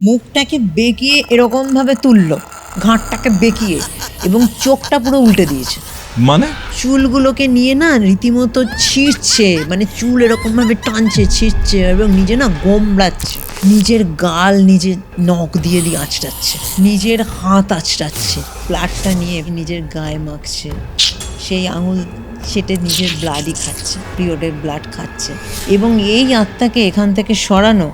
মুখটাকে বেঁকিয়ে এরকমভাবে তুললো, ঘাটটাকে বেঁকিয়ে, এবং চোখটা পুরো উল্টে দিয়েছে। মানে চুলগুলোকে নিয়ে না রীতিমতো ছিঁড়ছে, মানে চুল এরকমভাবে টানছে, ছিঁড়ছে, এবং নিজে না গোমড়াচ্ছে, নিজের গাল নিজের নখ দিয়ে দিয়ে আঁচড়াচ্ছে, নিজের হাত আঁচড়াচ্ছে, ব্লাডটা নিয়ে নিজের গায়ে মাখছে, সেই আঙুল সেটে নিজের ব্লাডই খাচ্ছে, পিরিয়ডের ব্লাড খাচ্ছে। এবং এই আত্মাকে এখান থেকে সরানো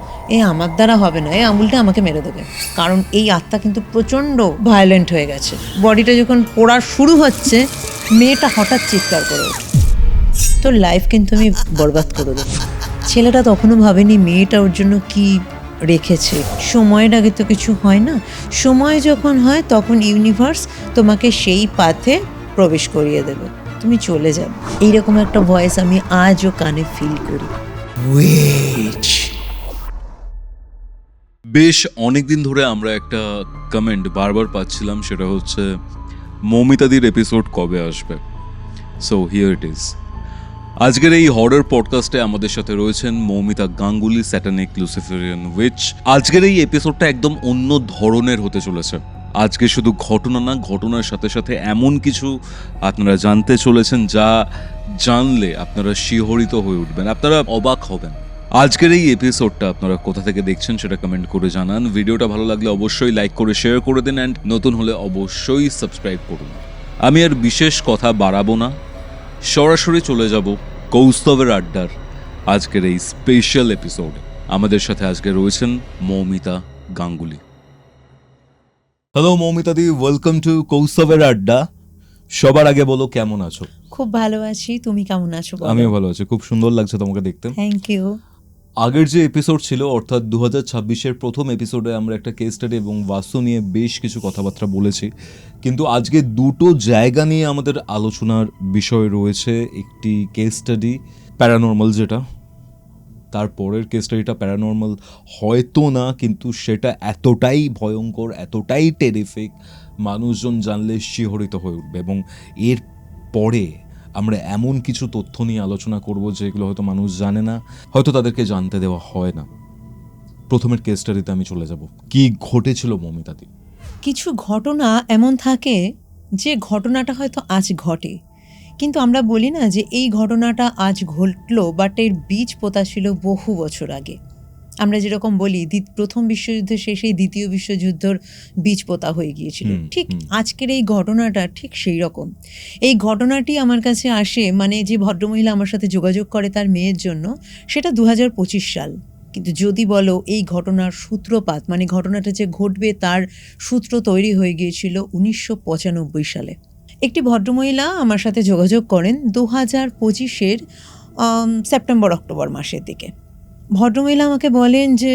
আমার দ্বারা হবে না, এই আঙুলটা আমাকে মেরে দেবে, কারণ এই আত্মা কিন্তু প্রচণ্ড ভায়োলেন্ট হয়ে গেছে। বডিটা যখন পোড়া শুরু হচ্ছে, মেয়েটা হঠাৎ চিৎকার করে ওঠে, তোর লাইফ কিন্তু আমি বরবাদ করে দেবো। ছেলেটা তখনও ভাবেনি মেয়েটা ওর জন্য কি রেখেছে। সময়ের আগে তো কিছু হয় না, সময় যখন হয় তখন ইউনিভার্স তোমাকে সেই পাথে প্রবেশ করিয়ে দেবে, তুমি চলে যাবে। এইরকম একটা ভয়েস আমি আজও কানে ফিল করি। ওয়েট, বেশ অনেকদিন ধরে আমরা একটা কমেন্ট বারবার পাচ্ছিলাম, সেটা হচ্ছে মৌমিতাদির এপিসোড কবে আসবে। So here it is. আজকের এই হরর পডকাস্টে আমাদের সাথে রয়েছেন মৌমিতা গাঙ্গুলি, স্যাটানিক লুসিফেরিয়ান উইচ। আজকের এই এপিসোডটা একদম অন্য ধরনের হতে চলেছে। আজকে শুধু ঘটনা না, ঘটনার সাথে সাথে এমন কিছু আপনারা জানতে চলেছেন যা জানলে আপনারা শিহরিত হয়ে উঠবেন, আপনারা অবাক হবেন। আজকের এই এপিসোডটা আপনারা কোথা থেকে দেখছেন সেটা কমেন্ট করে জানান। ভিডিওটা ভালো লাগলে অবশ্যই লাইক করে শেয়ার করে দিন, অ্যান্ড নতুন হলে অবশ্যই সাবস্ক্রাইব করুন। আমি আর বিশেষ কথা বাড়াবো না, সরাসরি চলে যাব কৌস্তবের আড্ডার আজকের এই স্পেশাল এপিসোড। আমাদের সাথে আজকে রয়েছেন Moumita Ganguly. Hello Moumita di, welcome to কৌস্তবের আড্ডা। সবার আগে বলো কেমন আছো? খুব ভালো আছি, তুমি কেমন আছো? আমিও ভালো আছি, খুব সুন্দর লাগছে তোমাকে দেখতে। Thank you. আগের যে এপিসোড ছিল, অর্থাৎ 2026-এর প্রথম এপিসোডে আমরা একটা কেস স্টাডি এবং বাস্তু নিয়ে বেশ কিছু কথাবার্তা বলেছি, কিন্তু আজকে দুটো জায়গা নিয়ে আমাদের আলোচনার বিষয় রয়েছে। একটি কেস স্টাডি প্যারানর্মাল, যেটা তারপরের কেস স্টাডিটা প্যারানর্মাল হয়তো না, কিন্তু সেটা এতটাই ভয়ঙ্কর, এতটাই টেরিফিক, মানুষজন জানলে শিহরিত হয়ে উঠবে। এবং এর পরে আমরা এমন কিছু তথ্য নিয়ে আলোচনা করব যেগুলো হয়তো মানুষ জানে না, হয়তো তাদেরকে জানতে দেওয়া হয় না। প্রথমের কেস স্টাডিতে আমি চলে যাব। কি ঘটেছিল মৌমিতাদি? কিছু ঘটনা এমন থাকে যে ঘটনাটা হয়তো আজ ঘটে, কিন্তু আমরা বলি না যে এই ঘটনাটা আজ ঘটলো, বাট এর বীজ পোতা ছিল বহু বছর আগে। আমরা যেরকম বলি প্রথম বিশ্বযুদ্ধের শেষেই দ্বিতীয় বিশ্বযুদ্ধের বীজ পোতা হয়ে গিয়েছিল, ঠিক আজকের এই ঘটনাটা ঠিক সেই রকম। এই ঘটনাটি আমার কাছে আসে, মানে যে ভদ্রমহিলা আমার সাথে যোগাযোগ করে তার মেয়ের জন্য, সেটা 2025 সাল। কিন্তু যদি বলো এই ঘটনার সূত্রপাত, মানে ঘটনাটা যে ঘটবে তার সূত্র তৈরি হয়ে গিয়েছিল 1995 সালে। একটি ভদ্রমহিলা আমার সাথে যোগাযোগ করেন 2025-এর সেপ্টেম্বর অক্টোবর মাসের দিকে। ভদ্রমহিলা আমাকে বলেন যে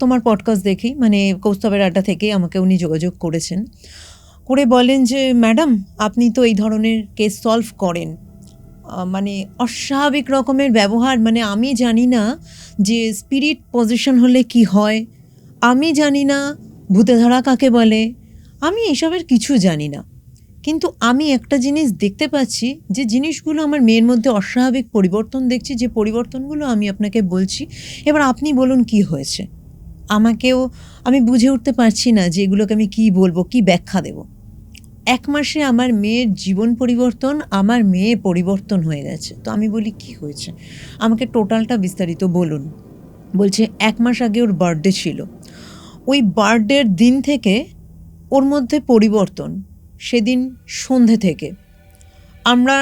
তোমার পডকাস্ট দেখি, মানে কৌস্তবের আড্ডা থেকে আমাকে উনি যোগাযোগ করেছেন, করে বলেন যে ম্যাডাম আপনি তো এই ধরনের কেস সলভ করেন, মানে অস্বাভাবিক রকমের ব্যবহার, মানে আমি জানি না যে স্পিরিট পজিশন হলে কি হয়, আমি জানি না ভূতে ধরা কাকে বলে, আমি এসবের কিছু জানি না, কিন্তু আমি একটা জিনিস দেখতে পাচ্ছি যে জিনিসগুলো আমার মেয়ের মধ্যে অস্বাভাবিক পরিবর্তন দেখছি, যে পরিবর্তনগুলো আমি আপনাকে বলছি, এবার আপনি বলুন কি হয়েছে। আমি বুঝে উঠতে পারছি না যে এগুলোকে আমি কী বলবো, কি ব্যাখ্যা দেব। 1 মাসে আমার মেয়ের জীবন পরিবর্তন, আমার মেয়ে পরিবর্তন হয়ে গেছে। তো আমি বলি কি হয়েছে, আমাকে টোটালটা বিস্তারিত বলুন। বলছে 1 মাস আগে ওর বার্থডে ছিল, ওই বার্থডের দিন থেকে ওর মধ্যে পরিবর্তন। সেদিন সন্ধে থেকে আমরা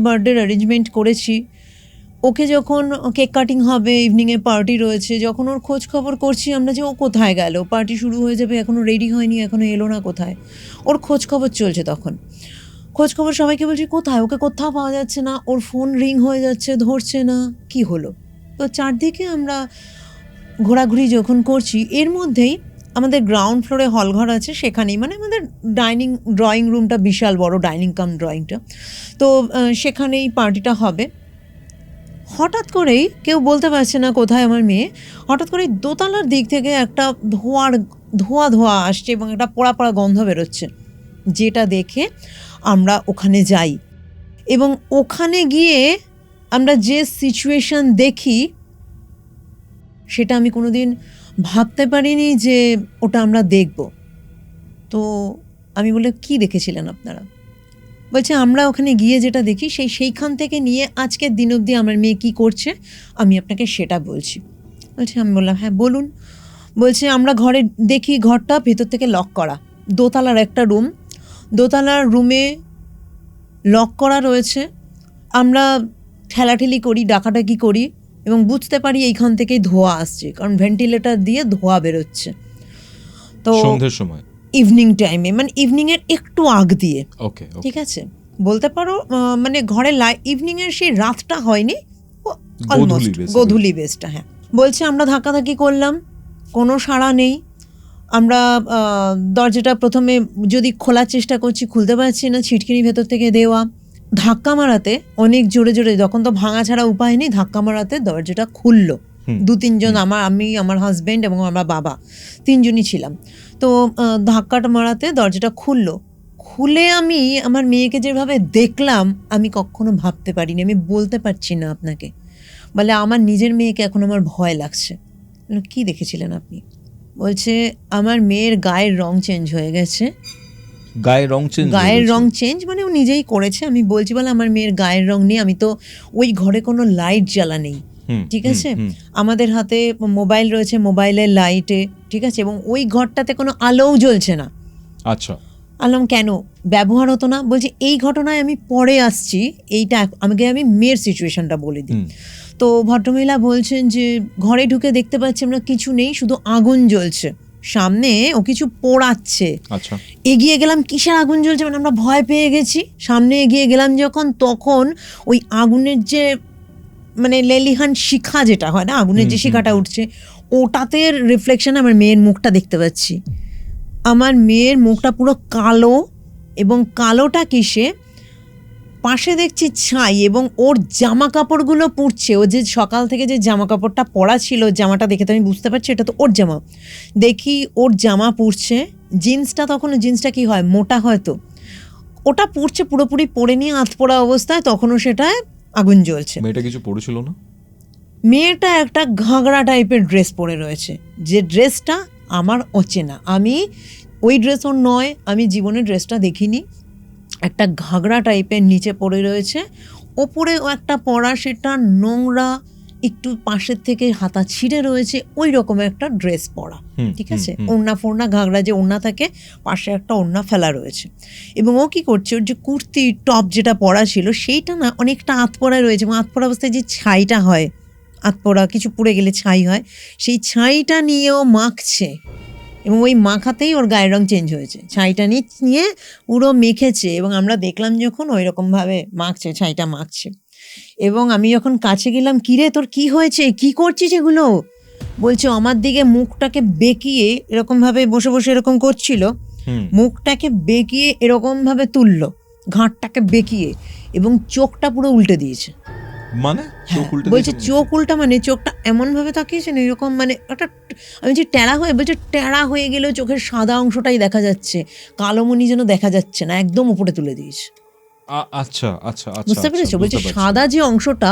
বার্থডের অ্যারেঞ্জমেন্ট করেছি, ওকে যখন কেক কাটিং হবে, ইভিনিংয়ে পার্টি রয়েছে, যখন ওর খোঁজ খবর করছি আমরা যে ও কোথায় গেল, পার্টি শুরু হয়ে যাবে, এখনও রেডি হয়নি, এখনও এলো না, কোথায়, ওর খোঁজ খবর চলছে। তখন খোঁজ খবর সবাইকে বলছি কোথায়, ওকে কোথাও পাওয়া যাচ্ছে না, ওর ফোন রিং হয়ে যাচ্ছে, ধরছে না, কি হলো। তো চারদিকে আমরা ঘোরাঘুরি যখন করছি, এর মধ্যেই আমাদের গ্রাউন্ড ফ্লোরে হলঘর আছে, সেখানেই, মানে আমাদের ড্রয়িং রুমটা বিশাল বড়, ডাইনিং কাম ড্রয়িংটা, তো সেখানেই পার্টিটা হবে। হঠাৎ করেই, কেউ বলতে পারছে না কোথায় আমার মেয়ে, হঠাৎ করেই দোতলার দিক থেকে একটা ধোঁয়া আসছে এবং একটা পোড়া পোড়া গন্ধ বেরোচ্ছে, যেটা দেখে আমরা ওখানে যাই। এবং ওখানে গিয়ে আমরা যে সিচুয়েশন দেখি সেটা আমি কোনোদিন ভাবতে পারিনি যে ওটা আমরা দেখব। তো আমি বলে কি দেখেছিলেন আপনারা? বলছে আমরা ওখানে গিয়ে যেটা দেখি সেইখান থেকে নিয়ে আজকের দিন অবধি আমার মেয়ে কী করছে আমি আপনাকে সেটা বলছি। বলছে, আমি বললাম হ্যাঁ বলুন। বলছে আমরা ঘরে দেখি ঘরটা ভেতর থেকে লক করা, দোতলার একটা রুম, দোতলার রুমে লক করা রয়েছে। আমরা ঠেলাঠেলি করি, ডাকাডাকি করি এবং বুঝতে পারি এইখান থেকেই ধোঁয়া আসছে, কারণ ভেন্টিলেটর দিয়ে ধোঁয়া বেরোচ্ছে। তো সন্ধ্যের সময়, ইভিনিং টাইমে, মানে ইভিনিংয়ের একটু আগ দিয়ে, ওকে ঠিক আছে বলতে পারো মানে ঘরে ইভিনিংয়ের সেই রাতটা হয়নি, অলমোস্ট গোধূলি বেসটা। হ্যাঁ, বলছে আমরা ধাক্কাধাক্কি করলাম, কোনো সাড়া নেই। আমরা দরজাটা প্রথমে যদি খোলার চেষ্টা করছি খুলতে পারছি না, ছিটকিনি ভেতর থেকে দেওয়া। ধাক্কা মারাতে অনেক জোরে জোরে, যখন তো ভাঙা ছাড়া উপায় নেই, ধাক্কা মারাতে দরজাটা খুললো। 2-3 জন, আমি, আমার হাজব্যান্ড এবং আমার বাবা, 3 জনই ছিলাম। তো ধাক্কাটা মারাতে দরজাটা খুলে আমি আমার মেয়েকে যেভাবে দেখলাম আমি কখনো ভাবতে পারিনি, আমি বলতে পারছি না আপনাকে। বলে আমার নিজের মেয়েকে এখন আমার ভয় লাগছে। কি দেখেছিলেন আপনি? বলছে আমার মেয়ের গায়ের রং চেঞ্জ হয়ে গেছে। গায়ের রং চেঞ্জ মানে ও নিজেই করেছে। আমি বলছি বলে আমার মেয়ের গায়ের রং নেই, আমি তো ওই ঘরে কোনো লাইট জ্বালা নেই, ঠিক আছে, আমাদের হাতে মোবাইল রয়েছে, মোবাইলের লাইটে, ঠিক আছে, এবং ওই ঘরটাতে কোনো আলোও জ্বলছে না। আচ্ছা, আলাম কেন ব্যবহার হতো না? বলছি এই ঘটনায় আমি পরে আসছি, এইটা আমি মেয়ের সিচুয়েশনটা বলে দিই। তো ভদ্রমহিলা বলছেন যে ঘরে ঢুকে দেখতে পাচ্ছি আমরা কিছু নেই, শুধু আগুন জ্বলছে সামনে, ও কিছু পোড়াচ্ছে। আচ্ছা, এগিয়ে গেলাম, কিসের আগুন জ্বলছে, মানে আমরা ভয় পেয়ে গেছি। সামনে এগিয়ে গেলাম যখন, তখন ওই আগুনের যে মানে লেলিহান শিখা যেটা হয় না, আগুনের যে শিখাটা উঠছে, ওটাতে রিফ্লেকশন আমার মেয়ের মুখটা দেখতে পাচ্ছি। আমার মেয়ের মুখটা পুরো কালো, এবং কালোটা কিসে, পাশে দেখছি ছাই, এবং ওর জামা কাপড়গুলো পুড়ছে। ও যে সকাল থেকে যে জামা কাপড়টা পরা ছিল, জামাটা দেখে তো আমি বুঝতে পারছি এটা তো ওর জামা। দেখি ওর জামা পুড়ছে, জিন্সটা, তখন জিন্সটা কি হয়, মোটা হয়তো, ওটা পুড়ছে, পুরোপুরি পরে নিয়ে আধ পোড়া অবস্থায়, তখনও সেটায় আগুন জ্বলছে। মেয়েটা কিছু পড়েছিল না? মেয়েটা একটা ঘাগড়া টাইপের ড্রেস পরে রয়েছে, যে ড্রেসটা আমার অচেনা। আমি ওই ড্রেস ওর নয়, আমি জীবনে ড্রেসটা দেখিনি। একটা ঘাগড়া টাইপের নিচে পড়ে রয়েছে, ওপরেও একটা পরা, সেটা নোংরা, একটু পাশের থেকে হাতা ছিঁড়ে রয়েছে, ওই রকম একটা ড্রেস পরা, ঠিক আছে, ওড়না ফোড়না, ঘাগড়া যে ওড়না থাকে, পাশে একটা ওড়না ফেলা রয়েছে। এবং ও কি করছে, ওর যে কুর্তি টপ যেটা পরা ছিল সেইটা না অনেকটা আতপোড়া রয়েছে, এবং আতপোড়া অবস্থায় যে ছাইটা হয়, আতপোড়া কিছু পুড়ে গেলে ছাই হয়, সেই ছাইটা নিয়েও মাখছে, এবং ওই মাখাতেই ওর গায়ের রং চেঞ্জ হয়েছে। ছাইটা নিয়ে পুরো মেখেছে, এবং আমরা দেখলাম যখন ওই রকমভাবে মাখছে, ছাইটা মাখছে। এবং আমি যখন কাছে গেলাম, কিরে তোর কি হয়েছে, কি করছিস এগুলো? বলছে আমার দিকে মুখটাকে বেঁকিয়ে এরকমভাবে বসে বসে এরকম করছিল, মুখটাকে বেঁকিয়ে এরকমভাবে তুললো, ঘাটটাকে বেঁকিয়ে, এবং চোখটা পুরো উল্টে দিয়েছে। মানে বলছে চোখ উল্টা, মানে চোখটা এমন ভাবে তাকিয়েছে না, এরকম, মানে একটা, আমি যে টেরা হয়ে, বলছে টেরা হয়ে গেলেও চোখের সাদা অংশটাই দেখা যাচ্ছে, কালো মণি যেন দেখা যাচ্ছে না, একদম উপরে তুলে দিয়েছে। আচ্ছা আচ্ছা আচ্ছা, বুঝতে পেরেছো? বলছে সাদা যে অংশটা,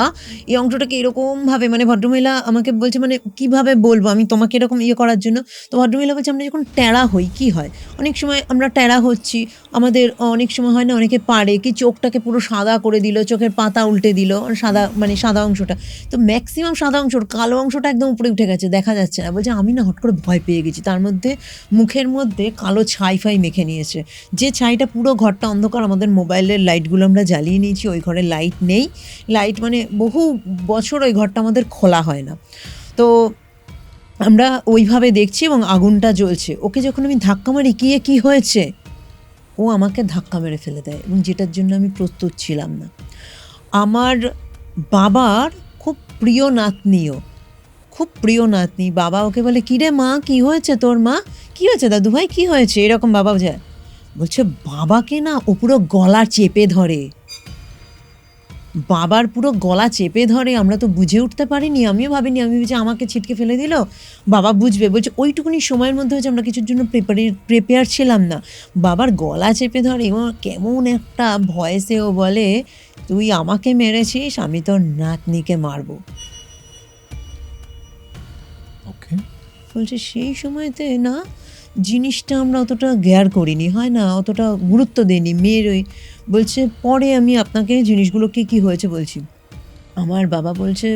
এই অংশটাকে এরকম ভাবে, মানে ভদ্রমহিলা আমাকে বলছে, মানে কিভাবে বলবো আমি তোমাকে এরকম করার জন্য। তো ভদ্রমহিলা বলছে আমরা যখন টেরা হই কি হয়, অনেক সময় আমরা টেরা হচ্ছি, আমাদের অনেক সময় হয় না, অনেকে পারে কি চোখটাকে পুরো সাদা করে দিল, চোখের পাতা উল্টে দিল, সাদা মানে সাদা অংশটা, তো ম্যাক্সিমাম সাদা অংশ, কালো অংশটা একদম উপরে উঠে গেছে, দেখা যাচ্ছে না। বলছে আমি না হট করে ভয় পেয়ে গেছি, তার মধ্যে মুখের মধ্যে কালো ছাই ফাই মেখে নিয়েছে, যে ছাইটা পুরো ঘরটা অন্ধকার, আমাদের মোবাইলের লাইটগুলো আমরা জ্বালিয়ে নিয়েছি, ওই ঘরে লাইট নেই, লাইট মানে বহু বছর ওই ঘরটা আমাদের খোলা হয় না। তো আমরা ওইভাবে দেখছি এবং আগুনটা জ্বলছে। ওকে যখন আমি ধাক্কা মারি, কি হয়েছে, ও আমাকে ধাক্কা মেরে ফেলে দেয়, এবং যেটার জন্য আমি প্রস্তুত ছিলাম না। আমার বাবার খুব প্রিয় নাতনিও, খুব প্রিয় নাতনি, বাবা ওকে বলে কিরে মা কি হয়েছে তোর, মা কি হয়েছে, দাদু ভাই কি হয়েছে, এরকম বাবা যায়। বলছে বাবাকে না ও পুরো গলা চেপে ধরে, বাবার পুরো গলা চেপে ধরে। আমরা তো বুঝে উঠতে পারিনি, আমিও ভাবিনি, আমি ভেবেছি আমাকে ছিটকে ফেলে দিল, বাবা বুঝবে। বলছে ওইটুকুনি সময়ের মধ্যে হচ্ছে আমরা কিছুর জন্য প্রিপেয়ার ছিলাম না, বাবার গলা চেপে ধরে, এবং কেমন একটা ভয়েসেও বলে তুই আমাকে মেরেছিস, আমি তোর নাতনিকে মারবো। ওকে, বলছে সেই সময়তে না জিনিসটা আমরা অতটা জ্ঞার করিনি, হয় না, অতটা গুরুত্ব দিইনি মেয়ের ওই। বলছে পরে আমি আপনাকে জিনিসগুলোকে কি হয়েছে বলছি। আমার বাবা বলছে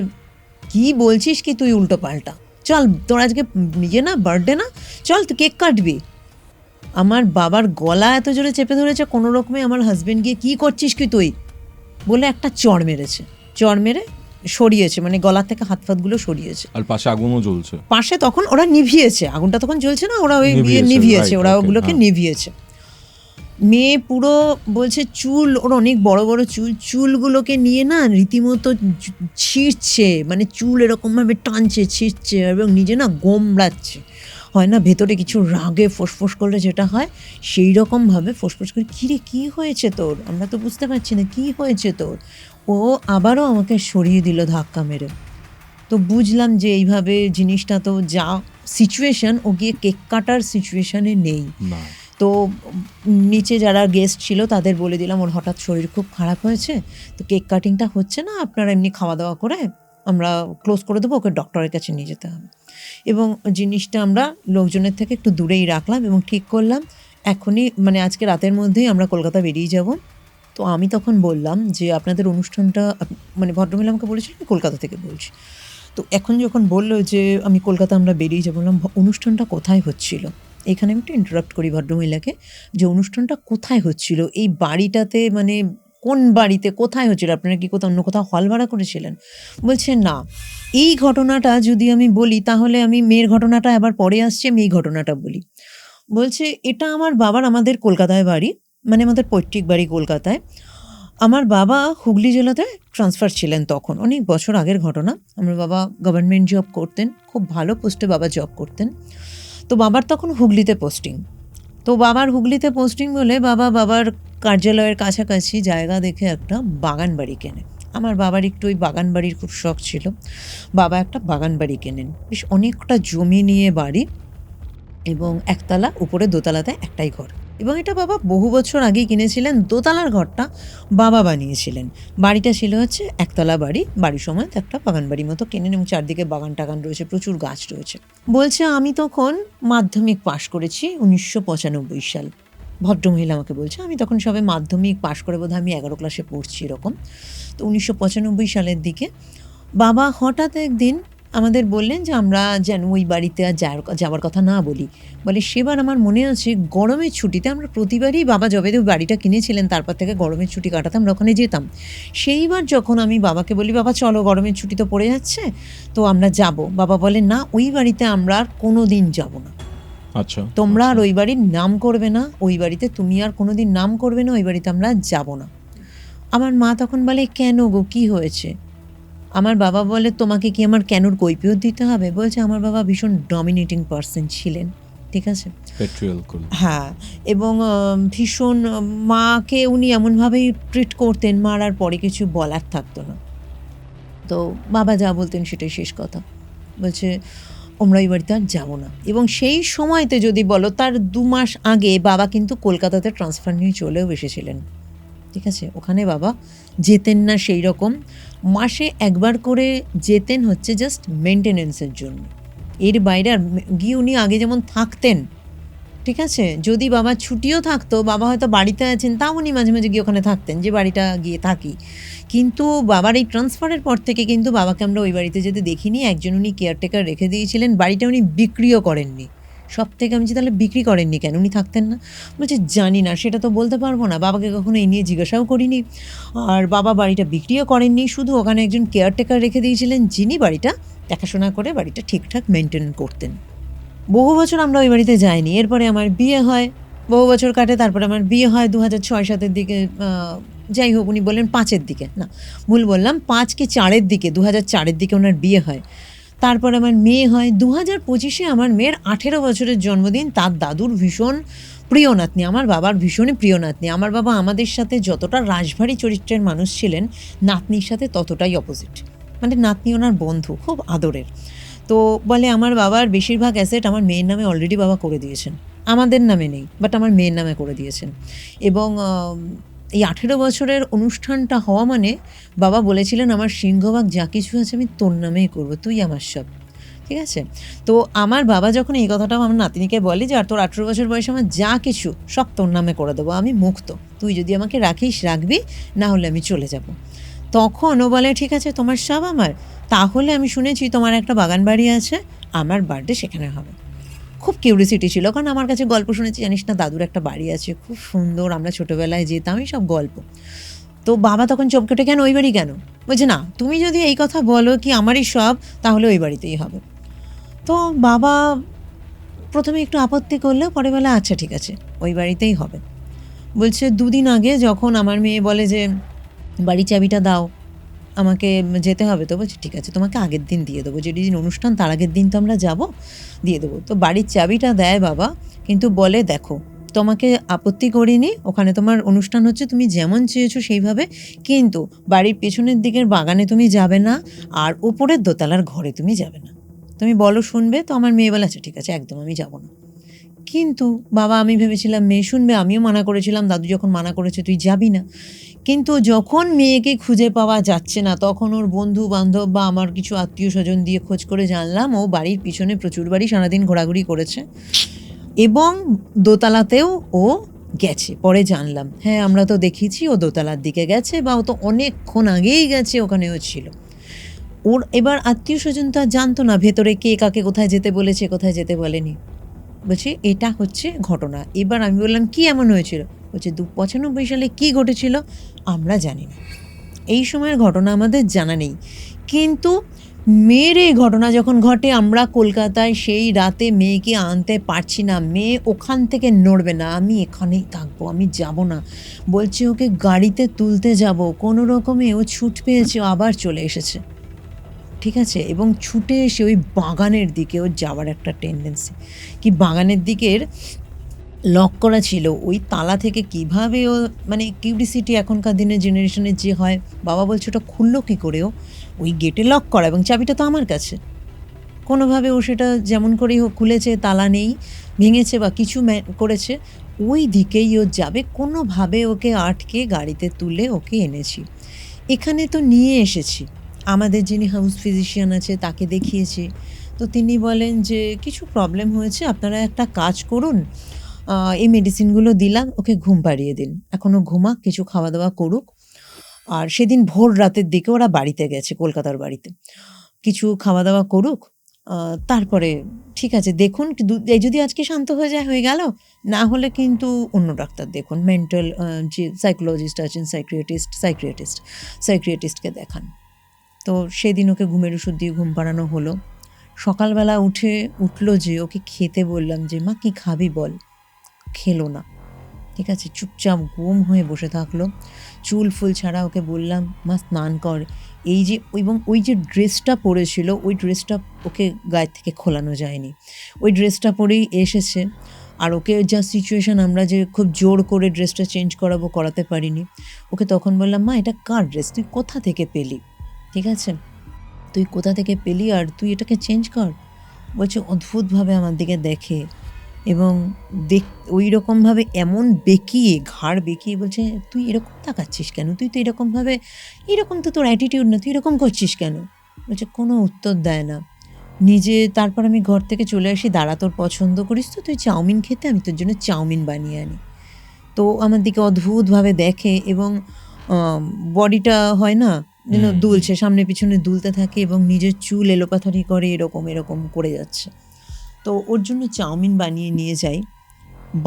কি বলছিস কি তুই উল্টো পাল্টা, চল তোর আজকে ইয়ে না, বার্থডে না, চল তুই কেক কাটবি। আমার বাবার গলা এত জোরে চেপে ধরেছে, কোনো রকমে আমার হাজবেন্ড গিয়ে কি করছিস কি তুই বলে একটা চড় মেরেছে, চড় মেরে সরিয়েছে, মানে গলা থেকে হাত ফাতগুলো সরিয়েছে। আর পাশে আগুনও জ্বলছে, পাশে তখন ওরা নিভিয়েছে, আগুনটা তখন জ্বলছে না, ওরা ওই নিভিয়েছে, ওরা ওগুলোকে নিভিয়েছে। মেয়ে পুরো বলছে চুল, ওর অনেক বড় বড় চুল, চুলগুলোকে নিয়ে না রীতিমতো ছিঁড়ছে, মানে চুল এরকমভাবে টানছে, ছিঁড়ছে এবং নিজে না গোমড়াচ্ছে, হয় না ভেতরে কিছু রাগে ফোঁসফোঁস করলে যেটা হয় সেই রকমভাবে ফোঁসফোঁস করে, কী রে কী হয়েছে তোর, আমরা তো বুঝতে পারছি না কী হয়েছে তোর। ও আবারও আমাকে সরিয়ে দিল ধাক্কা মেরে। তো বুঝলাম যে এইভাবে জিনিসটা, তো যা সিচুয়েশন, ও গিয়ে কেক কাটার সিচুয়েশানে নেই। তো নিচে যারা গেস্ট ছিল তাদের বলে দিলাম ওর হঠাৎ শরীর খুব খারাপ হয়েছে, তো কেক কাটিংটা হচ্ছে না, আপনারা এমনি খাওয়া দাওয়া করে আমরা ক্লোজ করে দেবো, ওকে ডক্টরের কাছে নিয়ে যেতে হবে। এবং জিনিসটা আমরা লোকজনের থেকে একটু দূরেই রাখলাম এবং ঠিক করলাম এখনই, মানে আজকে রাতের মধ্যেই আমরা কলকাতা বেরিয়ে যাব। তো আমি তখন বললাম যে আপনাদের অনুষ্ঠানটা, মানে ভদ্রমহিলা আমাকে বলেছিল আমি কলকাতা থেকে বলছি। তো এখন যখন বললো যে আমি কলকাতা আমরা বেরিয়ে যাবো, বললাম অনুষ্ঠানটা কোথায় হচ্ছিল। এখানে আমি একটু ইন্টারাপ্ট করি ভদ্রমহিলাকে, যে অনুষ্ঠানটা কোথায় হচ্ছিল, এই বাড়িটাতে, মানে কোন বাড়িতে কোথায় হচ্ছিল, আপনারা কি কোথাও অন্য কোথাও হল ভাড়া করেছিলেন? বলছে না, এই ঘটনাটা যদি আমি বলি তাহলে আমি মেয়ের ঘটনাটা আবার পরে আসছে, আমি এই ঘটনাটা বলি। বলছে এটা আমার বাবার, আমাদের কলকাতায় বাড়ি, মানে আমাদের পৈতৃক বাড়ি কলকাতায়। আমার বাবা হুগলি জেলাতে ট্রান্সফার ছিলেন তখন, অনেক বছর আগের ঘটনা। আমার বাবা গভর্নমেন্ট জব করতেন, খুব ভালো পোস্টে বাবা জব করতেন। তো বাবার তখন হুগলিতে পোস্টিং। তো বাবার হুগলিতে পোস্টিং বলে বাবার কার্যালয়ের কাছাকাছি জায়গা দেখে একটা বাগান বাড়ি কেনে। আমার বাবার একটু ওই বাগান বাড়ির খুব শখ ছিল, বাবা একটা বাগান বাড়ি কেনেন, বেশ অনেকটা জমি নিয়ে বাড়ি, এবং একতলা, উপরে দোতলাতে একটাই ঘর। এবং এটা বাবা বহু বছর আগেই কিনেছিলেন, দোতলার ঘরটা বাবা বানিয়েছিলেন। বাড়িটা ছিল হচ্ছে একতলা বাড়ি, বাড়ির সময় একটা বাগান বাড়ির মতো কেনেন এবং চারদিকে বাগান টাগান রয়েছে, প্রচুর গাছ রয়েছে। বলছে আমি তখন মাধ্যমিক পাশ করেছি 1995 সাল। ভদ্রমহিলা আমাকে বলছে, আমি তখন সবে মাধ্যমিক পাশ করে বোধহয় আমি 11 ক্লাসে পড়ছি এরকম। তো 1995 সালের দিকে বাবা হঠাৎ একদিন আমাদের বললেন যে আমরা যেন ওই বাড়িতে আর যাওয়ার কথা না বলি। বলে সেবার আমার মনে আছে গরমের ছুটিতে আমরা প্রতিবারই, বাবা যবে ওই বাড়িটা কিনেছিলেন তারপর থেকে গরমের ছুটি কাটাতে আমরা ওখানে যেতাম। সেইবার যখন আমি বাবাকে বলি বাবা চলো গরমের ছুটি তো পড়ে যাচ্ছে, তো আমরা যাব, বাবা বলে না ওই বাড়িতে আমরা আর কোনো দিন যাব না। আচ্ছা, তোমরা আর ওই বাড়ির নাম করবে না, ওই বাড়িতে তুমি আর কোনো দিন নাম করবে না, ওই বাড়িতে আমরা যাব না। আমার মা তখন বলে কেন গো, কি হয়েছে? আমার বাবা বলে তোমাকে কি আমার কেনর কৈফিয়ত দিতে হবে? বলছে আমার বাবা ভীষণ ডমিনেটিং পার্সন ছিলেন, ঠিক আছে, হ্যাঁ, এবং ভীষণ মাকে উনি এমনভাবেই ট্রিট করতেন, মার আর পরে কিছু বলার থাকতো না। তো বাবা যা বলতেন সেটাই শেষ কথা। বলছে আমরা এই বাড়িতে আর যাবো না। এবং সেই সময়তে যদি বলো তার 2 মাস আগে বাবা কিন্তু কলকাতাতে ট্রান্সফার নিয়ে চলেও এসেছিলেন, ঠিক আছে, ওখানে বাবা যেতেন না সেই রকম, মাসে একবার করে যেতেন হচ্ছে জাস্ট মেনটেনেন্সের জন্য, এর বাইরে আর গিয়ে উনি আগে যেমন থাকতেন, ঠিক আছে, যদি বাবা ছুটিও থাকতো, বাবা হয়তো বাড়িতে আছেন, তাও উনি মাঝে মাঝে গিয়ে ওখানে থাকতেন, যে বাড়িটা গিয়ে থাকি। কিন্তু বাবার এই ট্রান্সফারের পর থেকে কিন্তু বাবাকে আমরা ওই বাড়িতে যেতে দেখিনি। একজন উনি কেয়ারটেকার রেখে দিয়েছিলেন, বাড়িটা উনি বিক্রিও করেননি। সব থেকে আমি তাহলে বিক্রি করেননি কেন, উনি থাকতেন না? বলছে জানি না, সেটা তো বলতে পারবো না, বাবাকে কখনো এই নিয়ে জিজ্ঞাসাও করিনি। আর বাবা বাড়িটা বিক্রিও করেননি, শুধু ওখানে একজন কেয়ারটেকার রেখে দিয়েছিলেন, যিনি বাড়িটা দেখাশোনা করে বাড়িটা ঠিকঠাক মেনটেন করতেন। বহু বছর আমরা ওই বাড়িতে যাইনি। এরপরে আমার বিয়ে হয়, বহু বছর কাটে, তারপরে আমার বিয়ে হয় 2006-07 দিকে, যাই হোক উনি বললেন 5-এর দিকে, না ভুল বললাম, 5 কি 4-এর দিকে, 2004-এর দিকে ওনার বিয়ে হয়। তারপর আমার মেয়ে হয় 2025-এ, আমার মেয়ের 18 বছরের জন্মদিন। তার দাদুর ভীষণ প্রিয় নাতনি, আমার বাবার ভীষণই প্রিয় নাতনি। আমার বাবা আমাদের সাথে যতটা রাশভারী চরিত্রের মানুষ ছিলেন, নাতনির সাথে ততটাই অপোজিট, মানে নাতনি ওনার বন্ধু, খুব আদরের। তো বলে আমার বাবার বেশিরভাগ অ্যাসেট আমার মেয়ের নামে অলরেডি বাবা করে দিয়েছেন, আমাদের নামে নেই, বাট আমার মেয়ের নামে করে দিয়েছেন। এবং এই 18 বছরের অনুষ্ঠানটা হওয়া মানে বাবা বলেছিলেন আমার সিংহভাগ যা কিছু আছে আমি তোর নামেই করবো, তুই আমার সব। ঠিক আছে? তো আমার বাবা যখন এই কথাটা আমার নাতনিকে বলে যে, আর তোর 18 বছর বয়সে আমার যা কিছু সব তোর নামে করে দেবো, আমি মুক্ত, তুই যদি আমাকে রাখিস রাখবি, না হলে আমি চলে যাব। তখন ও বলে, ঠিক আছে তোমার সব আমার, তাহলে আমি শুনেছি তোমার একটা বাগান বাড়ি আছে, আমার বার্থডে সেখানে হবে। খুব কিউরিসিটি ছিল, কারণ আমার কাছে গল্প শুনেছি, জানিস না দাদুর একটা বাড়ি আছে খুব সুন্দর, আমরা ছোটোবেলায় যেতাম, এই সব গল্প। তো বাবা তখন চমকে ওঠে, কেন ওই বাড়ি কেন? বলছে না, তুমি যদি এই কথা বলো কি আমারই সব, তাহলে ওই বাড়িতেই হবে। তো বাবা প্রথমে একটু আপত্তি করলেও পরে বলে আচ্ছা ঠিক আছে, ওই বাড়িতেই হবে। বলছে 2 দিন আগে যখন আমার মেয়ে বলে যে বাড়ির চাবিটা দাও, আমাকে যেতে হবে, তো বলছি ঠিক আছে তোমাকে আগের দিন দিয়ে দেবো, যেদিন অনুষ্ঠান তার আগের দিন তো আমরা যাব, দিয়ে দেবো। তো বাড়ির চাবিটা দেয় বাবা, কিন্তু বলে দেখো তোমাকে আপত্তি করিনি, ওখানে তোমার অনুষ্ঠান হচ্ছে, তুমি যেমন চেয়েছো সেইভাবে, কিন্তু বাড়ির পেছনের দিকের বাগানে তুমি যাবে না, আর ওপরের দোতলার ঘরে তুমি যাবে না, তুমি বলো শুনবে। তো আমার মেয়ে বলে আচ্ছা ঠিক আছে একদম আমি যাব না। কিন্তু বাবা, আমি ভেবেছিলাম মেয়ে শুনবে, আমিও মানা করেছিলাম, দাদু যখন মানা করেছে তুই যাবি না। কিন্তু যখন মেয়েকে খুঁজে পাওয়া যাচ্ছে না, তখন ওর বন্ধু বান্ধব বা আমার কিছু আত্মীয় স্বজন দিয়ে খোঁজ করে জানলাম ও বাড়ির পিছনে প্রচুর বাড়ি সারাদিন ঘোরাঘুরি করেছে, এবং দোতলাতেও ও গেছে। পরে জানলাম হ্যাঁ আমরা তো দেখেছি ও দোতলার দিকে গেছে, বা ও তো অনেকক্ষণ আগেই গেছে, ওখানেও ছিল। ওর এবার আত্মীয় স্বজন তো আর জানতো না ভেতরে কে কাকে কোথায় যেতে বলেছে কোথায় যেতে বলেনি। বলছে এটা হচ্ছে ঘটনা। এবার আমি বললাম কি এমন হয়েছিল? বলছে 95 সালে কি ঘটেছিল আমরা জানি না, এই সময়ের ঘটনা আমাদের জানা নেই। কিন্তু মেয়ের এই ঘটনা যখন ঘটে, আমরা কলকাতায় সেই রাতে মেয়েকে আনতে পারছি না, মেয়ে ওখান থেকে নড়বে না, আমি এখানেই থাকবো, আমি যাব না। বলছে ওকে গাড়িতে তুলতে যাব, কোনো রকমে ও ছুট পেয়েছে, ও আবার চলে এসেছে। ঠিক আছে, এবং ছুটে এসে ওই বাগানের দিকে ওর যাওয়ার একটা টেন্ডেন্সি, কি বাগানের দিকের লক করা ছিল, ওই তালা থেকে কিভাবে ও, মানে কিউরিসিটি এখনকার দিনের জেনারেশনের যে হয়, বাবা বলছে ওটা খুললো কী করে, ও ওই গেটে লক করা এবং চাবিটা তো আমার কাছে, কোনোভাবে ও সেটা যেমন করেই হোক খুলেছে, তালা নেই, ভেঙেছে বা কিছু করেছে, ওই দিকেই ও যাবে, কোনোভাবে ওকে আটকে গাড়িতে তুলে ওকে এনেছি। এখানে তো নিয়ে এসেছি, আমাদের যিনি হাউস ফিজিশিয়ান আছে তাকে দেখিয়েছি, তো তিনি বলেন যে কিছু প্রবলেম হয়েছে, আপনারা একটা কাজ করুন, এই মেডিসিনগুলো দিলাম, ওকে ঘুম পাড়িয়ে দিন, এখনও ঘুমাক, কিছু খাওয়া দাওয়া করুক। আর সেদিন ভোর রাতের দিকে ওরা বাড়িতে গেছে, কলকাতার বাড়িতে, কিছু খাওয়া দাওয়া করুক, তারপরে ঠিক আছে দেখুন, এই যদি আজকে শান্ত হয়ে যায় হয়ে গেল, না হলে কিন্তু অন্য ডাক্তার দেখুন, মেন্টাল যে সাইকোলজিস্ট আছেন, সাইক্রিয়াটিস্টকে দেখান। তো সেদিন ওকে ঘুমের ওষুধ দিয়ে ঘুম পাড়ানো হলো। সকালবেলা উঠলো যে ওকে খেতে বললাম যে মা কী খাবি বল, খেলো না। ঠিক আছে, চুপচাপ গুম হয়ে বসে থাকলো, চুল ফুল ছাড়া। ওকে বললাম মা স্নান কর, এই যে এবং ওই যে ড্রেসটা পরেছিল, ওই ড্রেসটা ওকে গায়ের থেকে খোলানো যায়নি, ওই ড্রেসটা পরেই এসেছে। আর ওকে যা সিচুয়েশান, আমরা যে খুব জোর করে ড্রেসটা চেঞ্জ করাতে পারিনি। ওকে তখন বললাম মা এটা কার ড্রেস, তুই কোথা থেকে পেলি, ঠিক আছে তুই কোথা থেকে পেলি, আর তুই এটাকে চেঞ্জ কর। বলছে অদ্ভুতভাবে আমার দিকে দেখে, এবং ওই রকমভাবে এমন বেঁকিয়ে, ঘাড় বেঁকিয়ে বলছে তুই এরকম তাকাচ্ছিস কেন, তুই তো এরকমভাবে, এরকম তো তোর অ্যাটিটিউড না, তুই এরকম করছিস কেন। বলছে কোনো উত্তর দেয় না নিজে। তারপর আমি ঘর থেকে চলে আসি, দাঁড়া তোর পছন্দ করিস তো, তুই চাউমিন খেতে, আমি তোর জন্য চাউমিন বানিয়ে আনি। তো আমার দিকে অদ্ভুতভাবে দেখে, এবং বডিটা হয় না যেন দুলছে, সামনে পিছনে দুলতে থাকে, এবং নিজের চুল এলোপাথারি করে, এরকম করে যাচ্ছে। তো ওর জন্য চাউমিন বানিয়ে নিয়ে যাই।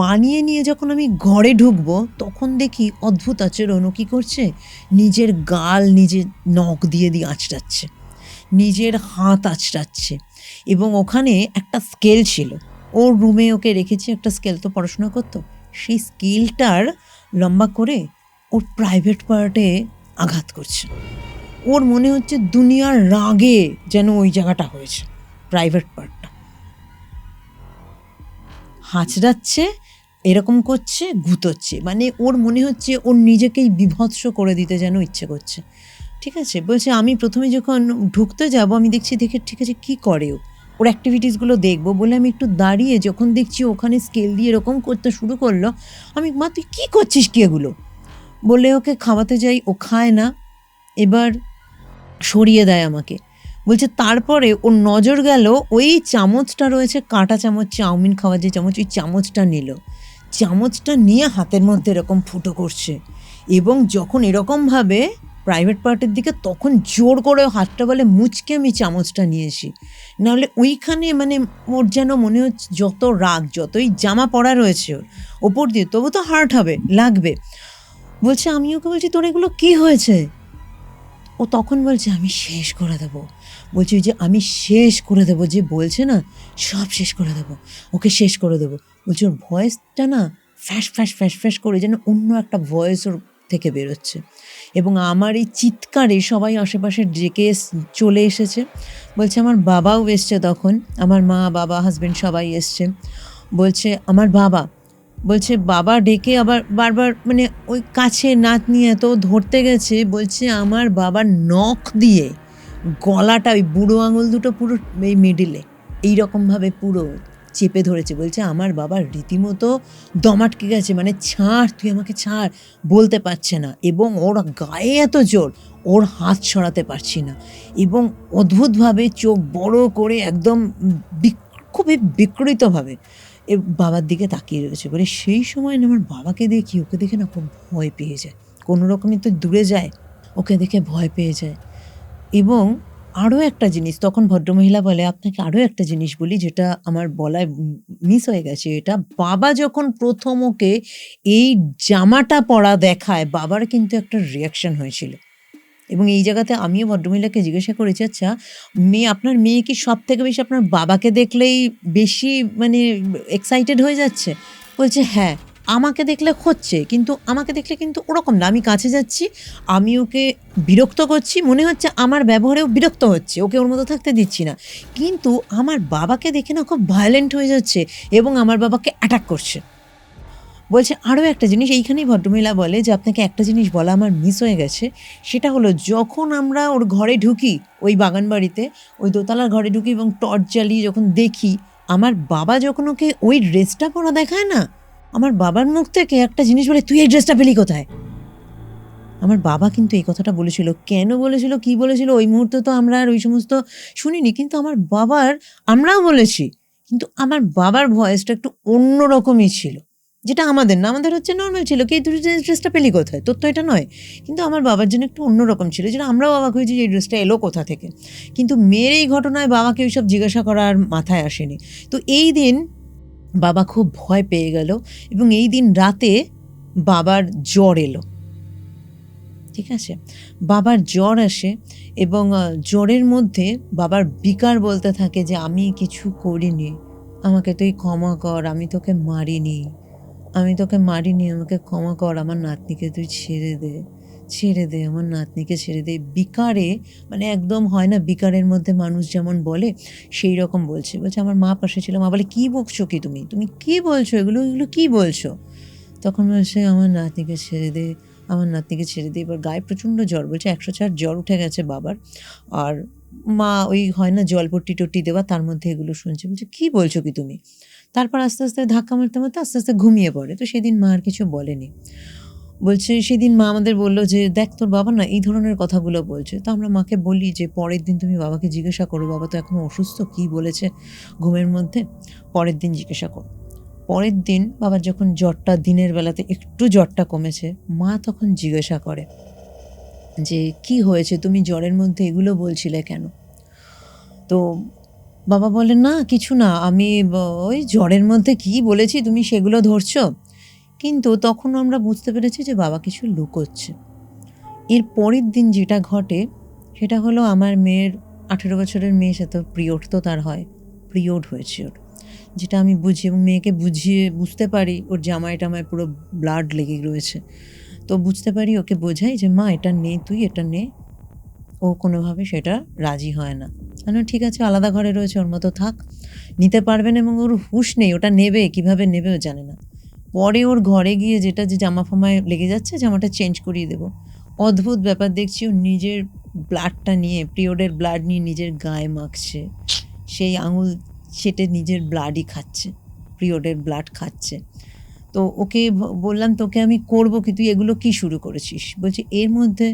বানিয়ে নিয়ে যখন আমি ঘরে ঢুকবো, তখন দেখি অদ্ভুত আচরণ, ও কী করছে, নিজের গাল নিজের নখ দিয়ে আঁচড়াচ্ছে, নিজের হাত আঁচড়াচ্ছে, এবং ওখানে একটা স্কেল ছিল, ওর রুমে ওকে রেখেছি একটা স্কেল, তো পড়াশোনা করতো, সেই স্কেলটার লম্বা করে ওর প্রাইভেট পার্টে আঘাত করছে। ওর মনে হচ্ছে দুনিয়ার রাগে যেন ওই জায়গাটা হয়েছে, প্রাইভেট পার্টটা হাঁচড়াচ্ছে, এরকম করছে, গুঁতোচ্ছে, মানে ওর মনে হচ্ছে ওর নিজেকেই বিভৎস করে দিতে যেন ইচ্ছে করছে। ঠিক আছে, বলছে আমি প্রথমে যখন ঢুকতে যাব, আমি দেখছি দেখে ঠিক আছে কী করে ওর অ্যাক্টিভিটিসগুলো দেখবো বলে আমি একটু দাঁড়িয়ে যখন দেখছি ওখানে স্কেল দিয়ে এরকম করতে শুরু করলো, আমি মা তুই কী করছিস কি এগুলো বলে ওকে খাওয়াতে যাই, ও খায় না, এবার সরিয়ে দেয় আমাকে, বলছে তারপরে ওর নজর গেল ওই চামচটা রয়েছে, কাঁটা চামচ, চাউমিন খাওয়ার যে চামচ, ওই চামচটা নিল, চামচটা নিয়ে হাতের মধ্যে এরকম ফুটো করছে, এবং যখন এরকমভাবে প্রাইভেট পার্টের দিকে, তখন জোর করে হাতটা বলে মুচকে আমি চামচটা নিয়েছি, নাহলে ওইখানে মানে ওর যেন মনে হচ্ছে যত রাগ, যতই জামা পরা রয়েছে ওর ওপর দিয়ে, তবু তো হার্ট হবে, লাগবে। বলছে আমি ওকে বলছি তোর এগুলো কী হয়েছে? ও তখন বলছে আমি শেষ করে দেবো। বলছি ওই যে আমি শেষ করে দেবো যে বলছে না, সব শেষ করে দেবো, ওকে শেষ করে দেবো। বলছি ওর ভয়েসটা না ফ্যাস ফ্যাস ফ্যাস ফ্যাস করে যেন অন্য একটা ভয়েস ওর থেকে বেরোচ্ছে, এবং আমার এই চিৎকারে সবাই আশেপাশে ডেকে চলে এসেছে। বলছে আমার বাবাও এসছে তখন, আমার মা, বাবা, হাজব্যান্ড সবাই এসছে। বলছে আমার বাবা, বলছে বাবা ডেকে আবার বারবার মানে ওই কাছে নাতনি এত ধরতে গেছে, বলছে আমার বাবার নখ দিয়ে গলাটা, ওই বুড়ো আঙুল দুটো পুরো এই মিডিলে এইরকমভাবে পুরো চেপে ধরেছে। বলছে আমার বাবার রীতিমতো দম আটকে গেছে, মানে ছাড়, তুই আমাকে ছাড়, বলতে পারছে না, এবং ওর গায়ে এত জোর, ওর হাত সরাতে পারছি না, এবং অদ্ভুতভাবে চোখ বড় করে একদম খুবই বিকৃতভাবে বাবার দিকে তাকিয়ে রয়েছে। বলে সেই সময় না আমার বাবাকে দেখি, ওকে দেখে না খুব ভয় পেয়ে যায়, কোনো রকমই তো দূরে যায়, ওকে দেখে ভয় পেয়ে যায়। এবং আরও একটা জিনিস, তখন ভদ্রমহিলা বলে আপনাকে আরও একটা জিনিস বলি যেটা আমার বলায় মিস হয়ে গেছে, এটা বাবা যখন প্রথম ওকে এই জামাটা পরা দেখায়, বাবার কিন্তু একটা রিয়াকশন হয়েছিল। এবং এই জায়গাতে আমিও ভদ্রমহিলাকে জিজ্ঞাসা করেছি, আচ্ছা আপনার মেয়ে কি সব থেকে বেশি আপনার বাবাকে দেখলেই বেশি মানে এক্সাইটেড হয়ে যাচ্ছে? বলছে হ্যাঁ, আমাকে দেখলে হচ্ছে, কিন্তু আমাকে দেখলে কিন্তু ওরকম না, আমি কাছে যাচ্ছি, আমি ওকে বিরক্ত করছি, মনে হচ্ছে আমার ব্যবহারেও বিরক্ত হচ্ছে, ওকে ওর মতো থাকতে দিচ্ছি না, কিন্তু আমার বাবাকে দেখে না খুব ভায়োলেন্ট হয়ে যাচ্ছে এবং আমার বাবাকে অ্যাটাক করছে। বলছে আরও একটা জিনিস, এইখানেই ভদ্রমহিলা বলে যে আপনাকে একটা জিনিস বলা আমার মিস হয়ে গেছে, সেটা হলো যখন আমরা ওর ঘরে ঢুকি, ওই বাগান বাড়িতে ওই দোতলার ঘরে ঢুকি এবং টর্চ জ্বালিয়ে যখন দেখি, আমার বাবা যখন ওকে ওই ড্রেসটা পরা দেখায় না, আমার বাবার মুখ থেকে একটা জিনিস বলে তুই এই ড্রেসটা পেলি কোথায়? আমার বাবা কিন্তু এই কথাটা বলেছিল, কেন বলেছিল, কি বলেছিল ওই মুহূর্তে তো আমরা আর ওই সমস্ত শুনিনি, কিন্তু আমার বাবার, আমরাও বলেছি, কিন্তু আমার বাবার ভয়েসটা একটু অন্যরকমই ছিল, যেটা আমাদের না, আমাদের হচ্ছে নর্মাল ছিল, কি তুই ড্রেসটা পেলি কোথায়, তোর তো এটা নয়, কিন্তু আমার বাবার জন্য একটু অন্যরকম ছিল, যেটা আমরাও অবাক হয়েছি যে এই ড্রেসটা এলো কোথা থেকে। কিন্তু মেয়ের এই ঘটনায় বাবাকে ওইসব জিজ্ঞাসা করার মাথায় আসেনি। তো এই দিন বাবা খুব ভয় পেয়ে গেল, এবং এই দিন রাতে বাবার জ্বর এলো, ঠিক আছে, বাবার জ্বর আসে, এবং জ্বরের মধ্যে বাবার বিকার বলতে থাকে যে আমি কিছু করিনি, আমাকে তুই ক্ষমা কর, আমি তোকে মারিনি, আমি তোকে মারিনি, আমাকে ক্ষমা কর, আমার নাতনিকে তুই ছেড়ে দে, ছেড়ে দে, আমার নাতনিকে ছেড়ে দে। বিকারে মানে একদম হয় না বিকারের মধ্যে মানুষ যেমন বলে, সেই রকম বলছে। বলছে আমার মা পাশে ছিল, মা বলে কী বকছো কি তুমি, তুমি কী বলছো, এগুলো এগুলো কী বলছো? তখন বলছে আমার নাতনিকে ছেড়ে দে, আমার নাতনিকে ছেড়ে দিয়ে। এবার গায়ে প্রচণ্ড জ্বর, বলছে 104 জ্বর উঠে গেছে বাবার, আর মা ওই হয় না জলপট্টি টট্টি দেওয়া, তার মধ্যে এগুলো শুনছে। বলছে কী বলছো কি তুমি? তারপর আস্তে আস্তে ধাক্কা মারতে মারতে আস্তে আস্তে ঘুমিয়ে পড়ে। তো সেদিন মা আর কিছু বলেনি। বলছে সেদিন মা আমাদের বললো যে দেখ তোর বাবা না এই ধরনের কথাগুলো বলছে। তো আমরা মাকে বলি যে পরের দিন তুমি বাবাকে জিজ্ঞাসা করো, বাবা তো এখনও অসুস্থ, কী বলেছে ঘুমের মধ্যে, পরের দিন জিজ্ঞাসা করো। পরের দিন বাবার যখন জ্বরটা, দিনের বেলাতে একটু জ্বরটা কমেছে, মা তখন জিজ্ঞাসা করে যে কি হয়েছে, তুমি জ্বরের মধ্যে এগুলো বলছিলে কেন? তো বাবা বলে না কিছু না, আমি ওই জ্বরের মধ্যে কি বলেছি তুমি সেগুলো ধরছো। কিন্তু তখন আমরা বুঝতে পেরেছি যে বাবা কিছু লুকোচ্ছে। এর পরের দিন যেটা ঘটে সেটা হলো আমার মেয়ের 18 বছরের মেয়ে, সে তো পিরিয়ড তো তার হয়, পিরিয়ড হয়েছে ওর, যেটা আমি বুঝি এবং মেয়েকে বুঝিয়ে বুঝতে পারি, ওর জামায় টামায় পুরো ব্লাড লেগে রয়েছে। তো বুঝতে পারি, ওকে বোঝাই যে মা এটা নে, তুই এটা নে। ও কোনোভাবে সেটা রাজি হয় না, কেন ঠিক আছে আলাদা ঘরে রয়েছে, ওর মতো থাক, নিতে পারবেন, এবং ওর হুঁশ নেই ওটা নেবে, কীভাবে নেবে ও জানে না। পরে ওর ঘরে গিয়ে যেটা যে জামা ফামায় লেগে যাচ্ছে, জামাটা চেঞ্জ করিয়ে দেবো। অদ্ভুত ব্যাপার দেখছি, ও নিজের ব্লাডটা নিয়ে, পিরিয়ডের ব্লাড নিয়ে নিজের গায়ে মাখছে, সেই আঙুল ছেটে নিজের ব্লাডই খাচ্ছে, পিরিয়ডের ব্লাড খাচ্ছে। তো ওকে বললাম তোকে আমি করবো কি, তুই এগুলো কি শুরু করেছিস? বলছি এর মধ্যে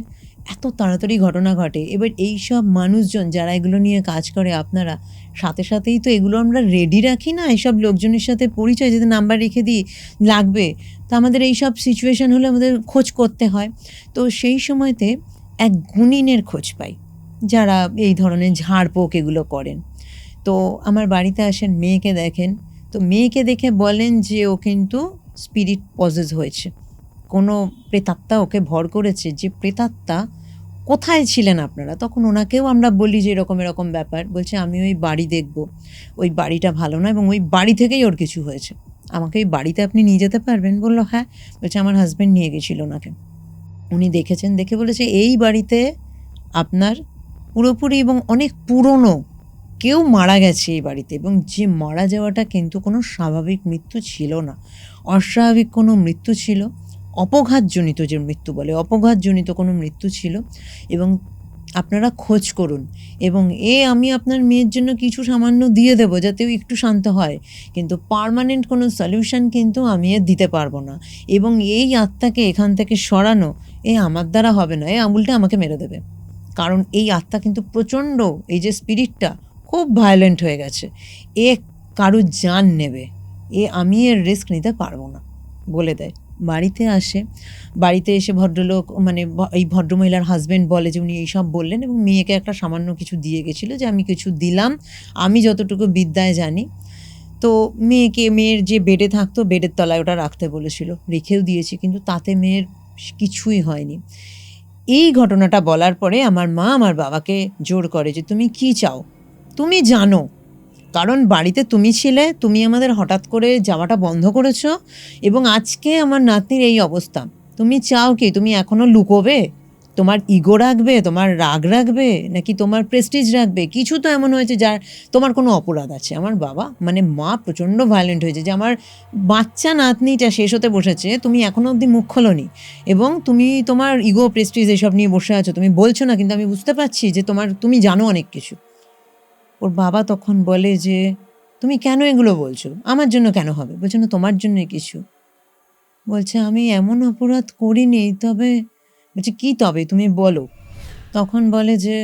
এত তাড়াতাড়ি ঘটনা ঘটে। এবার এই সব মানুষজন যারা এগুলো নিয়ে কাজ করে, আপনারা সাথে সাথেই তো এগুলো আমরা রেডি রাখি না, এইসব লোকজনের সাথে পরিচয় যাতে নাম্বার রেখে দিই লাগবে, তো আমাদের এইসব সিচুয়েশান হলে আমাদের খোঁজ করতে হয়। তো সেই সময়তে এক গুণিনের খোঁজ পাই যারা এই ধরনের ঝাড়পোক এগুলো করেন। তো আমার বাড়িতে আসেন, মেয়েকে দেখেন, তো মেয়েকে দেখে বলেন যে ও কিন্তু স্পিরিট পজেস হয়েছে, কোনো প্রেতাত্মা ওকে ভর করেছে। যে প্রেতাত্মা কোথায় ছিলেন আপনারা? তখন ওনাকেও আমরা বলি যে এরকম এরকম ব্যাপার। বলছে আমি ওই বাড়ি দেখব, ওই বাড়িটা ভালো না এবং ওই বাড়ি থেকেই ওর কিছু হয়েছে, আমাকে ওই বাড়িতে আপনি নিয়ে যেতে পারবেন? বললো হ্যাঁ। বলছে আমার হাজব্যান্ড নিয়ে গেছিল ওনাকে, উনি দেখেছেন, দেখে বলেছে এই বাড়িতে আপনার পুরোপুরি এবং অনেক পুরনো কেউ মারা গেছে এই বাড়িতে, এবং যে মারা যাওয়াটা কিন্তু কোনো স্বাভাবিক মৃত্যু ছিল না, অস্বাভাবিক কোনো মৃত্যু ছিল, অপঘাতজনিত যে মৃত্যু বলে, অপঘাতজনিত কোনো মৃত্যু ছিল। এবং আপনারা খোঁজ করুন, এবং আমি আপনার মেয়ের জন্য কিছু সামান্য দিয়ে দেবো যাতে ও একটু শান্ত হয়, কিন্তু পার্মানেন্ট কোনো সলিউশন কিন্তু আমি দিতে পারবো না, এবং এই আত্মাকে এখান থেকে সরানো আমার দ্বারা হবে না, উল্টে আমাকে মেরে দেবে। কারণ এই আত্মা কিন্তু প্রচণ্ড, এই যে স্পিরিটটা খুব ভায়োলেন্ট হয়ে গেছে, কারো জান নেবে, আমি রিস্ক নিতে পারবো না বলে দেয়। বাড়িতে আসে, বাড়িতে এসে ভদ্রলোক মানে এই ভদ্রমহিলার হাজব্যান্ড বলে যে উনি এইসব বললেন, এবং মেয়েকে একটা সামান্য কিছু দিয়ে গেছিলো, যে আমি কিছু দিলাম আমি যতটুকু বিদ্যায় জানি। তো মেয়ের যে বেডে থাকতো বেডের তলায় ওটা রাখতে বলেছিল, রেখেও দিয়েছি, কিন্তু তাতে মেয়ের কিছুই হয়নি। এই ঘটনাটা বলার পরে আমার মা আমার বাবাকে জোর করে যে তুমি কি চাও, তুমি জানো, কারণ বাড়িতে তুমি ছিলে, তুমি আমাদের হঠাৎ করে যাওয়াটা বন্ধ করেছো, এবং আজকে আমার নাতনির এই অবস্থা, তুমি চাও কি? তুমি এখনও লুকোবে? তোমার ইগো রাখবে, তোমার রাগ রাখবে, নাকি তোমার প্রেস্টিজ রাখবে? কিছু তো এমন হয়েছে যার তোমার কোনো অপরাধ আছে। আমার বাবা মানে মা প্রচণ্ড ভায়োলেন্ট হয়েছে যে আমার বাচ্চা নাতনিটা শেষ হতে বসেছে, তুমি এখনও অবধি মুখ খোলোনি, এবং তুমি তোমার ইগো প্রেস্টিজ এসব নিয়ে বসে আছো, তুমি বলছো না, কিন্তু আমি বুঝতে পারছি যে তুমি জানো অনেক কিছু। ওর বাবা তখন বলে যে তুমি কেন এগুলো বলছো, আমার জন্য কেন হবে? বলছে না তোমার জন্যই কিছু। বলছে আমি এমন অপরাধ করিনি, তবে বলছে কি তবে তুমি বলো। তখন বলে যে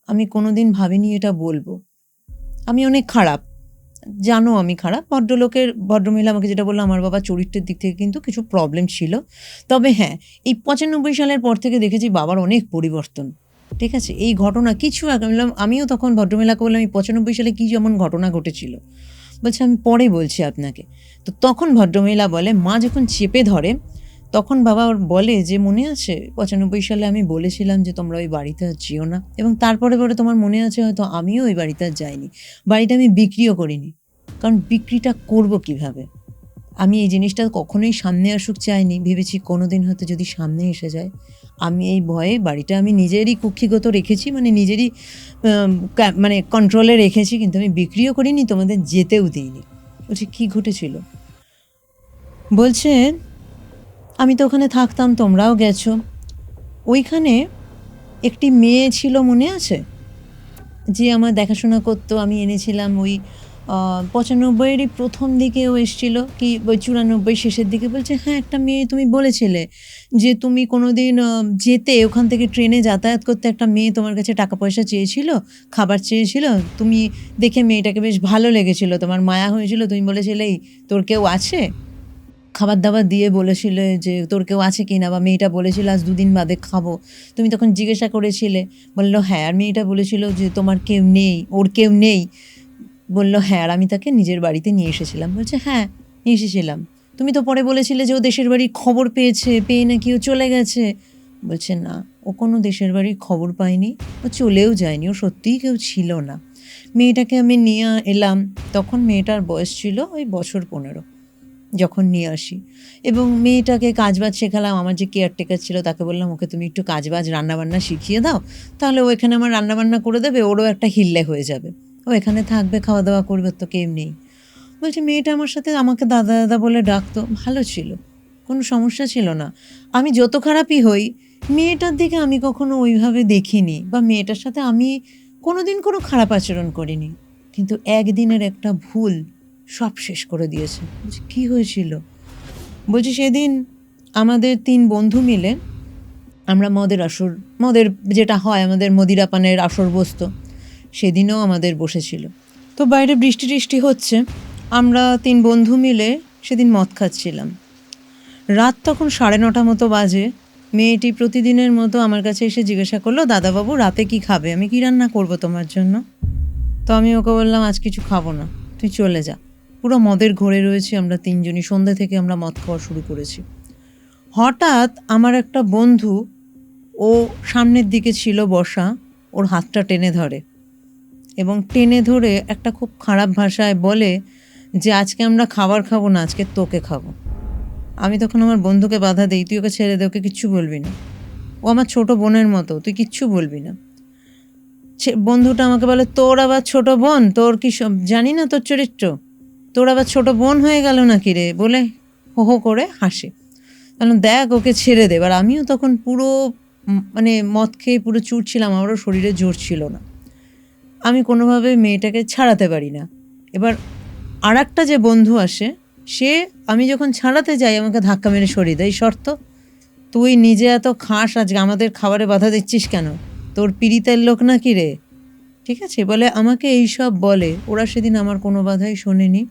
আমি কোনোদিন ভাবিনি এটা বলবো, আমি অনেক খারাপ, জানো আমি খারাপ। ভদ্রমহিলা আমাকে যেটা বললো, আমার বাবার চরিত্রের দিক থেকে কিন্তু কিছু প্রবলেম ছিল, তবে হ্যাঁ এই 95 সালের পর থেকে দেখেছি বাবার অনেক পরিবর্তন। ঠিক আছে, এই ঘটনা কিছু আমিও তখন ভদ্রমহিলাকে বললাম এই 95 সালে কী যেমন ঘটনা ঘটেছিল। বলছে আমি পরে বলছি আপনাকে। তো তখন ভদ্রমহিলা বলে, মা যখন চেপে ধরে তখন বাবা ওর বলে যে মনে আছে 95 সালে আমি বলেছিলাম যে তোমরা ওই বাড়িতে আর যেও না, এবং তারপরে পরে তোমার মনে আছে হয়তো আমিও ওই বাড়িতে আর যাইনি, বাড়িটা আমি বিক্রিও করিনি, কারণ বিক্রিটা করব কিভাবে? আমি এই জিনিসটা কখনোই সামনে আসুক চাইনি, ভেবেছি কোনো দিন হয়তো যদি সামনে এসে যায়, আমি এই ভয়ে বাড়িটা আমি নিজেরই কুক্ষিগত রেখেছি, মানে নিজেরই মানে কন্ট্রোলে রেখেছি, কিন্তু আমি বিক্রিও করিনি, তোমাদের যেতেও দিইনি। বলছি কী ঘটেছিল? বলছে আমি তো ওখানে থাকতাম, তোমরাও গেছো, ওইখানে একটি মেয়ে ছিল মনে আছে, যে আমার দেখাশোনা করতো, আমি এনেছিলাম ওই 95-এরই প্রথম দিকে ও এসেছিলো, কি ওই 94 শেষের দিকে। বলছে হ্যাঁ একটা মেয়ে, তুমি বলেছিলে যে তুমি কোনো দিন যেতে ওখান থেকে ট্রেনে যাতায়াত করতে, একটা মেয়ে তোমার কাছে টাকা পয়সা চেয়েছিল, খাবার চেয়েছিল, তুমি দেখে মেয়েটাকে বেশ ভালো লেগেছিল, তোমার মায়া হয়েছিল, তুমি বলেছিলে এই তোর কেউ আছে, খাবার দাবার দিয়ে বলেছিলে যে তোর কেউ আছে কি না, বা মেয়েটা বলেছিল আজ 2 দিন বাদে খাবো, তুমি তখন জিজ্ঞাসা করেছিলে, বললো হ্যাঁ, আর মেয়েটা বলেছিল যে তোমার কেউ নেই, ওর কেউ নেই, বললো হ্যাঁ, আর আমি তাকে নিজের বাড়িতে নিয়ে এসেছিলাম। বলছে হ্যাঁ নিয়ে এসেছিলাম, তুমি তো পরে বলেছিলে যে ও দেশের বাড়ির খবর পেয়ে নাকি ও চলে গেছে। বলছে না, ও কোনো দেশের বাড়ির খবর পায়নি, ও চলেও যায়নি, ও সত্যিই কেউ ছিল না। মেয়েটাকে আমি নিয়ে এলাম, তখন মেয়েটার বয়স ছিল ওই 15 যখন নিয়ে আসি, এবং মেয়েটাকে কাজবাজ শেখালাম, আমার যে কেয়ারটেকার ছিল তাকে বললাম ওকে তুমি একটু কাজবাজ রান্নাবান্না শিখিয়ে দাও, তাহলে ও এখানে আমার রান্নাবান্না করে দেবে, ওরও একটা হিল্লে হয়ে যাবে, ও এখানে থাকবে, খাওয়া দাওয়া করবে, তো কেউ নেই। বলছে মেয়েটা আমার সাথে আমাকে দাদা দাদা বলে ডাকতো, ভালো ছিল, কোনো সমস্যা ছিল না, আমি যত খারাপই হই মেয়েটার দিকে আমি কখনো ওইভাবে দেখিনি, বা মেয়েটার সাথে আমি কোনো দিন কোনো খারাপ আচরণ করিনি, কিন্তু একদিনের একটা ভুল সব শেষ করে দিয়েছে। বলছি কী হয়েছিল? বলছি সেদিন আমাদের 3 বন্ধু মিলে আমরা মদের যেটা হয় আমাদের মদিরাপানের আসর বসতো, সেদিনও আমাদের বসেছিল। তো বাইরে বৃষ্টি টিষ্টি হচ্ছে, আমরা 3 বন্ধু মিলে সেদিন মদ খাচ্ছিলাম। রাত তখন 9:30 মতো বাজে। মেয়েটি প্রতিদিনের মতো আমার কাছে এসে জিজ্ঞাসা করলো, দাদাবাবু রাতে কি খাবে, আমি কি রান্না করব তোমার জন্য? তো আমি ওকে বললাম, আজ কিছু খাবো না, তুই চলে যা। পুরো মদের ঘোরে রয়েছি আমরা 3 জনই, সন্ধ্যে থেকে আমরা মদ খাওয়া শুরু করেছি। হঠাৎ আমার একটা বন্ধু, ও সামনের দিকে ছিল বসা, ওর হাতটা টেনে ধরে এবং টেনে ধরে একটা খুব খারাপ ভাষায় বলে যে আজকে আমরা খাবার খাবো না, আজকে তোকে খাবো। আমি তখন আমার বন্ধুকে বাধা দিই, তুই ওকে ছেড়ে দে, ওকে কিচ্ছু বলবি না, ও আমার ছোট বোনের মতো, তুই কিচ্ছু বলবি না। বন্ধুটা আমাকে বলে, তোর আবার ছোট বোন, তোর কি সব জানি না তোর চরিত্র, তোর আবার ছোট বোন হয়ে গেল নাকি রে, বলে হো হো করে হাসে। কারণ দেখ, ওকে ছেড়ে দে। এবার আমিও তখন পুরো মানে মদ খেয়ে পুরো চুর ছিলাম, আমারও শরীরে জোর ছিল না, আমি কোনোভাবে মেয়েটাকে ছাড়াতে পারি না। এবার আর একটা যে বন্ধু আসে, সে আমি যখন ছাড়াতে যাই আমাকে ধাক্কা মেরে সরিয়ে দেয়। শর্ত, তুই নিজে এত খাস, আজকে আমাদের খাবারে বাধা দিচ্ছিস কেন, তোর পীড়িতের লোক নাকি রে? ঠিক আছে, বলে আমাকে এইসব বলে। ওরা সেদিন আমার কোনো বাধাই শোনেনি,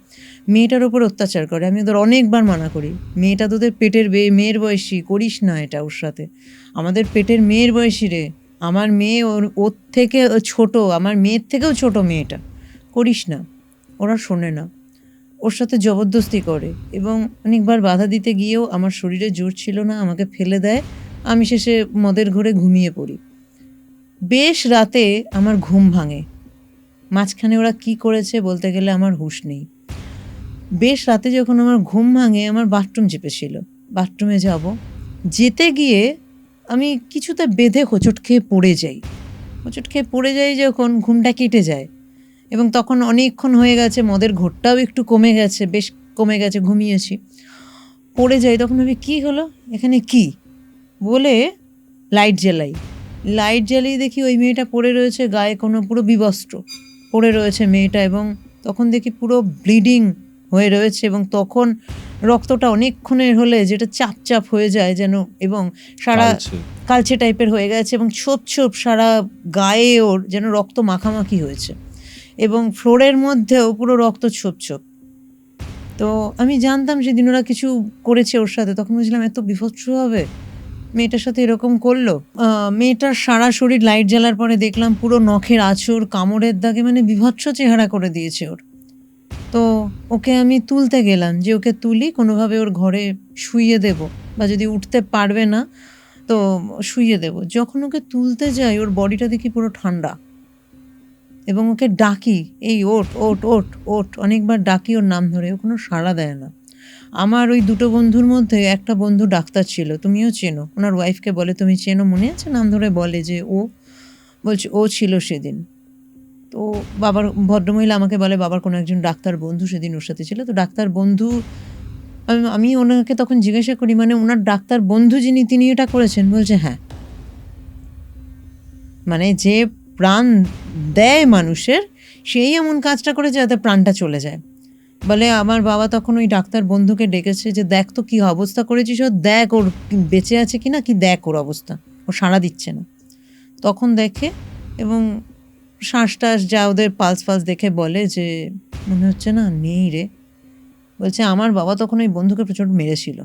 মেয়েটার ওপর অত্যাচার করে। আমি ওদের অনেকবার মানা করি, মেয়েটা তোদের পেটের মেয়ের বয়সী, করিস না এটা ওর সাথে, আমাদের পেটের মেয়ের বয়সী রে, আমার মেয়ে ওর থেকে ছোট, আমার মেয়ের থেকেও ছোট মেয়েটা, করিস না। ওরা শোনে না, ওর সাথে জবরদস্তি করে এবং অনেকবার বাধা দিতে গিয়েও আমার শরীরে জোর ছিল না, আমাকে ফেলে দেয়। আমি শেষে মদের ঘরে ঘুমিয়ে পড়ি। বেশ রাতে আমার ঘুম ভাঙে, মাঝখানে ওরা কি করেছে বলতে গেলে আমার হুঁশ নেই। বেশ রাতে যখন আমার ঘুম ভাঙে, আমার বাথরুম চেপেছিল, বাথরুমে যাব, যেতে গিয়ে আমি কিছুতে বেঁধে হোঁচট খেয়ে পড়ে যাই যখন, ঘুমটা কেটে যায় এবং তখন অনেকক্ষণ হয়ে গেছে, মদের ঘোরটাও একটু কমে গেছে, বেশ কমে গেছে, ঘুমিয়েছি। পড়ে যাই, তখন ভাবি কী হলো এখানে, কি বলে লাইট জ্বালিয়ে দেখি ওই মেয়েটা পড়ে রয়েছে, গায়ে কোনো পুরো বিবস্ত্র পড়ে রয়েছে মেয়েটা, এবং তখন দেখি পুরো ব্লিডিং হয়ে রয়েছে এবং তখন রক্তটা অনেকক্ষণের হলে যেটা চাপ চাপ হয়ে যায় যেন, এবং সারা কালচে টাইপের হয়ে গেছে এবং ছোপ ছোপ সারা গায়ে ওর যেন রক্ত মাখামাখি হয়েছে এবং ফ্লোরের মধ্যেও পুরো রক্ত ছোপ ছোপ। তো আমি জানতাম সেদিন ওরা কিছু করেছে ওর সাথে, তখন বুঝলাম এত বিভৎস হবে, মেয়েটার সাথে এরকম করলো। মেয়েটার সারা শরীর লাইট জ্বালার পরে দেখলাম পুরো নখের আঁচড়, কামড়ের দাগে, মানে বিভৎস চেহারা করে দিয়েছে ওর। তো ওকে আমি তুলতে গেলাম, যে ওকে তুলি কোনোভাবে ওর ঘরে শুইয়ে দেব, বা যদি উঠতে পারবে না তো শুইয়ে দেব। যখন ওকে তুলতে যাই, ওর বডিটা দেখি পুরো ঠান্ডা এবং ওকে ডাকি, এই ওঠ ওঠ ওঠ ওঠ, অনেকবার ডাকি ওর নাম ধরে, ও কোনো সাড়া দেয় না। আমার ওই 2 বন্ধুর মধ্যে একটা বন্ধু ডাক্তার ছিল, তুমিও চেনো, ওনার ওয়াইফকে বলে, তুমি চেনো, মনে আছে, নাম ধরে বলে যে ও, বলছে ও ছিল সেদিন। তো বাবার, ভদ্রমহিলা আমাকে বলে বাবার কোনো একজন ডাক্তার বন্ধু সেদিন ওর সাথে ছিল। তো ডাক্তার বন্ধু, আমি ওনাকে তখন জিজ্ঞাসা করি, মানে ওনার ডাক্তার বন্ধু যিনি, তিনি এটা করেছেন? বলছে হ্যাঁ। মানে যে প্রাণ দেয় মানুষের, সেই এমন কাজটা করেছে যাতে প্রাণটা চলে যায়। বলে আমার বাবা তখন ওই ডাক্তার বন্ধুকে ডেকেছে যে দেখ তো কী অবস্থা করেছিস, ও দেখ ওর বেঁচে আছে কি না, কি দেখ ওর অবস্থা, ও সাড়া দিচ্ছে না। তখন দেখে এবং শ্বাস টাস যা ওদের পালস দেখে বলে যে মনে হচ্ছে না নেই রে। বলছে আমার বাবা তখন ওই বন্ধুকে প্রচণ্ড মেরেছিল।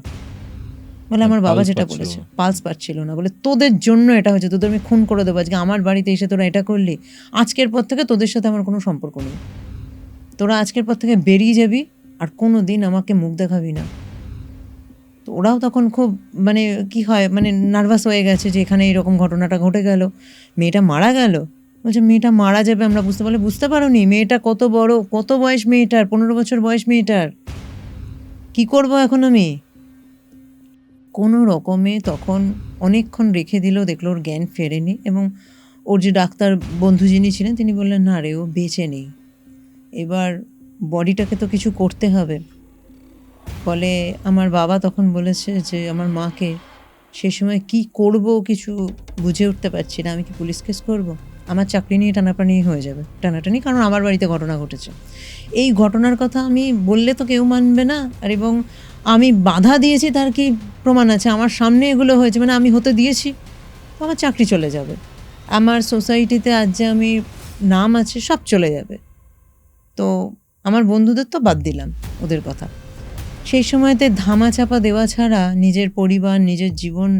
বলে আমার বাবা যেটা বলেছে, পালস পাচ্ছিল না, বলে তোদের জন্য এটা হয়েছে, তোদের আমি খুন করে দেবো, আজকে আমার বাড়িতে এসে তোরা এটা করলি, আজকের পর থেকে তোদের সাথে আমার কোনো সম্পর্ক নেই, তোরা আজকের পর থেকে বেরিয়ে যাবি আর কোনো দিন আমাকে মুখ দেখাবি না। তো ওরাও তখন খুব মানে কি হয়, মানে নার্ভাস হয়ে গেছে যে এখানে এরকম ঘটনাটা ঘটে গেল, মেয়েটা মারা গেল। বলছে মেয়েটা মারা যাবে আমরা বুঝতে পারো নি, মেয়েটা কত বড়, কত বয়স মেয়েটার, 15 বছর বয়স মেয়েটার, কি করব এখন আমি? কোনো রকমে তখন অনেকক্ষণ রেখে দিল, দেখলো ওর জ্ঞান ফেরেনি এবং ওর যে ডাক্তার বন্ধু যিনি ছিলেন তিনি বললেন না রে, ও বেঁচে নেই, এবার বডিটাকে তো কিছু করতে হবে। ফলে আমার বাবা তখন বলেছে যে আমার মাকে, সে সময় কি করব কিছু বুঝে উঠতে পারছি না, আমি কি পুলিশ কেস করব, আমার চাকরি নিয়ে টানাটানি হয়ে যাবে, কারণ আমার বাড়িতে ঘটনা ঘটেছে। এই ঘটনার কথা আমি বললে তো কেউ মানবে না, আর এবং আমি বাধা দিয়েছি তার কি প্রমাণ আছে, আমার সামনে এগুলো হয়েছে, মানে আমি হতে দিয়েছি, আমার চাকরি চলে যাবে, আমার সোসাইটিতে আজ যে আমি নাম আছে সব চলে যাবে। তো আমার বন্ধুদের তো বাদ দিলাম, ওদের কথা। সেই সময়তে ধামা চাপা দেওয়া ছাড়া নিজের পরিবার, নিজের জীবন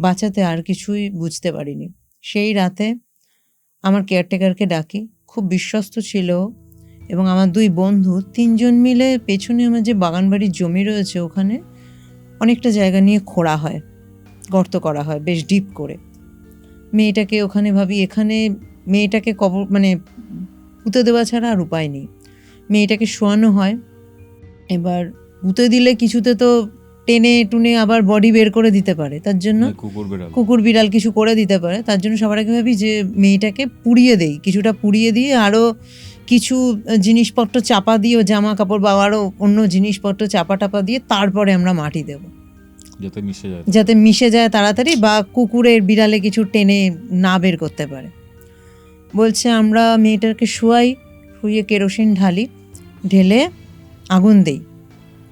বাঁচাতে আর কিছুই বুঝতে পারিনি। সেই রাতে আমার কেয়ারটেকারকে ডাকি, খুব বিশ্বস্ত ছিল, এবং আমার 2 বন্ধু 3 জন মিলে পেছনে আমার যে বাগানবাড়ির জমি রয়েছে ওখানে অনেকটা জায়গা নিয়ে খোঁড়া হয়, গর্ত করা হয় বেশ ডিপ করে। মেয়েটাকে ওখানে ভাবি, এখানে মেয়েটাকে কবর মানে পুঁতে দেওয়া ছাড়া আর উপায় নেই। মেয়েটাকে শোয়ানো হয়। এবার পুঁতে দিলে কিছুতে তো টেনে টুনে আবার বডি বের করে দিতে পারে, তার জন্য কুকুর বিড়াল কিছু করে দিতে পারে। তার জন্য সবার আগে ভাবি যে মেয়েটাকে পুড়িয়ে দেই, কিছুটা পুড়িয়ে দিয়ে আরও কিছু জিনিসপত্র চাপা দিয়ে, জামা কাপড় বা আরও অন্য জিনিসপত্র চাপা টাপা দিয়ে তারপরে আমরা মাটি দেব, যাতে মিশে যায় তাড়াতাড়ি, বা কুকুরের বিড়ালে কিছু টেনে না বের করতে পারে। বলছে আমরা মেয়েটাকে শুইয়ে কেরোসিন ঢেলে আগুন দেই।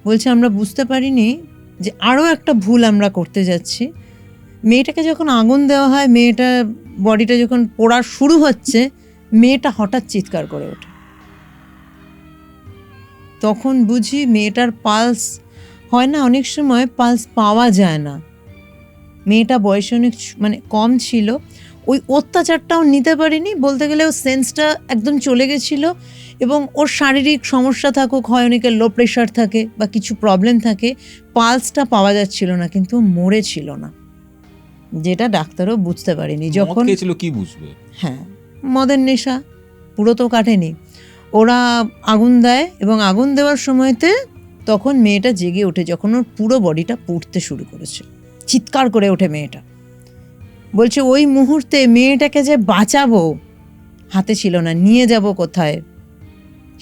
বলছে আমরা বুঝতে পারিনি যে আরও একটা ভুল আমরা করতে যাচ্ছি। মেয়েটাকে যখন আগুন দেওয়া হয়, মেয়েটা বডিটা যখন পোড়া শুরু হচ্ছে, মেয়েটা হঠাৎ চিৎকার করে ওঠে। তখন বুঝি মেয়েটার পালস হয় না, অনেক সময় পালস পাওয়া যায় না। মেয়েটা বয়সে অনেক কম ছিল, ওই অত্যাচারটাও নিতে পারিনি, বলতে গেলে ওর সেন্সটা একদম চলে গেছিলো। এবং ওর শারীরিক সমস্যা থাকুক, হয় অনেকের লো প্রেশার থাকে বা কিছু প্রবলেম থাকে, পালসটা পাওয়া যাচ্ছিল না, কিন্তু মরেছিল না, যেটা ডাক্তারও বুঝতে পারেনি। যখন কি বুঝবে, হ্যাঁ, মদের নেশা পুরো তো কাটেনি। ওরা আগুন দেয়, এবং আগুন দেওয়ার সময়তে তখন মেয়েটা জেগে ওঠে, যখন ওর পুরো বডিটা পুড়তে শুরু করেছে, চিৎকার করে ওঠে মেয়েটা। বলছে ওই মুহূর্তে মেয়েটাকে যে বাঁচাবো হাতে ছিল না, নিয়ে যাব কোথায়,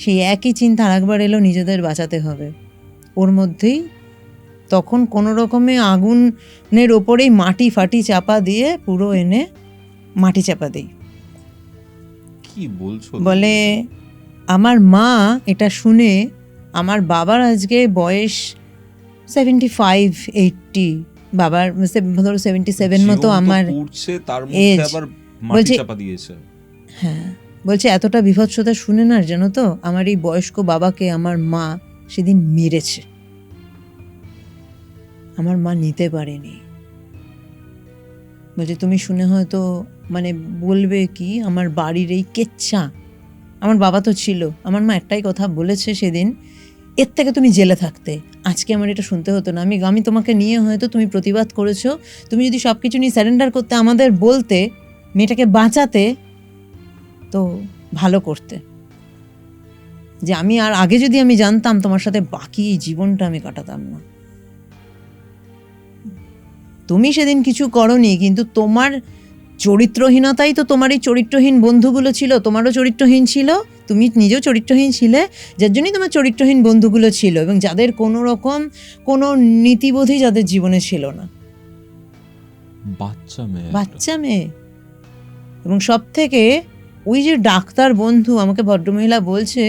সেই একই চিন্তা আরেকবার এলো, নিজেদের বাঁচাতে হবে। ওর মধ্যেই তখন কোনো রকমে আগুনের ওপরেই মাটি ফাটি চাপা দিয়ে পুরো এনে মাটি চাপা দিই। কি বলছো? বলে আমার মা এটা শুনে, আমার বাবার আজকে বয়স 75-80, বাবার ধরো 77 মতো আমার এজ। বলছে হ্যাঁ, বলছে এতটা বিভৎসতা শুনে না, জানো তো, আমার এই বয়স্ক বাবাকে আমার মা সেদিন মেরেছে, আমার মা নিতে পারেনি। বলছে তুমি শুনে হয়তো বলবে কি, আমার বাড়ির এই কেচ্ছা, আমার বাবা তো ছিল, আমার মা একটাই কথা বলেছে সেদিন, এর থেকে তুমি জেলে থাকতে, আজকে আমার এটা শুনতে হতো না। আমি তোমাকে নিয়ে, হয়তো তুমি প্রতিবাদ করেছো, তুমি যদি সব কিছু নিয়ে স্যারেন্ডার করতে, আমাদের বলতে, মেয়েটাকে বাঁচাতে, তো ভালো করতে, যে আমি আর আগে যদি আমি জানতাম, তোমার সাথে বাকি জীবনটা আমি কাটাতাম না। তুমি সেদিন কিছু করনি, কিন্তু তোমার চরিত্রহীনতাই তো তোমার এই চরিত্রহীন বন্ধুগুলো ছিল, তোমারও চরিত্রহীন ছিল, তুমি নিজেও চরিত্রহীন ছিলে, যার জন্যই তোমার চরিত্রহীন বন্ধুগুলো ছিল, এবং যাদের কোনো রকম কোনো নীতিবোধই যাদের জীবনে ছিল না। বাচ্চা মেয়ে। এবং সব থেকে ওই যে ডাক্তার বন্ধু আমাকে ভদ্রমহিলা বলছে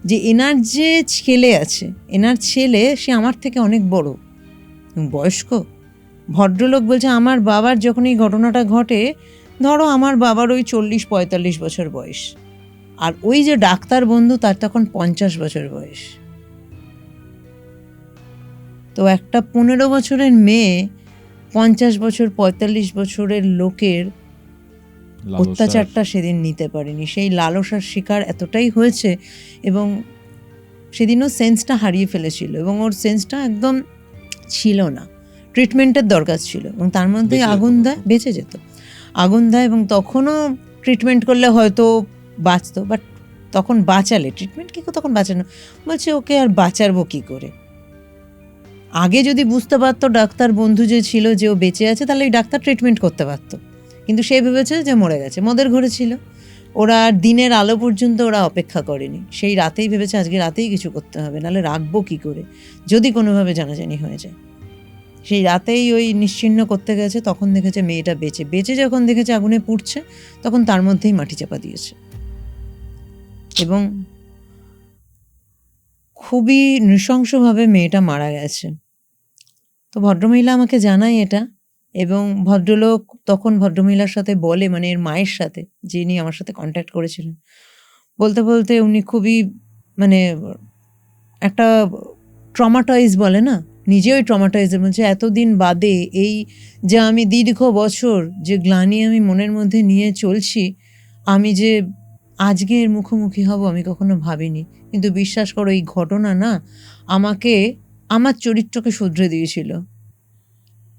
যে এনার যে ছেলে আছে, এনার ছেলে সে আমার থেকে অনেক বড় বয়স্ক ভদ্রলোক। বলছে আমার বাবার যখন এই ঘটনাটা ঘটে, ধরো আমার বাবার ওই 40-45 বছর বয়স, আর ওই যে ডাক্তার বন্ধু তার তখন 50 বছর বয়স। তো একটা 15 বছরের মেয়ে 50 বছর 45 বছরের লোকের অত্যাচারটা সেদিন নিতে পারেনি, সেই লালসার শিকার এতটাই হয়েছে, এবং সেদিনও সেন্সটা হারিয়ে ফেলেছিল, এবং ওর সেন্সটা একদম ছিল না, ট্রিটমেন্টের দরকার ছিল, এবং তার মধ্যে আগুন দেয়, বেঁচে যেত, আগুন দেয়, এবং তখনও ট্রিটমেন্ট করলে হয়তো বাঁচতো, বাট তখন বাঁচালে, ট্রিটমেন্ট কী তখন বাঁচানো, বলছে ওকে আর বাঁচাবো কী করে। আগে যদি বুঝতে পারতো ডাক্তার বন্ধু যে ছিল যে ও বেঁচে আছে, তাহলে ওই ডাক্তার ট্রিটমেন্ট করতে পারতো, কিন্তু সে ভেবেছে যে মরে গেছে, মদের ঘরে ছিল, ওরা দিনের আলো পর্যন্ত ওরা অপেক্ষা করেনি, সেই রাতেই ভেবেছে আজকে রাতেই কিছু করতে হবে, নাহলে রাখবো কী করে যদি কোনোভাবে জানাজানি হয়ে যায়। সেই রাতেই ওই নিশ্চিহ্ন করতে গেছে, তখন দেখেছে মেয়েটা বেঁচে যখন দেখেছে আগুনে পুড়ছে, তখন তার মধ্যেই মাটি চাপা দিয়েছে, এবং খুবই নৃশংসভাবে মেয়েটা মারা গেছে। তো ভদ্রমহিলা আমাকে জানায় এটা, এবং ভদ্রলোক তখন ভদ্রমহিলার সাথে বলে, মানে এর মায়ের সাথে, যিনি আমার সাথে কন্ট্যাক্ট করেছিলেন, বলতে বলতে উনি খুবই মানে একটা ট্রমাটাইজ বলে না, নিজেও ট্রমাটাইজ বলছে এতদিন বাদে এই যে আমি দীর্ঘ বছর যে গ্লানি আমি মনের মধ্যে নিয়ে চলছি, আমি যে আজকে এর মুখোমুখি হব আমি কখনো ভাবিনি। কিন্তু বিশ্বাস করো এই ঘটনা না আমাকে আমার চরিত্রকে শুধরে দিয়েছিল।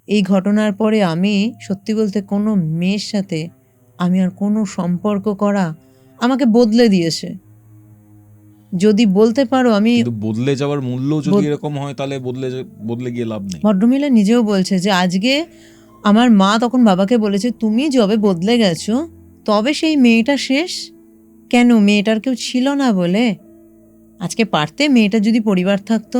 এই ঘটনার পরে আমি সত্যি বলতে কোনো মেয়ের সাথে আমি আর কোনো সম্পর্ক করা আমাকে বদলে দিয়েছে। যদি বলতে পারো আমি কিন্তু বদলে যাওয়ার মূল্য যদি এরকম হয় তাহলে বদলে গিয়ে লাভ নেই। ভদ্রমহিলা নিজেও বলছে যে আজকে আমার মা তখন বাবাকে বলেছে তুমি যবে বদলে গেছো তবে সেই মেয়েটা শেষ। কেন? মেয়েটার কেউ ছিল না বলে? আজকে পারতে, মেয়েটা যদি পরিবার থাকতো,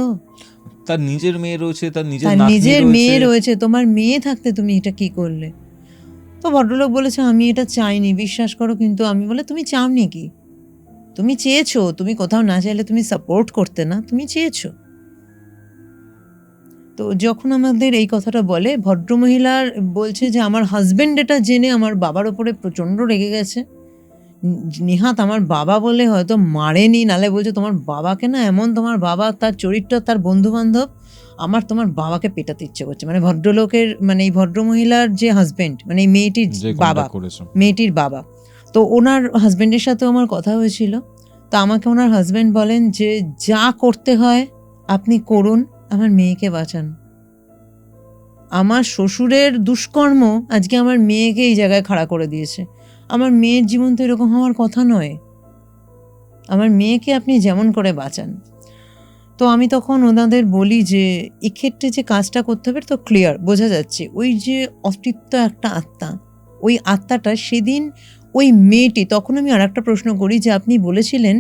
তার নিজের মেয়ে রয়েছে, তার তার নিজের মেয়ে রয়েছে, তোমার মেয়ে থাকতে তুমি এটা কি করলে? তো ভদ্রলোক বলেছে আমি এটা চাইনি, বিশ্বাস করো। কিন্তু আমি বলে তুমি চাওনি কি? তুমি চেয়েছো, তুমি কোথাও না চাইলে তুমি সাপোর্ট করতে না, তুমি চেয়েছো। তো যখন আমাদের এই কথাটা বলে, ভদ্রমহিলার বলছে যে আমার হাজবেন্ড এটা জেনে আমার বাবার ওপরে প্রচণ্ড রেগে গেছে। নিহাত আমার বাবা বলে হয়তো মারেনি, নালে বলছে তোমার বাবাকে না এমন, তোমার বাবা তার চরিত্র, তার বন্ধু বান্ধব, আমার তোমার বাবাকে পেটাতে ইচ্ছে করছে। মানে ভদ্রলোকের, মানে এই ভদ্রমহিলার যে হাজবেন্ড, মানে এই মেয়েটির বাবা, মেয়েটির বাবা। তো ওনার হাজবেন্ডের সাথেও আমার কথা হয়েছিল। তো আমাকে ওনার হাজবেন্ড বলেন যে যা করতে হয় আপনি করুন, আমার মেয়েকে বাঁচান। আমার শ্বশুরের দুষ্কর্ম আজকে আমার মেয়েকে এই জায়গায় খাড়া করে দিয়েছে। আমার মেয়ের জীবন তো এরকম হওয়ার কথা নয়, আমার মেয়েকে আপনি যেমন করে বাঁচান। তো আমি তখন ওনাদের বলি যে এক্ষেত্রে যে কাজটা করতে হবে তো ক্লিয়ার বোঝা যাচ্ছে, ওই যে অস্তিত্ব একটা আত্মা, ওই আত্মাটা সেদিন ওই মেয়েটি, তখন আমি আর একটা প্রশ্ন করি যে আপনি বলেছিলেন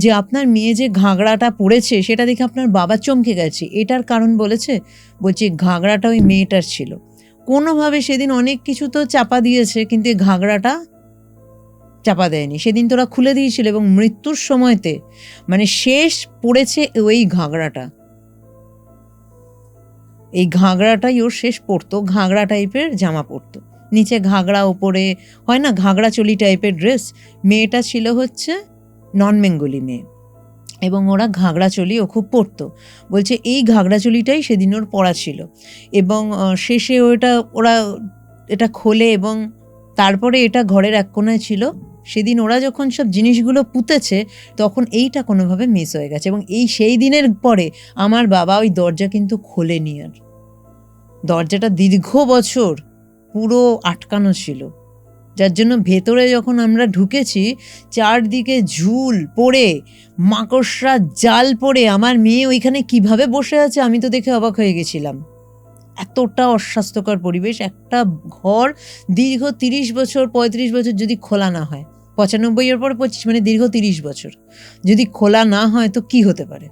যে আপনার মেয়ে যে ঘাগড়াটা পড়েছে সেটা দেখে আপনার বাবা চমকে গেছে, এটার কারণ বলেছে? বলছি ঘাগড়াটা ওই মেয়েটার ছিল, কোনোভাবে সেদিন অনেক কিছু তো চাপা দিয়েছে কিন্তু এই ঘাগড়াটা চাপা দেয়নি। সেদিন তোরা খুলে দিয়েছিল এবং মৃত্যুর সময়তে মানে শেষ পড়েছে ওই ঘাগড়াটা, এই ঘাগড়াটাই ওর শেষ পড়তো, ঘাগড়া টাইপের জামা পরতো, নিচে ঘাগড়া, ওপরে হয় না ঘাগড়া চলি টাইপের ড্রেস। মেয়েটা ছিল হচ্ছে নন বেঙ্গলি মেয়ে এবং ওরা ঘাগড়া চলি ও খুব পরতো। বলছে এই ঘাগড়া চলিটাই সেদিন ওর পরা ছিল এবং শেষে ওরা এটা খোলে এবং তারপরে এটা ঘরের এক কোণায় ছিল। সেদিন ওরা যখন সব জিনিসগুলো পুঁতেছে তখন এইটা কোনোভাবে মিস হয়ে গেছে এবং সেই দিনের পরে আমার বাবা ওই দরজা কিন্তু খোলেনি আর। দরজাটা দীর্ঘ বছর পুরো আটকানো ছিল, যার জন্য ভেতরে যখন আমরা ঢুকেছি চারদিকে ঝুল পড়ে, মাকড়সার জাল পড়ে, আমার মেয়ে ওইখানে কিভাবে বসে আছে আমি তো দেখে অবাক হয়ে গেছিলাম। এতটা অস্বাস্থ্যকর পরিবেশ, একটা ঘর দীর্ঘ 30 বছর 35 বছর যদি খোলা না হয়, 95 পর 25 মানে দীর্ঘ 30 বছর যদি খোলা না হয় তো কি হতে পারে।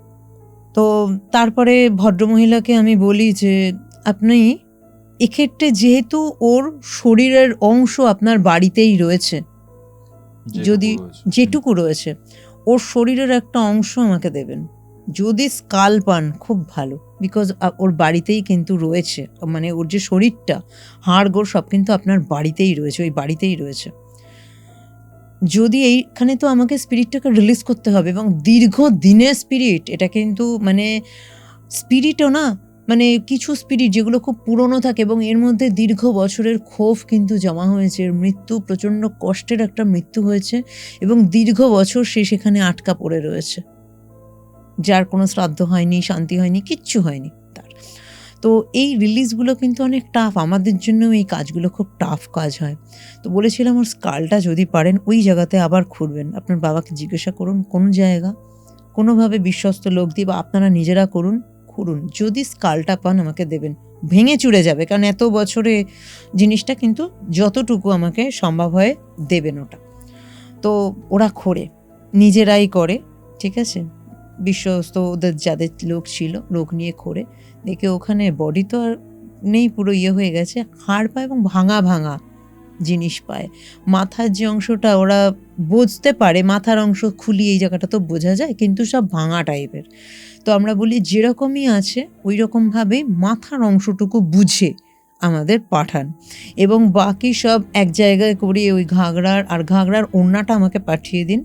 তো তারপরে ভদ্রমহিলাকে আমি বলি যে আপনি এক্ষেত্রে যেহেতু ওর শরীরের অংশ আপনার বাড়িতেই রয়েছে, যদি যেটুকু রয়েছে ওর শরীরের একটা অংশ আমাকে দেবেন, যদি স্কাল পান খুব ভালো, বিকজ ওর বাড়িতেই কিন্তু রয়েছে, মানে ওর যে শরীরটা, হাড় গোড় সব কিন্তু আপনার বাড়িতেই রয়েছে, ওই বাড়িতেই রয়েছে। যদি এইখানে তো আমাকে স্পিরিটটাকে রিলিজ করতে হবে এবং দীর্ঘ দিনের স্পিরিট, এটা কিন্তু মানে স্পিরিটও না, মানে কিছু স্পিরিট যেগুলো খুব পুরনো থাকে এবং এর মধ্যে দীর্ঘ বছরের ক্ষোভ কিন্তু জমা হয়েছে, এর মৃত্যু প্রচণ্ড কষ্টের একটা মৃত্যু হয়েছে এবং দীর্ঘ বছর সে সেখানে আটকা পড়ে রয়েছে, যার কোনো শ্রাদ্ধ হয়নি, শান্তি হয়নি, কিচ্ছু হয়নি তার। তো এই রিলিজগুলো কিন্তু অনেক টাফ, আমাদের জন্য এই কাজগুলো খুব টাফ কাজ হয়। তো বলেছিলাম ওর স্কালটা যদি পারেন ওই জায়গাতে আবার খুঁড়বেন, আপনার বাবাকে জিজ্ঞাসা করুন কোন জায়গা, কোনোভাবে বিশ্বস্ত লোক দিয়ে বা আপনারা নিজেরা করুন, খুঁড়ুন, যদি স্কালটা পান আমাকে দেবেন, ভেঙে চুরে যাবে, কারণ এত বছরে জিনিসটা, কিন্তু যতটুকু আমাকে সম্ভব হয় দেবেন ওটা। তো ওরা খোঁড়ে, নিজেরাই করে, ঠিক আছে, বিশ্বস্ত ওদের যাদের লোক ছিল, লোক নিয়ে খোঁড়ে, দেখে ওখানে বডি তো আর নেই, পুরো হয়ে গেছে, হাড় পায় এবং ভাঙা ভাঙা জিনিস পায়। মাথার যে অংশটা ওরা বুঝতে পারে, মাথার অংশ খুলি এই জায়গাটা তো বোঝা যায়, কিন্তু সব ভাঙা টাইপের। তো আমরা বলি যেরকমই আছে ওই রকমভাবে মাথার অংশটুকু বুঝে আমাদের পাঠান, এবং বাকি সব এক জায়গায় করে ওই ঘাগরার ওড়নাটা আমাকে পাঠিয়ে দিন,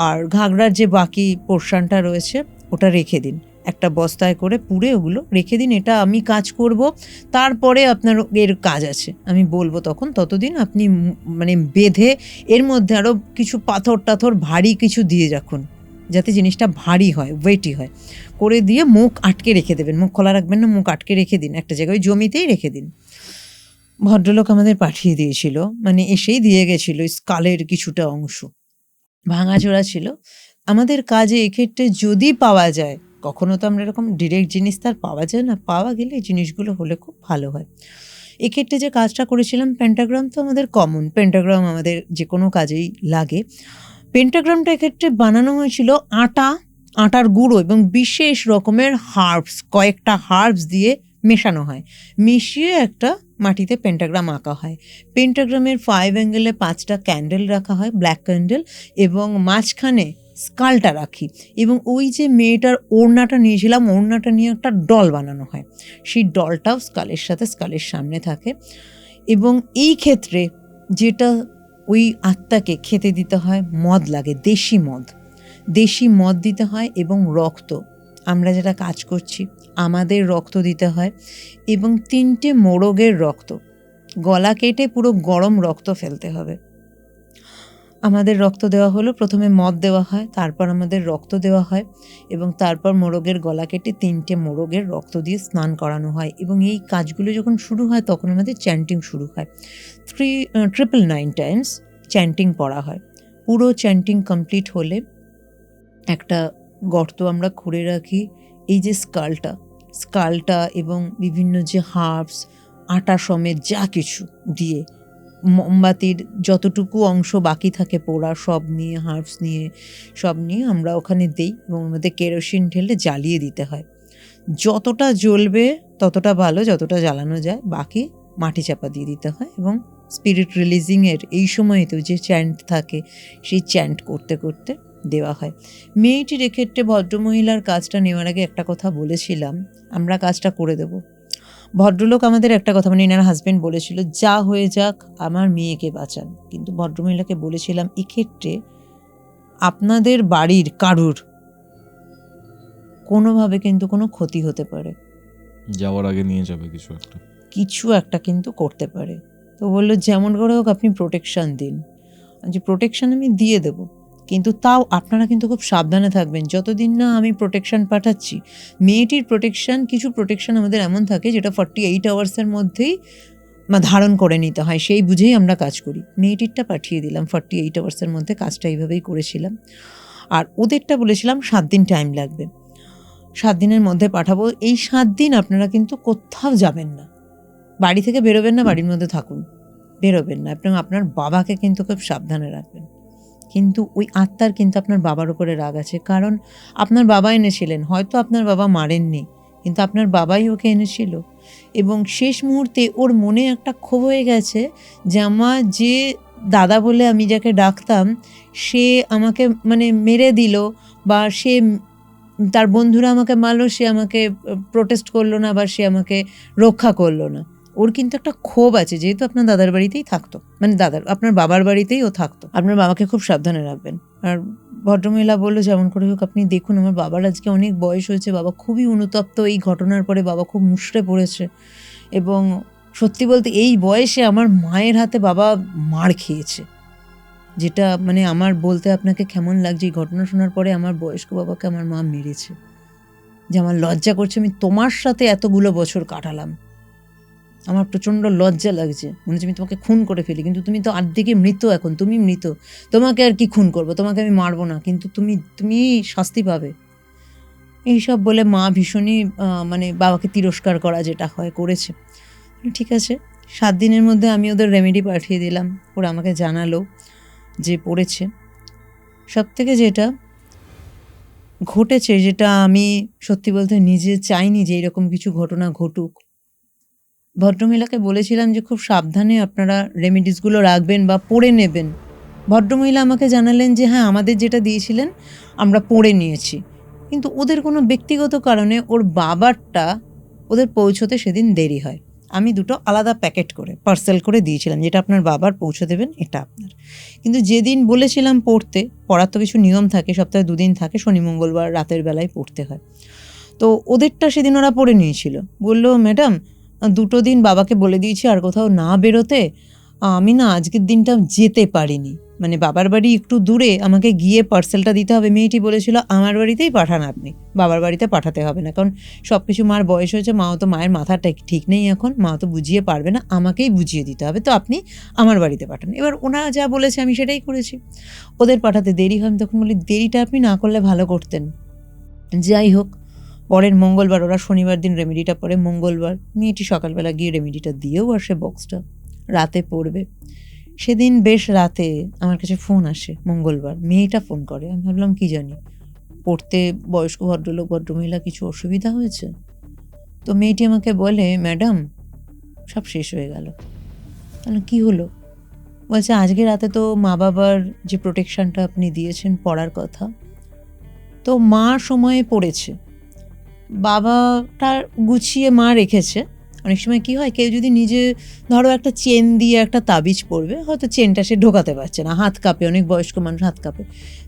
আর ঘাগরার যে বাকি পোর্শনটা রয়েছে ওটা রেখে দিন, একটা বস্তায় করে পুড়ে ওগুলো রেখে দিন। এটা আমি কাজ করব, তারপরে আপনার এর কাজ আছে আমি বলবো তখন, ততদিন আপনি মানে বেঁধে এর মধ্যে আরও কিছু পাথর টাথর ভারী কিছু দিয়ে রাখুন, যাতে জিনিসটা ভারী হয়, ওয়েটি হয়, করে দিয়ে মুখ আটকে রেখে দেবেন, মুখ খোলা রাখবেন না, মুখ আটকে রেখে দিন একটা জায়গায়, ওই জমিতেই রেখে দিন। ভদ্রলোক আমাদের পাঠিয়ে দিয়েছিল, মানে এসেই দিয়ে গেছিল স্কালের কিছুটা অংশ, ভাঙাচোরা ছিল। আমাদের কাজে এক্ষেত্রে যদি পাওয়া যায়, কখনো তো আমরা এরকম ডিরেক্ট জিনিস তার পাওয়া যায় না, পাওয়া গেলে এই জিনিসগুলো হলে খুব ভালো হয়। এক্ষেত্রে যে কাজটা করেছিলাম, পেন্টাগ্রাম তো আমাদের কমন, পেন্টাগ্রাম আমাদের যে কোনো কাজেই লাগে। পেন্টাগ্রামটা এক্ষেত্রে বানানো হয়েছিল আটার গুঁড়ো এবং বিশেষ রকমের হার্বস, কয়েকটা হার্বস দিয়ে মেশানো হয়, মিশিয়ে একটা মাটিতে পেন্টাগ্রাম আঁকা হয়। পেন্টাগ্রামের 5 অ্যাঙ্গেলে 5টা ক্যান্ডেল রাখা হয়, ব্ল্যাক ক্যান্ডেল, এবং মাঝখানে স্কালটা রাখি, এবং ওই যে মেয়েটার ওড়নাটা নিয়েছিলাম, ওড়নাটা নিয়ে একটা ডল বানানো হয়, সেই ডলটাও স্কালের সামনে থাকে। এবং এই ক্ষেত্রে যেটা ওই আত্মাকে খেতে দিতে হয়, মদ লাগে, দেশি মদ দিতে হয়, এবং রক্ত, আমরা যেটা কাজ করছি আমাদের রক্ত দিতে হয়, এবং 3টে মোরগের রক্ত, গলা কেটে পুরো গরম রক্ত ফেলতে হবে। আমাদের রক্ত দেওয়া হলো, প্রথমে মদ দেওয়া হয়, তারপর আমাদের রক্ত দেওয়া হয়, এবং তারপর মোরগের গলা কেটে 3টে মোরগের রক্ত দিয়ে স্নান করানো হয়। এবং এই কাজগুলো যখন শুরু হয় তখন আমাদের চ্যান্টিং শুরু হয়, 999 টাইমস চ্যান্টিং পড়া হয়। পুরো চ্যান্টিং কমপ্লিট হলে একটা গর্ত আমরা খুঁড়ে রাখি, এই যে স্কালটা এবং বিভিন্ন যে হার্বস, আটা সমেত যা কিছু দিয়ে, মোমবাতির যতটুকু অংশ বাকি থাকে পোড়া সব নিয়ে, হার্বস নিয়ে, সব নিয়ে আমরা ওখানে দিই, এবং আমাদের কেরোসিন ঢেলে জ্বালিয়ে দিতে হয়। যতটা জ্বলবে ততটা ভালো, যতটা জ্বালানো যায়, বাকি মাটি চাপা দিয়ে দিতে হয়। এবং স্পিরিট রিলিজিংয়ের এই সময়তেও যে চ্যান্ট থাকে, সেই চ্যান্ট করতে করতে দেওয়া হয়। মেয়েটির এক্ষেত্রে ভদ্রমহিলার কাজটা নেওয়ার আগে একটা কথা বলেছিলাম, আমরা কাজটা করে দেব। ভদ্রলোক আমাদের একটা কথা, মানে এনার হাজব্যান্ড বলেছিল, যা হয়ে যাক আমার মেয়েকে বাঁচান, কিন্তু ভদ্রমহিলাকে বলেছিলাম এক্ষেত্রে আপনাদের বাড়ির কারুর কোনোভাবে কিন্তু কোনো ক্ষতি হতে পারে, যাওয়ার আগে নিয়ে যাবে কিছু একটা কিন্তু করতে পারে। তো বললো যেমন করে হোক আপনি প্রোটেকশান দিন। যে প্রোটেকশান আমি দিয়ে দেব, কিন্তু তাও আপনারা কিন্তু খুব সাবধানে থাকবেন, যতদিন না আমি প্রোটেকশান পাঠাচ্ছি। মেয়েটির কিছু প্রোটেকশান আমাদের এমন থাকে যেটা 48 আওয়ার্সের মধ্যেই ধারণ করে নিতে হয়, সেই বুঝেই আমরা কাজ করি। মেয়েটিরটা পাঠিয়ে দিলাম 48 আওয়ার্সের মধ্যে, কাজটা এইভাবেই করেছিলাম। আর ওদেরটা বলেছিলাম 7 দিন টাইম লাগবে, 7 দিনের মধ্যে পাঠাবো। এই 7 দিন আপনারা কিন্তু কোথাও যাবেন না, বাড়ি থেকে বেরোবেন না, বাড়ির মধ্যে থাকুন, বেরোবেন না, এবং আপনার বাবাকে কিন্তু খুব সাবধানে রাখবেন। কিন্তু ওই আত্মার কিন্তু আপনার বাবার উপরে রাগ আছে, কারণ আপনার বাবা এনেছিলেন, হয়তো আপনার বাবা মারেননি, কিন্তু আপনার বাবাই ওকে এনেছিল, এবং শেষ মুহূর্তে ওর মনে একটা ক্ষোভ হয়ে গেছে যে আমার যে দাদা বলে আমি যাকে ডাকতাম, সে আমাকে মানে মেরে দিল, বা সে তার বন্ধুরা আমাকে মারলো, সে আমাকে প্রোটেস্ট করলো না, বা সে আমাকে রক্ষা করলো না। ওর কিন্তু একটা ক্ষোভ আছে, যেহেতু আপনার দাদার বাড়িতেই থাকতো, মানে আপনার বাবার বাড়িতেই ও থাকতো। আপনার বাবাকে খুব সাবধানে রাখবেন। আর ভদ্রমহিলা বললো যেমন করে হোক আপনি দেখুন, আমার বাবার আজকে অনেক বয়স হয়েছে, বাবা খুবই অনুতপ্ত, এই ঘটনার পরে বাবা খুব মুষড়ে পড়েছে, এবং সত্যি বলতে এই বয়সে আমার মায়ের হাতে বাবা মার খেয়েছে, যেটা মানে আমার বলতে আপনাকে কেমন লাগছে, এই ঘটনা শোনার পরে আমার বয়স্ক বাবাকে আমার মা মেরেছে, যে আমার লজ্জা করছে, আমি তোমার সাথে এতগুলো বছর কাটালাম, আমার প্রচণ্ড লজ্জা লাগছে, মনে হচ্ছে আমি তোমাকে খুন করে ফেলি, কিন্তু তুমি তো আর্ধেকে মৃত, এখন তুমি মৃত, তোমাকে আর কি খুন করবো, তোমাকে আমি মারবো না, কিন্তু তুমি শাস্তি পাবে। এইসব বলে মা ভীষণই মানে বাবাকে তিরস্কার করা যেটা হয় করেছে। ঠিক আছে, 7 দিনের মধ্যে আমি ওদের রেমেডি পাঠিয়ে দিলাম, ওরা আমাকে জানালো যে পড়েছে। সব থেকে যেটা ঘটেছে, যেটা আমি সত্যি বলতে নিজে চাইনি যে এরকম কিছু ঘটনা ঘটুক, ভদ্রমহিলাকে বলেছিলাম যে খুব সাবধানে আপনারা রেমেডিসগুলো রাখবেন বা পড়ে নেবেন। ভদ্রমহিলা আমাকে জানালেন যে হ্যাঁ, আমাদের যেটা দিয়েছিলেন আমরা পড়ে নিয়েছি, কিন্তু ওদের কোনো ব্যক্তিগত কারণে ওর বাবারটা ওদের পৌঁছতে সেদিন দেরি হয়। আমি দুটো আলাদা প্যাকেট করে পার্সেল করে দিয়েছিলাম, যেটা আপনার বাবার পৌঁছে দেবেন এটা আপনার। কিন্তু যেদিন বলেছিলাম পড়ার তো কিছু নিয়ম থাকে, সপ্তাহে 2 দিন থাকে, শনি মঙ্গলবার রাতের বেলায় পড়তে হয়। তো ওদেরটা সেদিন ওরা পড়ে নিয়েছিল। বলল, ম্যাডাম 2 দিন বাবাকে বলে দিয়েছি আর কোথাও না বেরোতে, আমি না আজকের দিনটা যেতে পারিনি, মানে বাবার বাড়ি একটু দূরে, আমাকে গিয়ে পার্সেলটা দিতে হবে। মেয়েটি বলেছিল আমার বাড়িতেই পাঠান আপনি, বাবার বাড়িতে পাঠাতে হবে না, কারণ সব কিছু মার বয়স হয়েছে, মাও তো মায়ের মাথাটা ঠিক নেই এখন, মা তো বুঝিয়ে পারবে না, আমাকেই বুঝিয়ে দিতে হবে, তো আপনি আমার বাড়িতে পাঠান। এবার ওনারা যা বলেছে আমি সেটাই করেছি। ওদের পাঠাতে দেরি হয়, আমি তখন বলি দেরিটা আপনি না করলে ভালো করতেন। যাই হোক, পরের মঙ্গলবার, ওরা শনিবার দিন রেমেডিটা পড়ে, মঙ্গলবার মেয়েটি সকালবেলা গিয়ে রেমেডিটা দিয়েও আসে, বক্সটা রাতে পড়বে। সেদিন বেশ রাতে আমার কাছে ফোন আসে, মঙ্গলবার মেয়েটা ফোন করে। আমি ভাবলাম কি জানি, পড়তে বয়স্ক ভদ্রলোক ভদ্রমহিলা কিছু অসুবিধা হয়েছে। তো মেয়েটি আমাকে বলে, ম্যাডাম সব শেষ হয়ে গেল। তাহলে কী হলো? বলছে আজকে রাতে তো মা বাবার যে প্রোটেকশনটা আপনি দিয়েছেন পড়ার কথা, তো মা সময়ে পড়েছে, বাবাটা গুছিয়ে মা রেখেছে। অনেক সময় কি হয়, কেউ যদি নিজে ধরো একটা চেন দিয়ে একটা তাবিজ পরবে, হয়তো চেনটা সে ঢোকাতে পারছে না, হাত কাঁপে, অনেক বয়স্ক মানুষ হাত কাঁপে,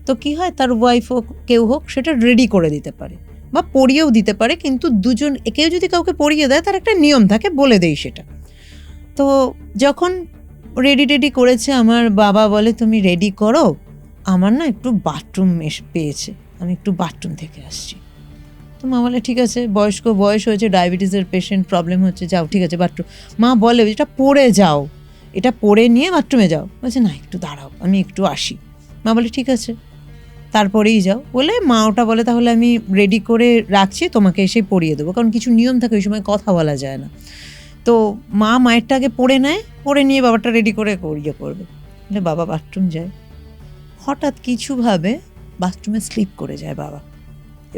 তো কি হয় তার ওয়াইফ হোক কেউ হোক সেটা রেডি করে দিতে পারে বা পরিয়েও দিতে পারে। কিন্তু কেউ যদি কাউকে পরিয়ে দেয় তার একটা নিয়ম থাকে, বলে দেই সেটা। তো যখন রেডি করেছে, আমার বাবা বলে তুমি রেডি করো, আমার না একটু বাথরুম পেয়েছে, আমি একটু বাথরুম থেকে আসছি। তো মা বলে ঠিক আছে, বয়স হয়েছে, ডায়াবেটিসের পেশেন্ট, প্রবলেম হচ্ছে, যাও ঠিক আছে বাথরুম। মা বলে এটা পরে যাও, এটা পরে নিয়ে বাথরুমে যাও। বলছে না একটু দাঁড়াও, আমি একটু আসি। মা বলে ঠিক আছে তারপরেই যাও। বলে মা ওটা বলে তাহলে আমি রেডি করে রাখছি, তোমাকে এসে পরিয়ে দেবো, কারণ কিছু নিয়ম থাকে, ওই সময় কথা বলা যায় না। তো মায়েরটা আগে পরে নেয়, পরে নিয়ে বাবাটা রেডি করে ইয়ে করবে। বলে বাবা বাথরুম যায়, হঠাৎ কিছুভাবে বাথরুমে স্লিপ করে যায় বাবা,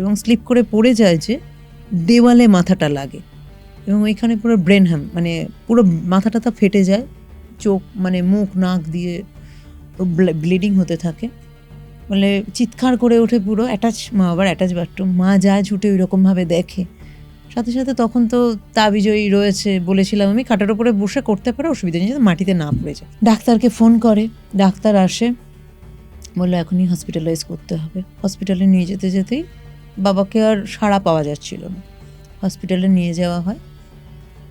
এবং স্লিপ করে পড়ে যায় যে দেওয়ালে মাথাটা লাগে, এবং ওইখানে পুরো ব্রেন মানে পুরো মাথাটা তা ফেটে যায়, চোখ মানে মুখ নাক দিয়ে ব্লিডিং হতে থাকে। বলে চিৎকার করে ওঠে পুরো, মা আবার অ্যাটাচ বাথরুম, মা যায় ছুটে ওই রকমভাবে দেখে। সাথে সাথে তখন তো তাবিজই রয়েছে, বলেছিলাম আমি খাটের ওপরে বসে করতে পারে, অসুবিধা নেই, মাটিতে না পড়ে যায়। ডাক্তারকে ফোন করে, ডাক্তার আসে, বললো এখনই হসপিটালাইজ করতে হবে। হসপিটালে নিয়ে যেতেই বাবাকে আর সাড়া পাওয়া যাচ্ছিল না, হসপিটালে নিয়ে যাওয়া হয়,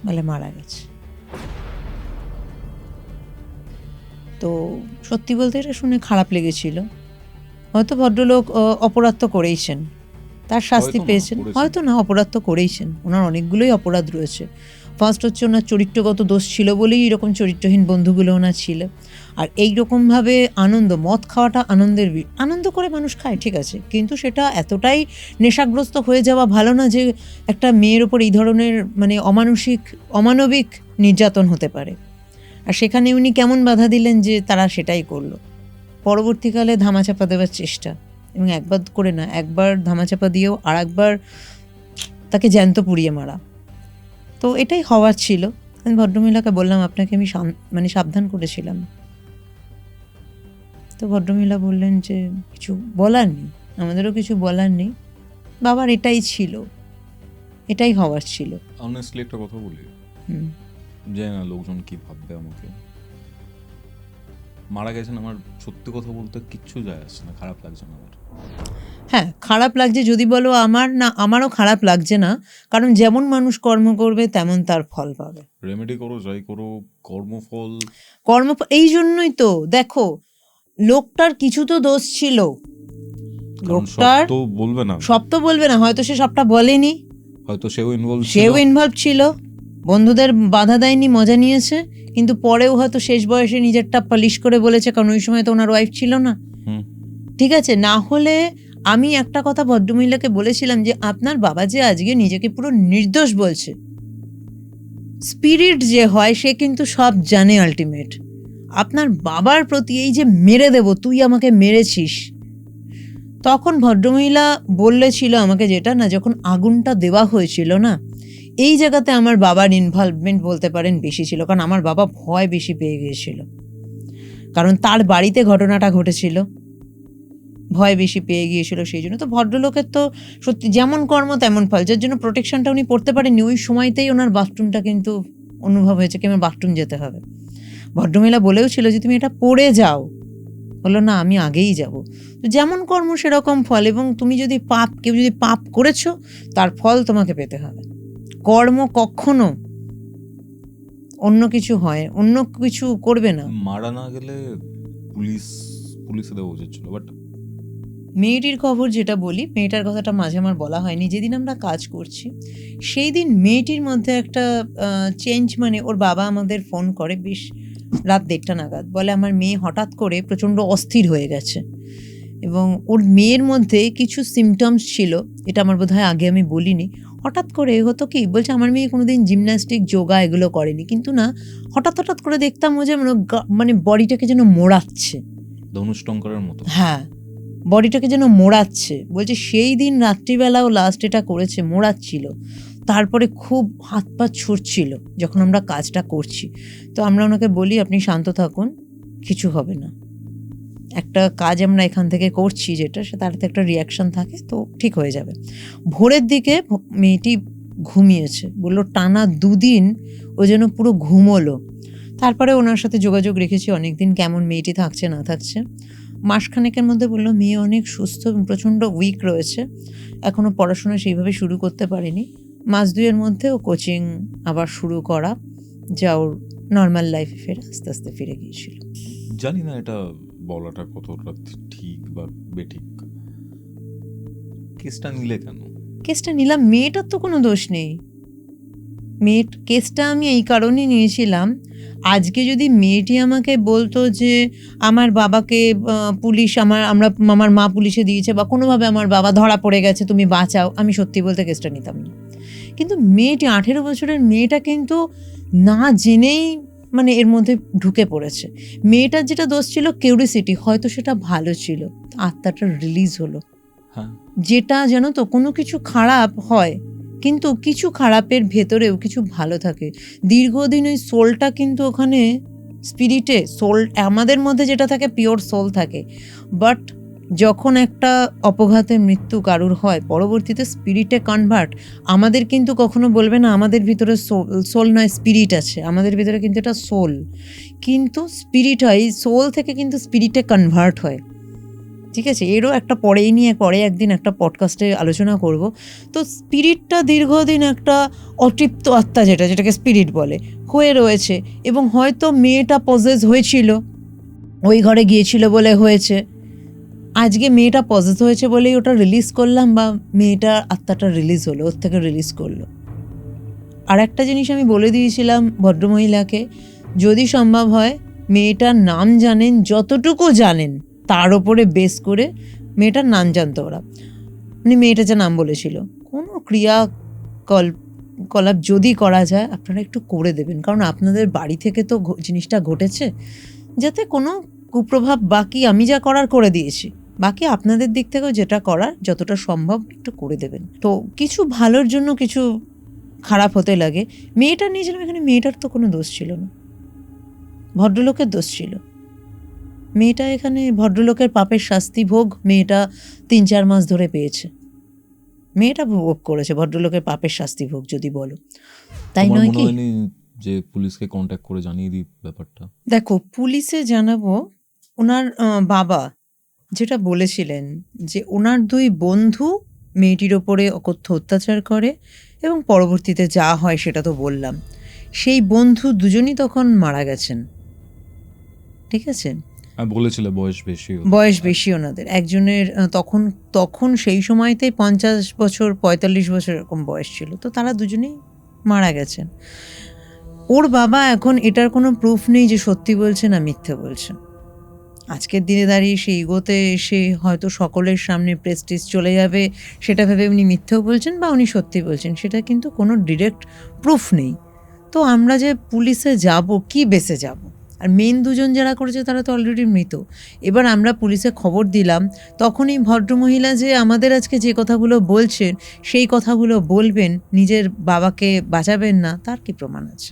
বলে মারা গেছে। তো সত্যি বলতে এটা শুনে খারাপ লেগেছিল। হয়তো ভদ্রলোক অপরাধ তো করেইছেন, তার শাস্তি পেয়েছেন, হয়তো না অপরাধ তো করেইছেন, ওনার অনেকগুলোই অপরাধ রয়েছে। ফার্স্ট হচ্ছে ওনার চরিত্রগত দোষ ছিল বলেই এরকম চরিত্রহীন বন্ধুগুলো ওনার ছিল। আর এইরকমভাবে মদ খাওয়াটা আনন্দ করে মানুষ খায়, ঠিক আছে, কিন্তু সেটা এতটাই নেশাগ্রস্ত হয়ে যাওয়া ভালো না যে একটা মেয়ের ওপর এই ধরনের মানে অমানবিক নির্যাতন হতে পারে। আর সেখানে উনি কেমন বাধা দিলেন যে তারা সেটাই করলো। পরবর্তীকালে ধামাচাপা দেওয়ার চেষ্টা, এবং একবার করে না, একবার ধামাচাপা দিয়েও আর একবার তাকে জ্যান্ত পুড়িয়ে মারা। তো এটাই হওয়ার ছিল। আমি ভদ্রমহিলাকে বললাম আপনাকে আমি মানে সাবধান করেছিলাম। তো ভদ্রমহিলা বললেন যে কিছু বলার নেই, আমাদেরও কিছু বলার নেই, বাবার এটাই ছিল, এটাই হওয়ার ছিল। অনেস্টলি একটা কথা বলি, জানি না লোকজন কি ভাববে আমাকে, মারা গেছেন, আমার সত্যি কথা বলতে কিচ্ছু যায় আসছে না, খারাপ লাগছে না আমার। হ্যাঁ খারাপ লাগছে যদি বলো, আমারও খারাপ লাগছে না, কারণ যেমন মানুষ কর্ম করবে তেমন তার ফল পাবে। রেমেডি করো যাই করো, কর্মফল এই জন্যই তো দেখো, লোকটার কিছু তো দোষ ছিল, লোকটার তো বলবে না, সব তো বলবে না, হয়তো সে সবটা বলেনি, হয়তো সেও ইনভলভ ছিল, বন্ধুদের বাধা দেয়নি, মজা নিয়েছে, কিন্তু পরেও হয়তো শেষ বয়সে নিজেরটা পালিশ করে বলেছে, কারণ ওই সময় তো ওনার ওয়াইফ ছিল না। ঠিক আছে, না হলে আমি একটা কথা ভদ্রমহিলাকে বলেছিলাম যে আপনার বাবা যে আজকে নিজেকে পুরো নির্দোষ বলছে, স্পিরিট যে হয় সে কিন্তু সব জানে, আলটিমেট আপনার বাবার প্রতি এই যে মেরে দেব, তুই আমাকে মেরেছিস, তখন ভদ্রমহিলা বললেছিল আমাকে যেটা না, যখন আগুনটা দেওয়া হয়েছিল না, এই জায়গাতে আমার বাবার ইনভলভমেন্ট বলতে পারেন বেশি ছিল, কারণ আমার বাবা ভয় বেশি পেয়ে গিয়েছিল, কারণ তার বাড়িতে ঘটনাটা ঘটেছিল, ভয় বেশি পেয়ে গিয়েছিল, সেই জন্য। তো ভদ্রলোকের তো সত্যি যেমন কর্ম তেমন ফল, যার জন্য প্রোটেকশনটা উনি পড়তে পারেননি, ওই সময়তেই ওনার বাথরুমটা কিন্তু অনুভব হয়েছে কি আমার বাথরুম যেতে হবে। ভদ্রমহিলা বলেও ছিল যে তুমি এটা পড়ে যাও, বললো না আমি আগেই যাব। তো যেমন কর্ম সেরকম ফল, এবং তুমি যদি কেউ যদি পাপ করেছো তার ফল তোমাকে পেতে হবে। কর্ম কখনো অন্য কিছু হয়, অন্য কিছু করবে না। মারা না গেলে পুলিশে দেওয়া উচিত ছিল। বাট মেয়েটির খবর যেটা বলি, মেয়েটার কথাটা মাঝে আমার বলা হয়নি। যেদিন আমরা কাজ করছি সেই দিন মেয়েটির মধ্যে একটা চেঞ্জ, মানে ওর বাবা আমাদের ফোন করে বেশ রাত 1:30 নাগাদ, বলে আমার মেয়ে হঠাৎ করে প্রচণ্ড অস্থির হয়ে গেছে, এবং ওর মেয়ের মধ্যে কিছু সিমটমস ছিল, এটা আমার বোধহয় আগে আমি বলিনি। হঠাৎ করে হতো কি, বলছে আমার মেয়ে কোনোদিন জিমন্যাস্টিক, যোগা এগুলো করেনি, কিন্তু না হঠাৎ করে দেখতাম ও যে মানে বডিটাকে যেন মোড়াচ্ছে, ধনুষ্টঙ্করের মতো। হ্যাঁ, বডিটাকে যেন মোড়াচ্ছে। বলছে সেই দিন রাত্রিবেলাও লাস্ট এটা করেছে, মোড়াচ্ছিল। তারপরে খুব হাত পা ছুটছিল যখন আমরা কাজটা করছি। তো আমরা ওনাকে বলি আপনি শান্ত থাকুন, কিছু হবে না, একটা কাজ আমরা এখান থেকে করছি যেটা, সে তার একটা রিয়াকশন থাকে, তো ঠিক হয়ে যাবে। ভোরের দিকে মেয়েটি ঘুমিয়েছে, বললো টানা 2 দিন ও যেন পুরো ঘুমোলো। তারপরে ওনার সাথে যোগাযোগ রেখেছি অনেকদিন, কেমন মেয়েটি থাকছে না থাকছে। মাসখানেকের মধ্যে বললো মেয়ে অনেক সুস্থ এবং প্রচণ্ড উইক রয়েছে, এখনও পড়াশোনা সেইভাবে শুরু করতে পারেনি। মাস 2-এর মধ্যে ও কোচিং আবার শুরু করা, যা ওর নর্মাল লাইফে ফেরে আস্তে আস্তে ফিরে গিয়েছিল। জানি না এটা বলাটা কতটা ঠিক বা বেঠিক। কেসটা নিলে কেন? কেসটা নিলাম, মেয়েটার তো কোনো দোষ নেই। কেসটা আমি এই কারণেই নিয়েছিলাম, আজকে যদি মেয়েটি আমাকে বলতো যে আমার বাবাকে পুলিশ আমার মা পুলিশে দিয়েছে, বা কোনোভাবে আমার বাবা ধরা পড়ে গেছে, তুমি বাঁচাও, আমি সত্যি বলতে কেসটা নিতাম না। কিন্তু মেয়েটি 18 বছরের মেয়েটা কিন্তু না জেনেই মানে এর মধ্যে ঢুকে পড়েছে। মেয়েটার যেটা দোষ ছিল কিউরিসিটি, হয়তো সেটা ভালো ছিল, আত্মাটা রিলিজ হলো। হ্যাঁ, যেটা জানো তো, কোনো কিছু খারাপ হয় কিন্তু কিছু খারাপের ভেতরেও কিছু ভালো থাকে। দীর্ঘদিন ওই সোলটা কিন্তু ওখানে স্পিরিটে, সোল আমাদের মধ্যে যেটা থাকে পিওর সোল থাকে, বাট যখন একটা অপঘাতে মৃত্যু কারুর হয় পরবর্তীতে স্পিরিটে কনভার্ট। আমাদের কিন্তু কখনো বলবে না আমাদের ভিতরে সোল নয় স্পিরিট আছে, আমাদের ভিতরে কিন্তু এটা সোল, কিন্তু স্পিরিট হয়, সোল থেকে কিন্তু স্পিরিটে কনভার্ট হয়। ঠিক আছে, এরও একটা পরে একদিন একটা পডকাস্টে আলোচনা করব। তো স্পিরিটটা দীর্ঘদিন একটা অতৃপ্ত আত্মা, যেটাকে স্পিরিট বলে, হয়ে রয়েছে, এবং হয়তো মেয়েটা পজেস হয়েছিল, ওই ঘরে গিয়েছিল বলে হয়েছে। আজকে মেয়েটা পজেস হয়েছে বলেই ওটা রিলিজ করলাম, বা মেয়েটার আত্মাটা রিলিজ হলো, ওর থেকে রিলিজ করলো। আর একটা জিনিস আমি বলে দিয়েছিলাম ভদ্রমহিলাকে, যদি সম্ভব হয় মেয়েটার নাম জানেন, যতটুকু জানেন তার ওপরে বেস করে মেয়েটার নাম জানতো ওরা, মানে মেয়েটা যে নাম বলেছিল, কোনো ক্রিয়াকলাপ যদি করা যায় আপনারা একটু করে দেবেন, কারণ আপনাদের বাড়ি থেকে তো জিনিসটা ঘটেছে, যাতে কোনো কুপ্রভাব, বাকি আমি যা করার করে দিয়েছি, বাকি আপনাদের দিক থেকেও যেটা করার যতটা সম্ভব একটু করে দেবেন। তো কিছু ভালোর জন্য কিছু খারাপ হতে লাগে। মেয়েটার নিয়েছিলাম এখানে, মেয়েটার তো কোনো দোষ ছিল না, ভদ্রলোকের দোষ ছিল। মেয়েটা এখানে ভদ্রলোকের পাপের শাস্তি ভোগ মেয়েটা 3-4 মাস ধরে পেয়েছে, মেয়েটা ভোগ করেছে ভদ্রলোকের পাপের শাস্তি ভোগ যদি বলো, তাই নয় কি? যে পুলিশকে কন্ট্যাক্ট করে জানিয়ে দিই ব্যাপারটা। দেখো, পুলিশে জানাবো, ওনার বাবা যেটা বলেছিলেন যে ওনার 2 বন্ধু মেয়েটির ওপরে অকথ্য অত্যাচার করে, এবং পরবর্তীতে যা হয় সেটা তো বললাম। সেই বন্ধু দুজনই তখন মারা গেছেন, ঠিক আছে? বলেছিল বয়স বেশি ওনাদের, একজনের তখন সেই সময়তেই 50 বছর 45 বছর এরকম বয়স ছিল, তো তারা দুজনেই মারা গেছেন। ওর বাবা এখন এটার কোনো প্রুফ নেই যে সত্যি বলছে না মিথ্যে বলছেন। আজকের দিনে দাঁড়িয়ে সেই ইগোতে এসে হয়তো সকলের সামনে প্রেস্টিজ চলে যাবে সেটা ভেবে উনি মিথ্যেও বলছেন বা উনি সত্যি বলছেন, সেটা কিন্তু কোনো ডিরেক্ট প্রুফ নেই। তো আমরা যে পুলিশে যাব, কি বেসে যাব? আর মেন 2 জন যারা করেছে তারা তো অলরেডি মৃত। এবার আমরা পুলিশে খবর দিলাম, তখনই ভদ্রমহিলা যে আমাদের আজকে যে কথাগুলো বলছেন সেই কথাগুলো বলবেন, নিজের বাবাকে বাঁচাবেন না, তার কি প্রমাণ আছে?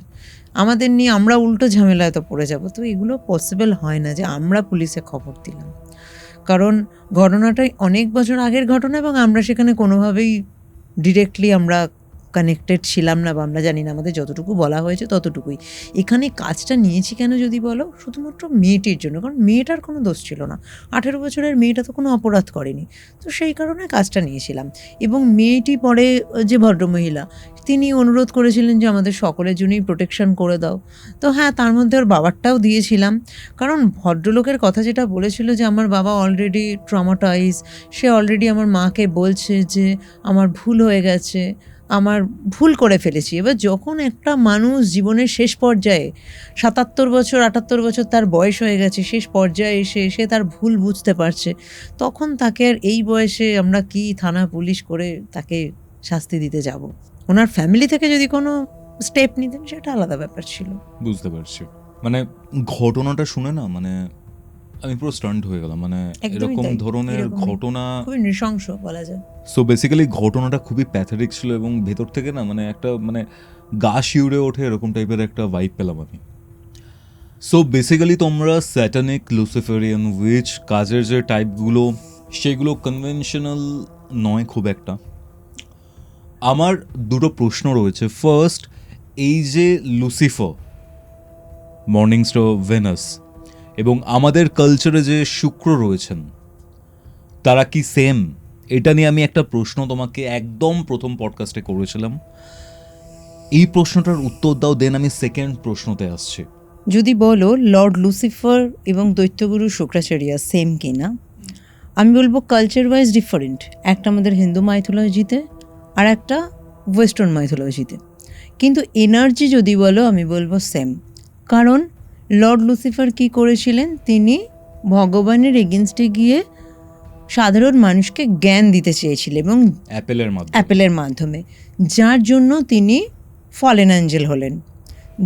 আমাদের নিয়ে আমরা উল্টো ঝামেলায় তো পড়ে যাব। তো এগুলো পসিবল হয় না যে আমরা পুলিশে খবর দিলাম, কারণ ঘটনাটাই অনেক বছর আগের ঘটনা, এবং আমরা সেখানে কোনোভাবেই ডিরেক্টলি আমরা কানেক্টেড ছিলাম না বা আমরা জানি না, আমাদের যতটুকু বলা হয়েছে ততটুকুই। এখানে কাজটা নিয়েছি কেন যদি বলো, শুধুমাত্র মেয়েটির জন্য, কারণ মেয়েটার কোনো দোষ ছিল না, 18 বছরের মেয়েটা তো কোনো অপরাধ করেনি, তো সেই কারণে কাজটা নিয়েছিলাম। এবং মেয়েটি পরে যে ভদ্রমহিলা, তিনি অনুরোধ করেছিলেন যে আমাদের সকলের জন্যই প্রোটেকশন করে দাও, তো হ্যাঁ, তার মধ্যে ওর বাবারটাও দিয়েছিলাম, কারণ ভদ্রলোকের কথা যেটা বলেছিল যে আমার বাবা অলরেডি ট্রমাটাইজ, সে অলরেডি আমার মাকে বলছে যে আমার ভুল হয়ে গেছে, আমার ভুল করে ফেলেছি। এবার যখন একটা মানুষ জীবনের শেষ পর্যায়ে 77 বছর 78 বছর তার বয়স হয়ে গেছে, শেষ পর্যায়ে এসে সে তার ভুল বুঝতে পারছে, তখন তাকে আর এই বয়সে আমরা কি থানা পুলিশ করে তাকে শাস্তি দিতে যাব? ওনার ফ্যামিলি থেকে যদি কোনো স্টেপ নিতেন সেটা আলাদা ব্যাপার ছিল। বুঝতে পারছি, মানে ঘটনাটা শুনে না, মানে আমি পুরো স্টান্ট হয়ে গেলাম, মানে একদমই এরকম তাই, ধরনের এরকমই। ঘটনা। খুবই নৃশংস বলা যায়। সো বেসিক্যালি ঘটনাটা খুবই প্যাথেটিক ছিল এবং ভেতর থেকে না মানে একটা মানে গা শিউড়ে ওঠে এরকম টাইপের একটা ভাইব পেলাম আমি। সো বেসিক্যালি তোমরা স্যাটানিক, লুসিফেরিয়ান, উইচ কাজের যে টাইপগুলো সেগুলো কনভেনশনাল নয় খুব একটা। আমার দুটো প্রশ্ন রয়েছে। ফার্স্ট, এই যে লুসিফার, মর্নিং স্টার ভেনাস এবং আমাদের কালচারে যে শুক্র রয়েছেন, তারা কি সেম? এটা নিয়ে আমি একটা প্রশ্ন তোমাকে একদম প্রথম পডকাস্টে করেছিলাম, এই প্রশ্নটার উত্তর দাও, দেন আমি সেকেন্ড প্রশ্নতে আসছি। যদি বলো লর্ড লুসিফার এবং দৈত্যগুরু শুক্রাচার্য সেম কি না, আমি বলবো কালচার ওয়াইজ ডিফারেন্ট। একটা আমাদের হিন্দু মাইথোলজিতে আর একটা ওয়েস্টার্ন মাইথোলজিতে, কিন্তু এনার্জি যদি বলো আমি বলবো সেম। কারণ লর্ড লুসিফার কি করেছিলেন, তিনি ভগবানের এগেনস্টে গিয়ে সাধারণ মানুষকে জ্ঞান দিতে চেয়েছিলেন এবং অ্যাপেলের মাধ্যমে, যার জন্য তিনি ফলেন অ্যাঞ্জেল হলেন।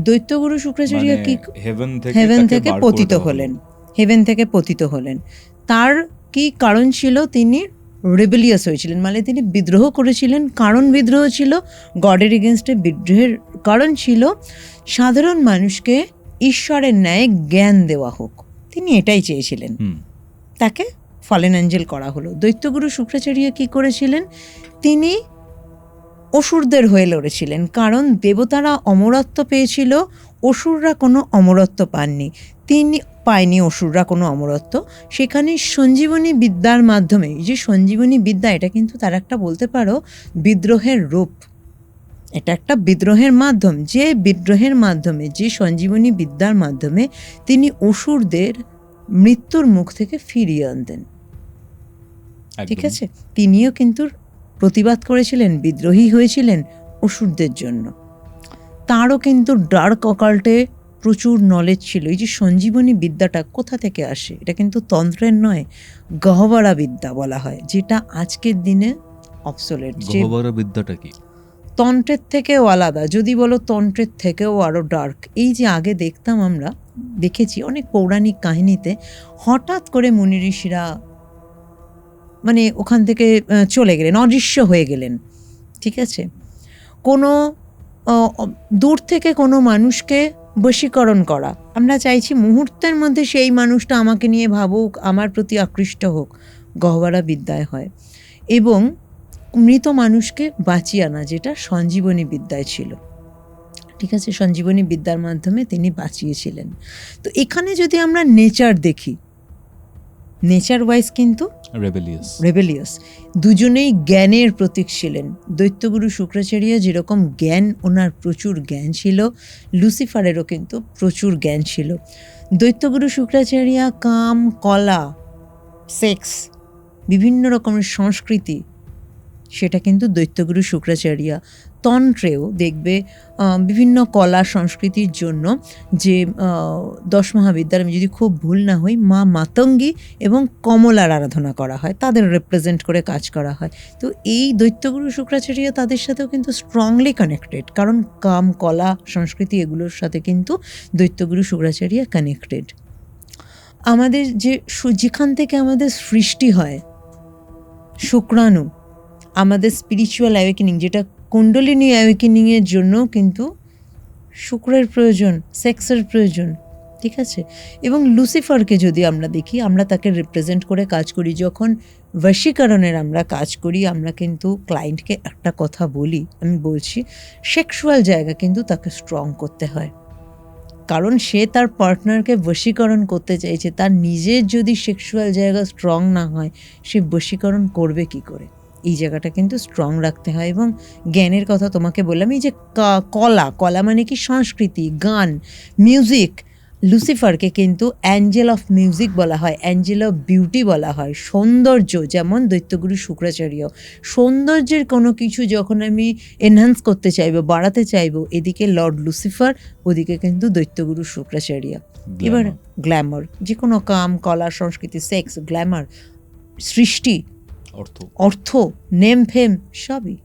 দৈত্যগুরু শুক্রাচার্য কি হেভেন থেকে পতিত হলেন, হেভেন থেকে পতিত হলেন। তার কি কারণ ছিল, তিনি রেবেলিয়াস হয়েছিলেন, মানে তিনি বিদ্রোহ করেছিলেন। কারণ বিদ্রোহ ছিল গডের এগেনস্টে, বিদ্রোহের কারণ ছিল সাধারণ মানুষকে ঈশ্বরের ন্যায় জ্ঞান দেওয়া হোক, তিনি এটাই চেয়েছিলেন। তাকে ফলেন অ্যাঞ্জেল করা হলো। দৈত্যগুরু শুক্রাচার্য কি করেছিলেন, তিনি অসুরদের হয়ে লড়েছিলেন, কারণ দেবতারা অমরত্ব পেয়েছিল, অসুররা কোনো অমরত্ব পাননি, পায়নি অসুররা কোনো অমরত্ব। সেখানে সঞ্জীবনী বিদ্যার মাধ্যমে, এই যে সঞ্জীবনী বিদ্যা, এটা কিন্তু তার একটা বলতে পারো বিদ্রোহের রূপ, এটা একটা বিদ্রোহের মাধ্যম, যে বিদ্রোহের মাধ্যমে, যে সঞ্জীবনী বিদ্যার মাধ্যমে তিনি অসুরদের মৃত্যুর মুখ থেকে ফিরিয়ে আনতেন। ঠিক আছে, তিনিও কিন্তু প্রতিবাদ করেছিলেন, বিদ্রোহী হয়েছিলেন অসুরদের জন্য। তারও কিন্তু ডার্ক অকাল্টে প্রচুর নলেজ ছিল। এই যে সঞ্জীবনী বিদ্যাটা কোথা থেকে আসে, এটা কিন্তু তন্ত্রের নয়, গহ্বরা বিদ্যা বলা হয়, যেটা আজকের দিনে অবসোলেট। গহ্বরা বিদ্যাটা কি? তন্ত্রের থেকেও আলাদা, যদি বলো তন্ত্রের থেকেও আরও ডার্ক। এই যে আগে দেখতাম, আমরা দেখেছি অনেক পৌরাণিক কাহিনীতে, হঠাৎ করে মুনি ঋষিরা মানে ওখান থেকে চলে গেলেন, অদৃশ্য হয়ে গেলেন। ঠিক আছে, কোনো দূর থেকে কোনো মানুষকে বশীকরণ করা, আমরা চাইছি মুহূর্তের মধ্যে সেই মানুষটা আমাকে নিয়ে ভাবুক, আমার প্রতি আকৃষ্ট হোক, গহ্বরা বিদ্যায় হয়। এবং মৃত মানুষকে বাঁচিয়ে আনা, যেটা সঞ্জীবনী বিদ্যায় ছিল। ঠিক আছে, সঞ্জীবনী বিদ্যার মাধ্যমে তিনি বাঁচিয়েছিলেন। তো এখানে যদি আমরা নেচার দেখি, নেচার ওয়াইজ কিন্তু রেবেলিয়াস, দুজনেই জ্ঞানের প্রতীক ছিলেন। দৈত্যগুরু শুক্রাচার্য যেরকম জ্ঞান, ওনার প্রচুর জ্ঞান ছিল, লুসিফারেরও কিন্তু প্রচুর জ্ঞান ছিল। দৈত্যগুরু শুক্রাচার্য কাম, কলা, সেক্স, বিভিন্ন রকমের সংস্কৃতি, সেটা কিন্তু দৈত্যগুরু শুক্রাচার্য। তন্ত্রেও দেখবে বিভিন্ন কলা সংস্কৃতির জন্য যে 10 মহাবিদ্যার, আমি যদি খুব ভুল না হই, মা মাতঙ্গী এবং কমলার আরাধনা করা হয়, তাদের রিপ্রেজেন্ট করে কাজ করা হয়। তো এই দৈত্যগুরু শুক্রাচার্য তাদের সাথেও কিন্তু স্ট্রংলি কানেক্টেড, কারণ কাম, কলা, সংস্কৃতি এগুলোর সাথে কিন্তু দৈত্যগুরু শুক্রাচার্য কানেক্টেড। আমাদের যেখান থেকে আমাদের সৃষ্টি হয়, শুক্রাণু, আমাদের স্পিরিচুয়াল অ্যাওয়েকেনিং, যেটা কুণ্ডলিনী অ্যাওয়েকেনিংয়ের জন্য কিন্তু শুক্রের প্রয়োজন, সেক্সের প্রয়োজন। ঠিক আছে, এবং লুসিফারকে যদি আমরা দেখি, আমরা তাকে রিপ্রেজেন্ট করে কাজ করি। যখন বশীকরণের আমরা কাজ করি, আমরা কিন্তু ক্লায়েন্টকে একটা কথা বলি, আমি বলছি সেক্সুয়াল জায়গা কিন্তু তাকে স্ট্রং করতে হয়, কারণ সে তার পার্টনারকে বশীকরণ করতে চাইছে, তার নিজের যদি সেক্সুয়াল জায়গা স্ট্রং না হয় সে বশীকরণ করবে কি করে। এই জায়গাটা কিন্তু স্ট্রং রাখতে হয়। এবং জ্ঞানের কথা তোমাকে বললাম, এই যে কলা মানে কি সংস্কৃতি, গান, মিউজিক। লুসিফারকে কিন্তু অ্যাঞ্জেল অফ মিউজিক বলা হয়, অ্যাঞ্জেল অফ বিউটি বলা হয়, সৌন্দর্য। যেমন দৈত্যগুরু শুক্রাচার্য, সৌন্দর্যের কোনো কিছু যখন আমি এনহান্স করতে চাইবো, বাড়াতে চাইবো, এদিকে লর্ড লুসিফার, ওদিকে কিন্তু দৈত্যগুরু শুক্রাচার্য। এবার গ্ল্যামার, যে কোনো কাম, কলা, সংস্কৃতি, সেক্স, গ্ল্যামার, সৃষ্টি, অর্থ, নেম ফেম, সবই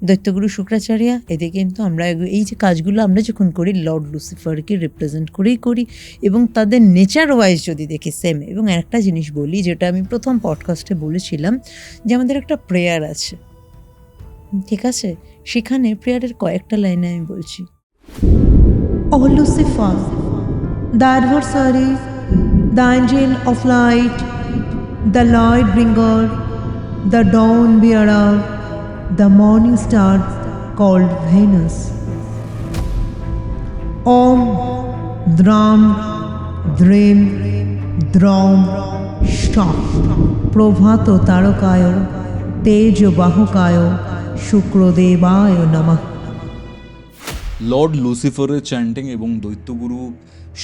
দৈত্যগুরু শুক্রাচার্য। এদিকে কিন্তু আমরা এই যে কাজগুলো আমরা যখন করি লর্ড লুসিফারকে রিপ্রেজেন্ট করেই করি, এবং তাদের নেচার ওয়াইজ যদি দেখি সেম। এবং একটা জিনিস বলি, যেটা আমি প্রথম পডকাস্টে বলেছিলাম, যে আমাদের একটা প্রেয়ার আছে, ঠিক আছে? সেখানে প্রেয়ারের কয়েকটা লাইনে আমি বলছি, O Lucifer, the adversary, the angel of light, the light bringer, the dawn bearer, the morning star called Venus. Om Dram Drim Drom Shah প্রভাত তারকায় তেজ বাহকায় শুক্রদেবায় নমঃ। লর্ড লুসিফারের চ্যান্টিং এবং দৈত্যগুরু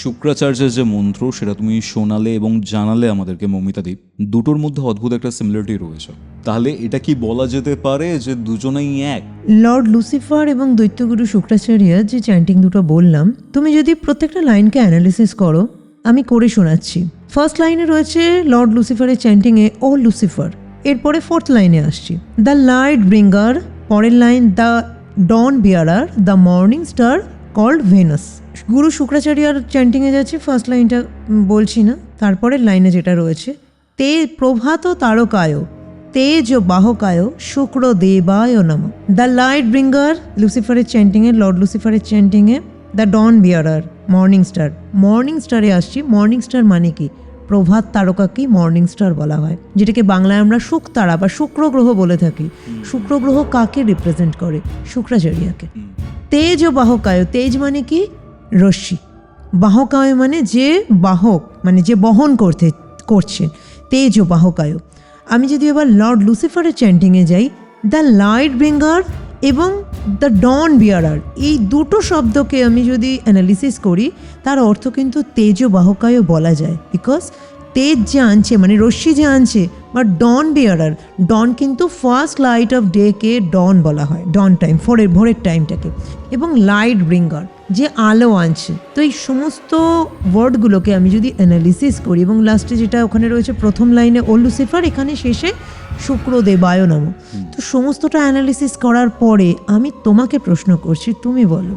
শুক্রাচার্যের যে মন্ত্র, সেটা তুমি শোনালে এবং জানালে আমাদেরকে মৌমিতাদি, দুটোর মধ্যে অদ্ভুত একটা সিমিলারিটি রয়েছে। তাহলে এটা কি বলা যেতে পারে যে দুজনেই এক? লর্ড লুসিফার এবং দৈত্যগুরু শুক্রাচার্য যে চ্যান্টিং দুটো বললাম, তুমি যদি প্রত্যেকটা লাইনকে অ্যানালিসিস করো, আমি করে শোনাচ্ছি। ফার্স্ট লাইনে রয়েছে লর্ড লুসিফারের চ্যান্টিংয়ে ও লুসিফার, এরপরে ফোর্থ লাইনে আসছি দ্য লাইট ব্রিঙ্গার, পরের line the dawn bearer, the morning star called Venus. গুরু শুক্রাচার্যর চ্যান্টিংয়ে যাচ্ছে, ফার্স্ট লাইনটা বলছি না, তারপরের লাইনে যেটা রয়েছে তে প্রভাত তারকায় তেজ বাহকায় শুক্র দেবায় নম। দ্য লাইট ব্রিঙ্গার লুসিফারের চ্যান্টিংয়ে, লর্ড লুসিফারের চ্যান্টিংয়ে the dawn bearer, morning star. Morning স্টারে আসছি, মর্নিং স্টার মানে কি? প্রভাত তারকাকেই মর্নিং স্টার বলা হয়, যেটাকে বাংলায় আমরা শুকতারা বা শুক্র গ্রহ বলে থাকি। শুক্র গ্রহ কাকে রিপ্রেজেন্ট করে? শুক্রাচার্যকে। তেজ ও বাহকায়, তেজ মানে কি? রশ্মি। বাহকায় মানে যে বাহক, মানে যে বহন করছে, তেজ ও বাহকায়। আমি যদি এবার লর্ড লুসিফারের চ্যান্টিংয়ে যাই, দ্য লাইট ব্রিঙ্গার এবং দ্য ডন বিয়ারার, এই দুটো শব্দকে আমি যদি অ্যানালিসিস করি, তার অর্থ কিন্তু তেজ ও বাহকায়ও বলা যায়। বিকজ তেজ যে আনছে, মানে রশ্মি যে আনছে, বা ডন বিয়ারার, ডন কিন্তু ফার্স্ট লাইট অফ ডেকে ডন বলা হয়, ডন টাইম, ভোরের টাইমটাকে। এবং লাইট ব্রিঙ্গার, যে আলো আনছে। তো এই সমস্ত ওয়ার্ডগুলোকে আমি যদি অ্যানালিসিস করি, এবং লাস্টে যেটা ওখানে রয়েছে প্রথম লাইনে ও লুসিফার, এখানে শেষে শুক্রদেবায় নম। তো সমস্তটা অ্যানালিসিস করার পরে আমি তোমাকে প্রশ্ন করছি, তুমি বলো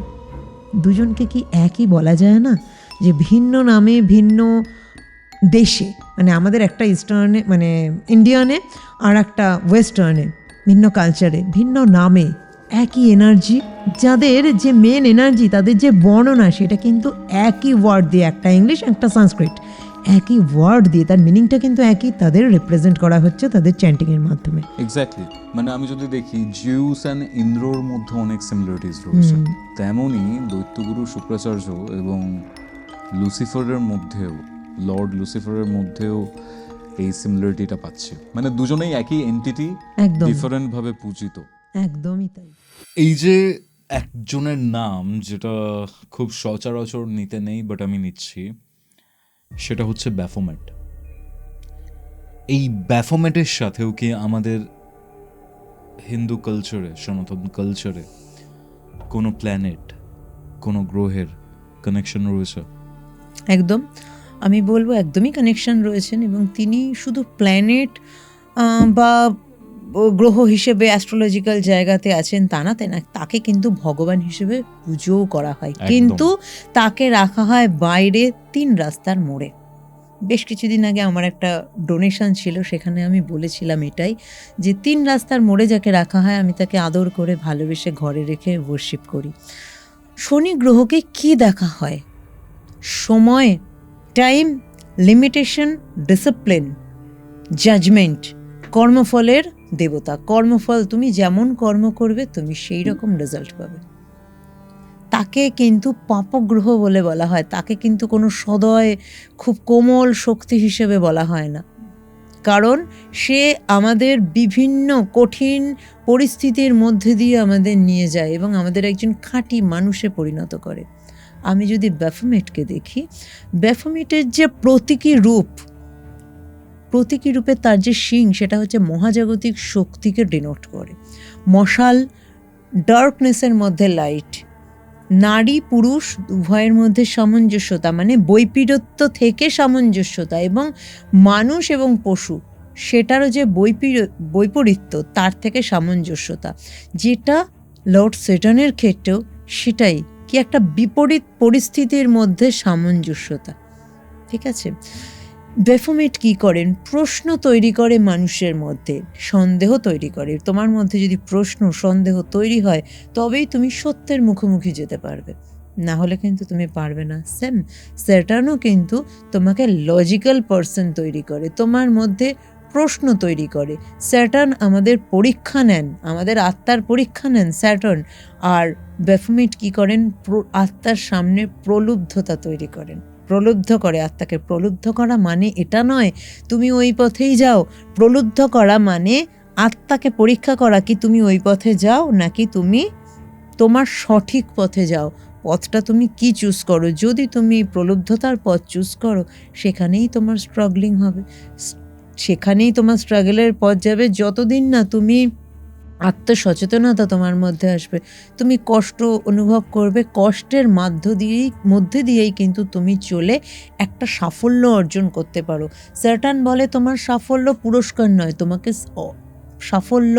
দুজনকে কি একই বলা যায় না? যে ভিন্ন নামে ভিন্ন দেশে, মানে আমাদের একটা ইস্টার্নে মানে ইন্ডিয়ানে, আর একটা ওয়েস্টার্নে, ভিন্ন কালচারে ভিন্ন নামে একই এনার্জি, যাদের যে মেন এনার্জি, তাদের যে বর্ণনা, সেটা কিন্তু একই ওয়ার্ড দিয়ে, একটা ইংলিশ একটা সংস্কৃত, একই ওয়ার্ড দিয়ে তার মিনিংটা কিন্তু একই, তাদের রিপ্রেজেন্ট করা হচ্ছে তাদের চ্যান্টিংয়ের মাধ্যমে। এক্স্যাক্টলি, মানে আমি যদি দেখি জিউস অ্যান্ড ইন্দ্রর মধ্যে অনেক সিমিলারিটিস রয়েছে, তেমনই দৈত্যগুরু শুক্রাচার্য এবং লুসিফারের মধ্যেও, লর্ড লুসিফারের মধ্যেও এই সিমিলারিটিটা পাচ্ছি। মানে দুজনেই একই এন্টিটি, একদম ডিফারেন্ট ভাবে পূজিত। একদমই তাই। এই যে একজনের নাম যেটা খুব সচরাচর নিতে নেই, বাট আমি নিচ্ছি, সেটা হচ্ছে ব্যাফোমেট। এই ব্যাফোমেটের সাথেও কি আমাদের হিন্দু কালচারে, সনাতন কালচারে কোনো প্ল্যানেট, কোনো গ্রহের কানেকশন রয়েছে? একদম, আমি বলবো একদমই কানেকশন রয়েছেন। এবং তিনি শুধু প্ল্যানেট বা গ্রহ হিসেবে অ্যাস্ট্রোলজিক্যাল জায়গাতে আছেন তা না, তাকে কিন্তু ভগবান হিসেবে পুজোও করা হয়, কিন্তু তাকে রাখা হয় বাইরে 3 রাস্তার মোড়ে। বেশ কিছুদিন আগে আমার একটা ডোনেশন ছিল, সেখানে আমি বলেছিলাম এটাই, যে 3 রাস্তার মোড়ে যাকে রাখা হয়, আমি তাকে আদর করে ভালোবেসে ঘরে রেখে ওয়ার্শিপ করি। শনি গ্রহকে কি দেখা হয়? সময়, টাইম, লিমিটেশন, ডিসিপ্লিন, জাজমেন্ট, কর্মফলের দেবতা। কর্মফল, তুমি যেমন কর্ম করবে তুমি সেই রকম রেজাল্ট পাবে। তাকে কিন্তু পাপগ্রহ বলে বলা হয়, তাকে কিন্তু কোনো সদয় খুব কোমল শক্তি হিসেবে বলা হয় না, কারণ সে আমাদের বিভিন্ন কঠিন পরিস্থিতির মধ্যে দিয়ে আমাদের নিয়ে যায় এবং আমাদের একজন খাঁটি মানুষে পরিণত করে। আমি যদি ব্যাফোমেটকে দেখি, ব্যাফোমেটের যে প্রতীকী রূপে তার যে শিং, সেটা হচ্ছে মহাজাগতিক শক্তিকে ডিনোট করে। মশাল, ডার্কনেসের মধ্যে লাইট, নারী পুরুষ উভয়ের মধ্যে সামঞ্জস্যতা, মানে বৈপরীত্য থেকে সামঞ্জস্যতা, এবং মানুষ এবং পশু সেটারও যে বৈপরীত্য তার থেকে সামঞ্জস্যতা, যেটা লর্ড স্যাটার্নের ক্ষেত্রেও সেটাই, কি একটা বিপরীত পরিস্থিতির মধ্যে সামঞ্জস্যতা। ঠিক আছে, ব্যাফোমেট কি করেন? প্রশ্ন তৈরি করে মানুষের মধ্যে, সন্দেহ তৈরি করে। তোমার মধ্যে যদি প্রশ্ন সন্দেহ তৈরি হয় তবেই তুমি সত্যের মুখোমুখি যেতে পারবে, না হলে কিন্তু তুমি পারবে না। সেম স্যাটার্নও কিন্তু তোমাকে লজিক্যাল পার্সন তৈরি করে, তোমার মধ্যে প্রশ্ন তৈরি করে। স্যাটার্ন আমাদের পরীক্ষা নেন, আমাদের আত্মার পরীক্ষা নেন স্যাটার্ন, আর ব্যাফোমেট কি করেন? আত্মার সামনে প্রলুব্ধতা তৈরি করেন, প্রলুব্ধ করে আত্মাকে। প্রলুব্ধ করা মানে এটা নয় তুমি ওই পথেই যাও, প্রলুব্ধ করা মানে আত্মাকে পরীক্ষা করা, কি তুমি ওই পথে যাও নাকি তুমি তোমার সঠিক পথে যাও, পথটা তুমি কি চুজ করো। যদি তুমি প্রলুব্ধতার পথ চুজ করো সেখানেই তোমার স্ট্রাগলিং হবে, সেখানেই তোমার স্ট্রাগলের পথ যাবে। যতদিন না তুমি আত্মসচেতনতা তোমার মধ্যে আসবে, তুমি কষ্ট অনুভব করবে, কষ্টের মধ্যে দিয়েই কিন্তু তুমি চলে একটা সাফল্য অর্জন করতে পারো। স্যাটার্ন বলে তোমার সাফল্য পুরস্কার নয়, তোমাকে সাফল্য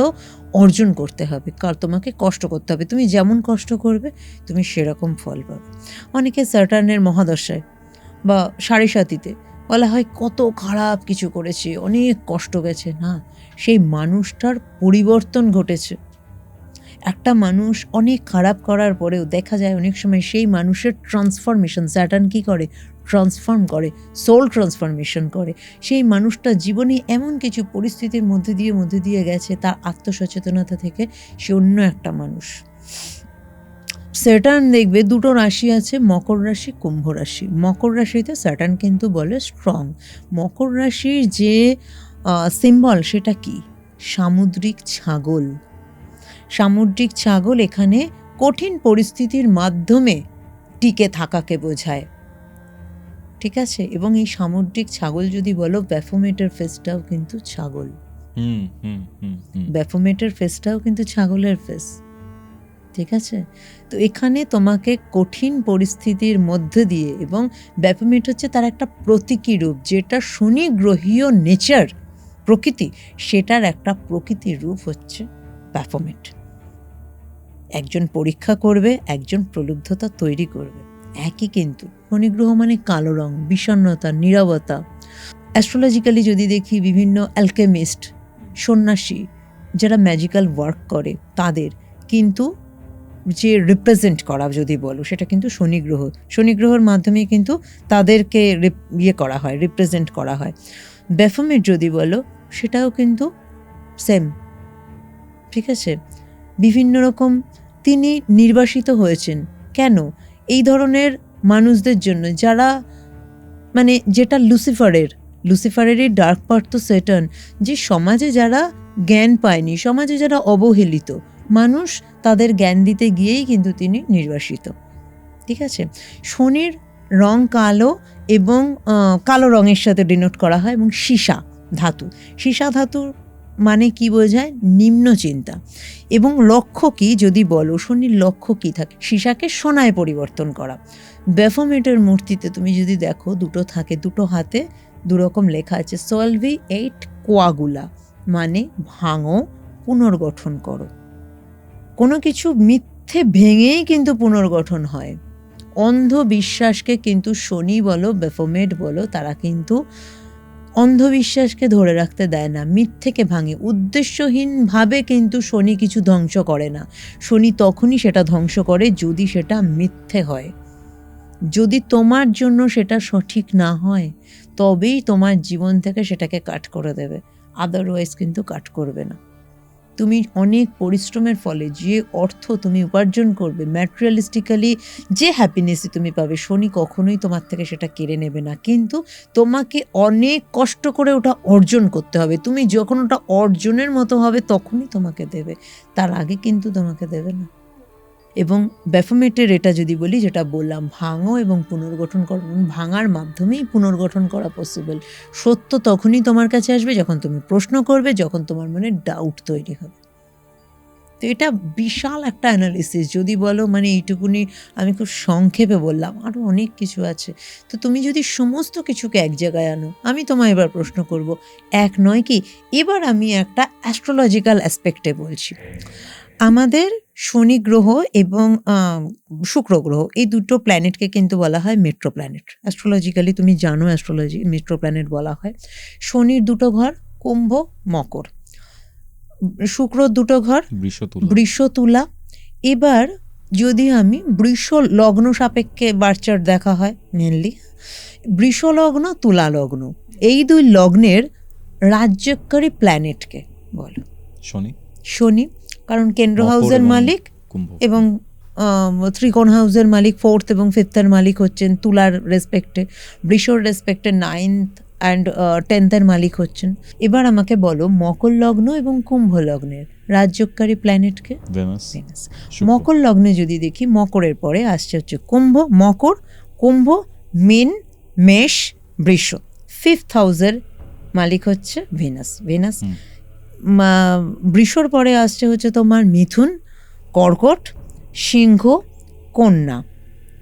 অর্জন করতে হবে, কারণ তোমাকে কষ্ট করতে হবে। তুমি যেমন কষ্ট করবে তুমি সেরকম ফল পাবে। অনেকে স্যাটার্নের মহাদশায় বা সাড়ে সাতিতে বলা হয় কত খারাপ কিছু করেছে, অনেক কষ্ট গেছে। না, সেই মানুষটার পরিবর্তন ঘটেছে। একটা মানুষ অনেক খারাপ করার পরেও দেখা যায় অনেক সময় সেই মানুষের ট্রান্সফরমেশন, স্যাটার্ন কী করে? ট্রান্সফর্ম করে, সোল ট্রান্সফরমেশন করে। সেই মানুষটা জীবনে এমন কিছু পরিস্থিতির মধ্যে দিয়ে গেছে, তার আত্মসচেতনতা থেকে সে অন্য একটা মানুষ। স্যাটার্ন দেখবে দুটো রাশি আছে, মকর রাশি, কুম্ভ রাশি। মকর রাশিতে স্যাটার্ন কিন্তু বলে স্ট্রং। মকর রাশির যে সিম্বল সেটা কি? সামুদ্রিক ছাগল। সামুদ্রিক ছাগল এখানে কঠিন পরিস্থিতির মাধ্যমে টিকে থাকাকে বোঝায়। ঠিক আছে, এবং এই সামুদ্রিক ছাগল যদি বলো, ব্যাফোমেটের ফেসটাও কিন্তু ছাগল। ব্যাফোমেটের ফেসটাও কিন্তু ছাগলের ফেস। ঠিক আছে, তো এখানে তোমাকে কঠিন পরিস্থিতির মধ্যে দিয়ে, এবং ব্যাফোমেট হচ্ছে তার একটা প্রতীকী রূপ, যেটা শনি গ্রহীয় নেচার, প্রকৃতি, সেটার একটা প্রকৃতির রূপ হচ্ছে ব্যাফোমেট। একজন পরীক্ষা করবে, একজন প্রলুব্ধতা তৈরি করবে, একই কিন্তু। শনি গ্রহ মানে কালো রং, বিষণ্ণতা, নীরবতা। অ্যাস্ট্রোলজিক্যালি যদি দেখি, বিভিন্ন অ্যালকেমিস্ট, সন্ন্যাসী যারা ম্যাজিক্যাল ওয়ার্ক করে, তাদের কিন্তু যে রিপ্রেজেন্ট করা যদি বলো, সেটা কিন্তু শনি গ্রহ। শনি গ্রহের মাধ্যমে কিন্তু তাদেরকে করা হয়, রিপ্রেজেন্ট করা হয়। ব্যাফোমেট যদি বলো, সেটাও কিন্তু সেম। ঠিক আছে, বিভিন্ন রকম তিনি নির্বাসিত হয়েছেন। কেন? এই ধরনের মানুষদের জন্য যারা, মানে যেটা লুসিফারেরই ডার্ক পার্ট তো স্যাটার্ন, যে সমাজে যারা জ্ঞান পায়নি, সমাজে যারা অবহেলিত মানুষ, তাদের জ্ঞান দিতে গিয়েই কিন্তু তিনি নির্বাসিত। ঠিক আছে, শনির রং কালো, এবং কালো রঙের সাথে ডিনোট করা হয়, এবং সীসা ধাতুর মানে কি বোঝায়? নিম্ন চিন্তা। এবং লক্ষ্য কি যদি বলো, শনির লক্ষ্য কি থাকে? সীসাকে সোনায় পরিবর্তন করা। ব্যাফোমেটের মূর্তিতে তুমি যদি দেখো, দুটো থাকে, দুটো হাতে দুরকম লেখা আছে, সলভি এইট কোয়াগুলা, মানে ভাঙো, পুনর্গঠন করো। কোনো কিছু মিথ্যে ভেঙেই কিন্তু পুনর্গঠন হয়। অন্ধবিশ্বাসকে কিন্তু শনি বলো, ব্যাফোমেট বলো, তারা কিন্তু অন্ধবিশ্বাসকে ধরে রাখতে দেয় না, মিথ্যেকে ভাঙে। উদ্দেশ্যহীনভাবে কিন্তু শনি কিছু ধ্বংস করে না। শনি তখনই সেটা ধ্বংস করে যদি সেটা মিথ্যে হয়, যদি তোমার জন্য সেটা সঠিক না হয় তবেই তোমার জীবন থেকে সেটাকে কাট করে দেবে, আদারওয়াইজ কিন্তু কাট করবে না। তুমি অনেক পরিশ্রমের ফলে যে অর্থ তুমি উপার্জন করবে, ম্যাটেরিয়ালিস্টিক্যালি যে হ্যাপিনেসই তুমি পাবে, শনি কখনোই তোমার থেকে সেটা কেড়ে নেবে না, কিন্তু তোমাকে অনেক কষ্ট করে ওটা অর্জন করতে হবে। তুমি যখন ওটা অর্জনের মতো হবে তখনই তোমাকে দেবে, তার আগে কিন্তু তোমাকে দেবে না। এবং ব্যাফোমেটের এটা যদি বলি, যেটা বললাম, ভাঙো এবং পুনর্গঠন করো, ভাঙার মাধ্যমেই পুনর্গঠন করা পসিবল। সত্য তখনই তোমার কাছে আসবে যখন তুমি প্রশ্ন করবে, যখন তোমার মনে ডাউট তৈরি হবে। তো এটা বিশাল একটা অ্যানালিসিস, যদি বলো মানে এইটুকুনি আমি খুব সংক্ষেপে বললাম, আরও অনেক কিছু আছে। তো তুমি যদি সমস্ত কিছুকে এক জায়গায় আনো, আমি তোমায় এবার প্রশ্ন করব, এক নয় কি, এবার আমি একটা অ্যাস্ট্রোলজিক্যাল অ্যাসপেক্টে বলছি। আমাদের শনি গ্রহ এবং শুক্র গ্রহ, এই দুটো প্ল্যানেটকে কিন্তু বলা হয় মেট্রো প্ল্যানেট। অ্যাস্ট্রোলজিক্যালি তুমি জানো, অ্যাস্ট্রোলজি মেট্রো প্ল্যানেট বলা হয়। শনির দুটো ঘর কুম্ভ মকর, শুক্রর দুটো ঘর বৃষ তুলা। এবার যদি আমি বৃষ লগ্ন সাপেক্ষে বার্চার দেখা হয়, মেনলি বৃষ লগ্ন তুলা লগ্ন, এই দুই লগ্নের রাজ্যকারী প্ল্যানেটকে বলো শনি, কারণ কেন্দ্র হাউসের মালিক এবং ত্রিকোণ হাউসের মালিক, ফোর্থ এবং ফিফথের মালিক হচ্ছেন তুলার রেসপেক্টে, বৃষর রেসপেক্টে 9th অ্যান্ড 10th-এর মালিক হচ্ছেন। এবার আমাকে বলো মকর লগ্ন এবং কুম্ভ লগ্নের রাজ্যকারী প্ল্যানেটকে ভেনাস। মকর লগ্নে যদি দেখি, মকরের পরে আসছে হচ্ছে কুম্ভ, মকর, কুম্ভ, মীন, মেষ, বৃষ, 5th হাউসের মালিক হচ্ছে ভেনাস। বৃষর পরে আসছে হচ্ছে তোমার মিথুন, কর্কট, সিংহ, কন্যা,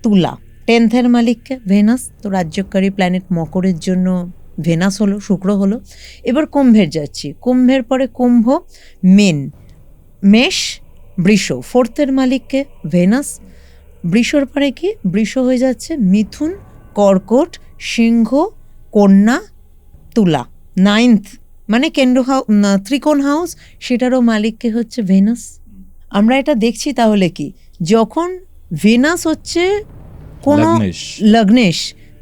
তুলা, 10th-এর মালিককে ভেনাস। তো রাজ্যকারী প্ল্যানেট মকরের জন্য ভেনাস হলো, শুক্র হলো। এবার কুম্ভের যাচ্ছি, কুম্ভের পরে কুম্ভ, মীন, মেষ, বৃষ, 4th-এর মালিককে ভেনাস। বৃষর পরে কি, বৃষ হয়ে যাচ্ছে মিথুন, কর্কট, সিংহ, কন্যা, তুলা, 9th মানে ত্রিকোণ হাউস, সেটারও মালিককে হচ্ছে ভেনাস। আমরা এটা দেখছি তাহলে কি, যখন ভেনাস হচ্ছে কোনো লগ্নেশ,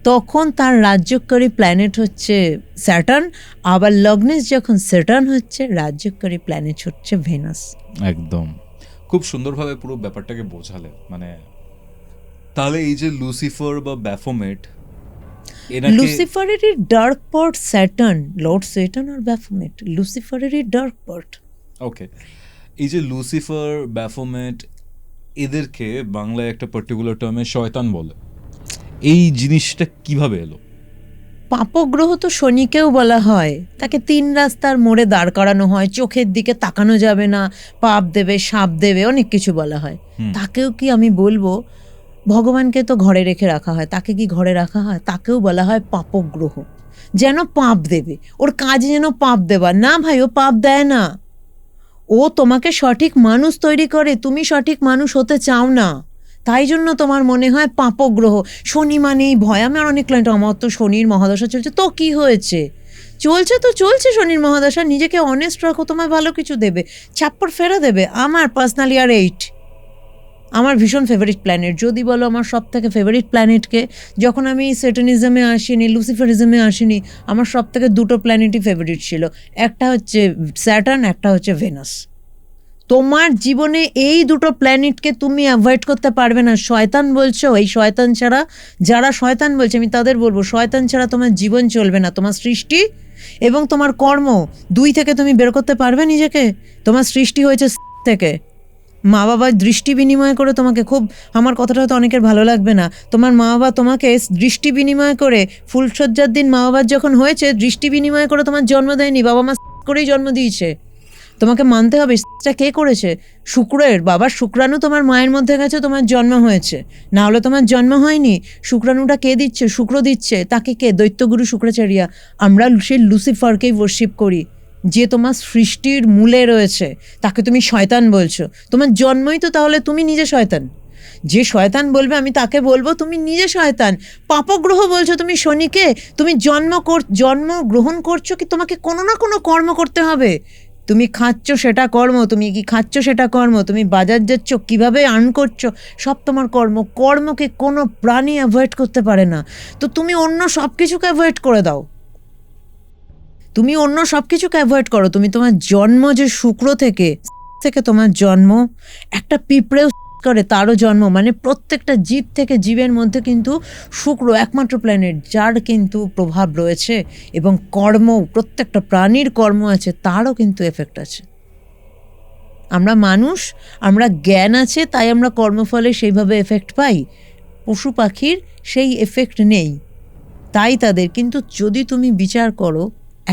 তখন তার রাজ্যকারী প্ল্যানেট হচ্ছে স্যাটার্ন, আবার লগ্নেশ যখন স্যাটার্ন হচ্ছে, রাজ্যকারী প্ল্যানেট হচ্ছে ভেনাস। একদম খুব সুন্দরভাবে পুরো ব্যাপারটাকে বোঝালে। মানে তাহলে এই যে লুসিফার বা ব্যাফোমেট, লুসিফারেরই dark part Saturn, lord Saturn আর ব্যাফোমেট লুসিফারেরই ডার্ক পার্ট। ওকে, এই যে লুসিফার, ব্যাফোমেট, এদেরকে বাংলায় একটা পার্টিকুলার টার্মে শয়তান বলে, এই জিনিসটা কিভাবে এলো? পাপগ্রহ তো শনিকেও বলা হয়, তাকে 3 রাস্তার মোড়ে দাঁড় করানো হয়, চোখের দিকে তাকানো যাবে না, পাপ দেবে, সাপ দেবে, অনেক কিছু বলা হয়। তাকেও কি আমি বলবো, ভগবানকে তো ঘরে রেখে রাখা হয়, তাকে কি ঘরে রাখা হয়? তাকেও বলা হয় পাপগ্রহ, যেন পাপ দেবে, ওর কাজ যেন পাপ দেবার। না ভাই, ও পাপ দেয় না, ও তোমাকে সঠিক মানুষ তৈরি করে, তুমি সঠিক মানুষ হতে চাও না, তাই জন্য তোমার মনে হয় পাপগ্রহ। শনি মানেই ভয়। আমার অনেক ক্লায়েন্ট, আমার তো শনির মহাদশা চলছে, তো কি হয়েছে, চলছে তো চলছে শনির মহাদশা, নিজেকে অনেস্ট রাখো, তোমায় ভালো কিছু দেবে, ছাপ্পর ফেরা দেবে। আমার পার্সোনালি আর 8 আমার ভীষণ ফেভারিট প্ল্যানেট। যদি বলো আমার সব থেকে ফেভারিট প্ল্যানেটকে, যখন আমি সেটানিজমে আসিনি, লুসিফারিজমে আসিনি, আমার সব থেকে 2টো প্ল্যানেটই ফেভারিট ছিল, একটা হচ্ছে স্যাটার্ন, একটা হচ্ছে ভেনাস। তোমার জীবনে এই 2টো প্ল্যানেটকে তুমি অ্যাভয়েড করতে পারবে না। শয়তান বলছো, এই শয়তান ছাড়া, যারা শয়তান বলছে আমি তাদের বলবো, শয়তান ছাড়া তোমার জীবন চলবে না। তোমার সৃষ্টি এবং তোমার কর্ম, 2 থেকে তুমি বের করতে পারবে নিজেকে? তোমার সৃষ্টি হয়েছে থেকে, মা বাবার দৃষ্টি বিনিময় করে তোমাকে, খুব, আমার কথাটা হয়তো অনেকের ভালো লাগবে না, তোমার মা বাবা তোমাকে দৃষ্টি বিনিময় করে, ফুলসজ্জার দিন মা বাবার যখন হয়েছে, দৃষ্টি বিনিময় করে তোমার জন্ম দেয়নি, বাবা মা করেই জন্ম দিয়েছে। তোমাকে মানতে হবে সেটা কে করেছে, শুক্রের বাবার শুক্রাণু তোমার মায়ের মধ্যে গেছে, তোমার জন্ম হয়েছে, না হলে তোমার জন্ম হয়নি। শুক্রাণুটা কে দিচ্ছে? শুক্র দিচ্ছে। তাকে কে? দৈত্যগুরু শুক্রাচার্য। আমরা সেই লুসিফারকেই ওয়ার্শিপ করি, যে তোমার সৃষ্টির মূলে রয়েছে, তাকে তুমি শয়তান বলছো। তোমার জন্মই তো তাহলে তুমি নিজে শয়তান। যে শয়তান বলবে আমি তাকে বলবো তুমি নিজে শয়তান। পাপগ্রহ বলছো তুমি শনিকে, তুমি জন্ম গ্রহণ করছো কি তোমাকে কোনো না কোনো কর্ম করতে হবে। তুমি খাচ্ছ সেটা কর্ম, তুমি কি খাচ্ছ সেটা কর্ম, তুমি বাজার যাচ্ছ কীভাবে আর্ন করছো সব তোমার কর্ম। কর্মকে কোনো প্রাণী অ্যাভয়েড করতে পারে না। তো তুমি অন্য সব কিছুকে অ্যাভয়েড করে দাও, তুমি অন্য সব কিছুকে অ্যাভয়েড করো। তুমি তোমার জন্ম যে শুক্র থেকে তোমার জন্ম, একটা পিঁপড়েও করে তারও জন্ম, মানে প্রত্যেকটা জীব থেকে জীবের মধ্যে কিন্তু শুক্র একমাত্র প্ল্যানেট যার কিন্তু প্রভাব রয়েছে, এবং কর্ম, প্রত্যেকটা প্রাণীর কর্ম আছে, তারও কিন্তু এফেক্ট আছে। আমরা মানুষ, আমরা জ্ঞান আছে তাই আমরা কর্মফলে সেইভাবে এফেক্ট পাই, পশু পাখির সেই এফেক্ট নেই, তাই তাদের। কিন্তু যদি তুমি বিচার করো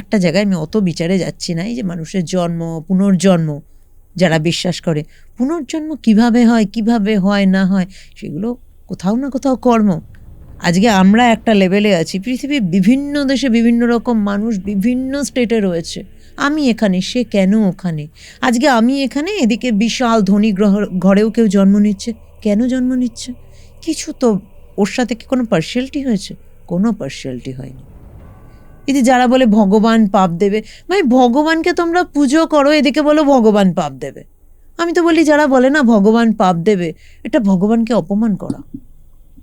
একটা জায়গায়, আমি অত বিচারে যাচ্ছি না, এই যে মানুষের জন্ম, পুনর্জন্ম, যারা বিশ্বাস করে পুনর্জন্ম কিভাবে হয় না হয়, সেগুলো কোথাও না কোথাও কর্ম। আজকে আমরা একটা লেভেলে আছি, পৃথিবীর বিভিন্ন দেশে বিভিন্ন রকম মানুষ বিভিন্ন স্টেটে রয়েছে। আমি এখানে, সে কেন ওখানে? আজকে আমি এখানে, এদিকে বিশাল ধনী ঘরেও কেউ জন্ম নিচ্ছে, কেন জন্ম নিচ্ছে? কিছু তো ওর সাথে কি কোনো পার্শিয়ালিটি হয়েছে? কোনো পার্শিয়ালিটি হয়নি। এই যারা বলে ভগবান পাপ দেবে, ভাই ভগবানকে তোমরা পুজো করো, এদিকে বলো ভগবান পাপ দেবে। আমি তো বলি যারা বলে না ভগবান পাপ দেবে, এটা ভগবানকে অপমান করা।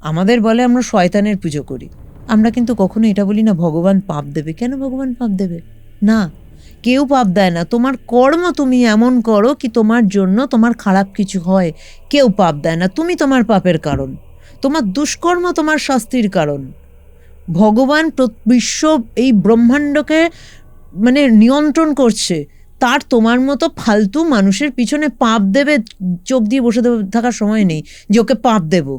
আমাদের বলে আমরা শয়তানের পুজো করি, আমরা কিন্তু কখনো এটা বলি না ভগবান পাপ দেবে। কেন ভগবান পাপ দেবে? না, কেউ পাপ দেয় না। তোমার কর্ম তুমি এমন করো কি তোমার জন্য তোমার খারাপ কিছু হয়, কেউ পাপ দেয় না। তুমি তোমার পাপের কারণ, তোমার দুষ্কর্ম তোমার শাস্তির কারণ। ভগবান বিশ্ব এই ব্রহ্মাণ্ডকে মানে নিয়ন্ত্রণ করছে, তার তোমার মতো ফালতু মানুষের পিছনে পাপ দেবে চোখ দিয়ে বসে থাকার সময় নেই যে ওকে পাপ দেব।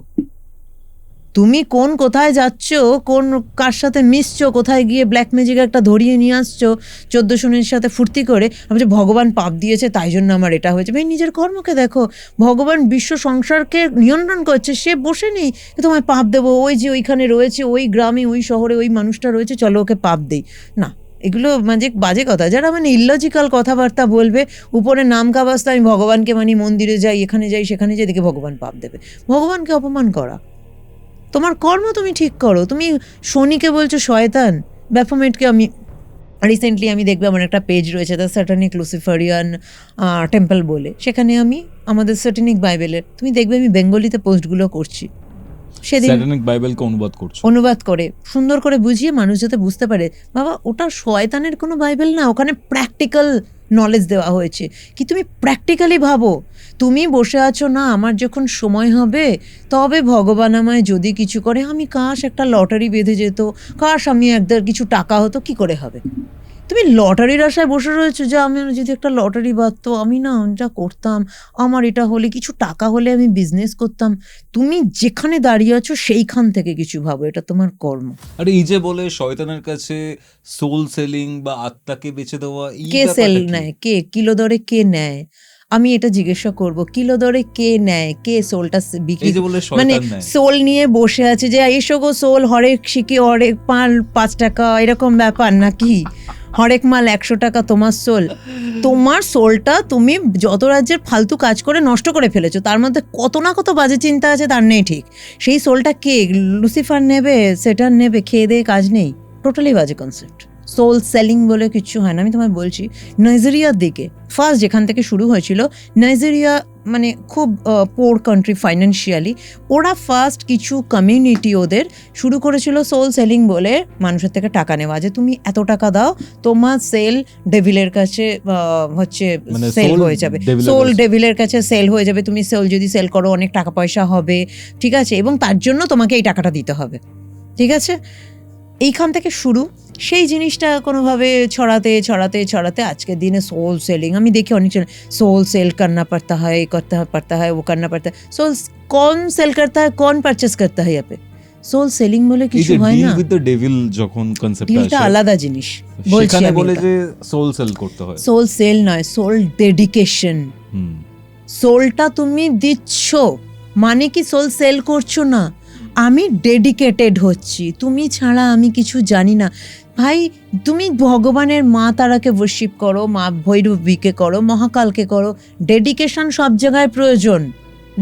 তুমি কোথায় যাচ্ছ, কার সাথে মিশছো, কোথায় গিয়ে ব্ল্যাক ম্যাজিক একটা ধরিয়ে নিয়ে আসছো 14 সাথে ফুর্তি করে, ভাবছো ভগবান পাপ দিয়েছে তাই জন্য আমার এটা হয়েছে। ভাই নিজের কর্মকে দেখো, ভগবান বিশ্ব সংসারকে নিয়ন্ত্রণ করছে, সে বসে নেই তোমায় পাপ দেবো, ওই যে ওইখানে রয়েছে, ওই গ্রামে, ওই শহরে ওই মানুষটা রয়েছে, চলো ওকে পাপ দেই। না, এগুলো বাজে কথা। যারা ইললজিক্যাল কথাবার্তা বলবে, উপরে নাম কাবাস্তা আমি ভগবানকে মানি, মন্দিরে যাই, এখানে যাই, সেখানে যাই, দেখে ভগবান পাপ দেবে, ভগবানকে অপমান করা। তোমার কর্ম তুমি ঠিক করো। তুমি শনিকে বলছো শয়তান, ব্যাফোমেটকে আমি রিসেন্টলি আমি দেখবে আমার একটা পেজ রয়েছে দ্য স্যাটানিক লুসিফারিয়ান টেম্পল বলে, সেখানে আমি আমাদের স্যাটানিক বাইবেলের, তুমি দেখবে আমি বেঙ্গলিতে পোস্টগুলো করছি, সেদিন স্যাটানিক বাইবেলকে অনুবাদ করে সুন্দর করে বুঝিয়ে মানুষ যাতে বুঝতে পারে বাবা ওটা শয়তানের কোনো বাইবেল না, ওখানে প্র্যাকটিক্যাল নলেজ দেওয়া হয়েছে। কি তুমি প্র্যাকটিক্যালি ভাবো, তুমি বসে আছো না, আমার যখন সময় হবে তবে ভগবান আমায় যদি কিছু করে, আমি কাশ একটা লটারি বেঁধে যেত, কাশ আমি কিছু টাকা হতো, কি করে হবে? তুমি লটারির আশায় বসে রয়েছো যে আমি যদি একটা লটারি বাঁধতো, আমি না এটা করতাম, আমার এটা হলে কিছু টাকা হলে আমি বিজনেস করতাম। তুমি যেখানে দাঁড়িয়ে আছো সেইখান থেকে কিছু ভাবো, এটা তোমার কর্ম। আরে এই যে বলে শয়তানের কাছে সোল সেলিং বা আত্মাকে বেচে দেওয়া, কে সেল নেয়, কে কিলো দরে কে নেয়? আমি এটা জিজ্ঞাসা করব, কিলো দরে কে নেয়, কে সোলটা বিক্রি, মানে সোল নিয়ে বসে আছে যে এসো গো সোল, হরেক শিখি হরেক মাল 5 টাকা, এরকম ব্যাপার নাকি? হরেক মাল 100 টাকা তোমার সোল। তোমার সোলটা তুমি যত রাজ্যের ফালতু কাজ করে নষ্ট করে ফেলেছো, তার মধ্যে কত না কত বাজে চিন্তা আছে, তার নেই ঠিক। সেই সোলটা কে লুসিফার নেবে, সেটার নেবে, খেয়ে দিয়ে কাজ নেই, টোটালি বাজে কনসেপ্ট। সোল সেলিং বলে কিচ্ছু হয় না। আমি তোমায় বলছি নাইজেরিয়ার দিকে ফার্স্ট যেখান থেকে শুরু হয়েছিল, নাইজেরিয়া মানে খুব পোর কান্ট্রি ফাইন্যান্সিয়ালি, ওরা ফার্স্ট কিছু কমিউনিটি ওদের শুরু করেছিল সোল সেলিং বলে মানুষের থেকে টাকা নেওয়া, যে তুমি এত টাকা দাও তোমার সেল ডেভিলের কাছে হচ্ছে সেল হয়ে যাবে, সোল ডেভিলের কাছে সেল হয়ে যাবে, তুমি সোল যদি সেল করো অনেক টাকা পয়সা হবে, ঠিক আছে, এবং তার জন্য তোমাকে এই টাকাটা দিতে হবে, ঠিক আছে। এইখান থেকে শুরু, সেই জিনিসটা কোনোভাবে ছড়াতে ছড়াতে ছড়াতে আজকের দিনে সোল সেলিং আমি দেখি অনেক সোল সেল करना पड़ता है, ये पड़ता है, वो करना पड़ता है। सोल कौन सेल करता है, कौन परचेस करता है? यहाँ पे সোল সেলিং বলে কিছু হয় না। উইথ দ্য ডেভিল যখন কনসেপ্টটা আসে, এটা আলাদা জিনিস বলছি আমি। বলে যে সোল সেল করতে হয়, সোল সেল নয়, সোল ডেডিকেশন। সোলটা তুমি দিচ্ছ মানে কি সোল সেল করছো না, আমি ডেডিকেটেড হচ্ছি, তুমি ছাড়া আমি কিছু জানি না। ভাই তুমি ভগবানের মা তারাকে ওয়ার্শিপ করো, মা ভৈরবীকে করো, মহাকালকে করো, ডেডিকেশন সব জায়গায় প্রয়োজন।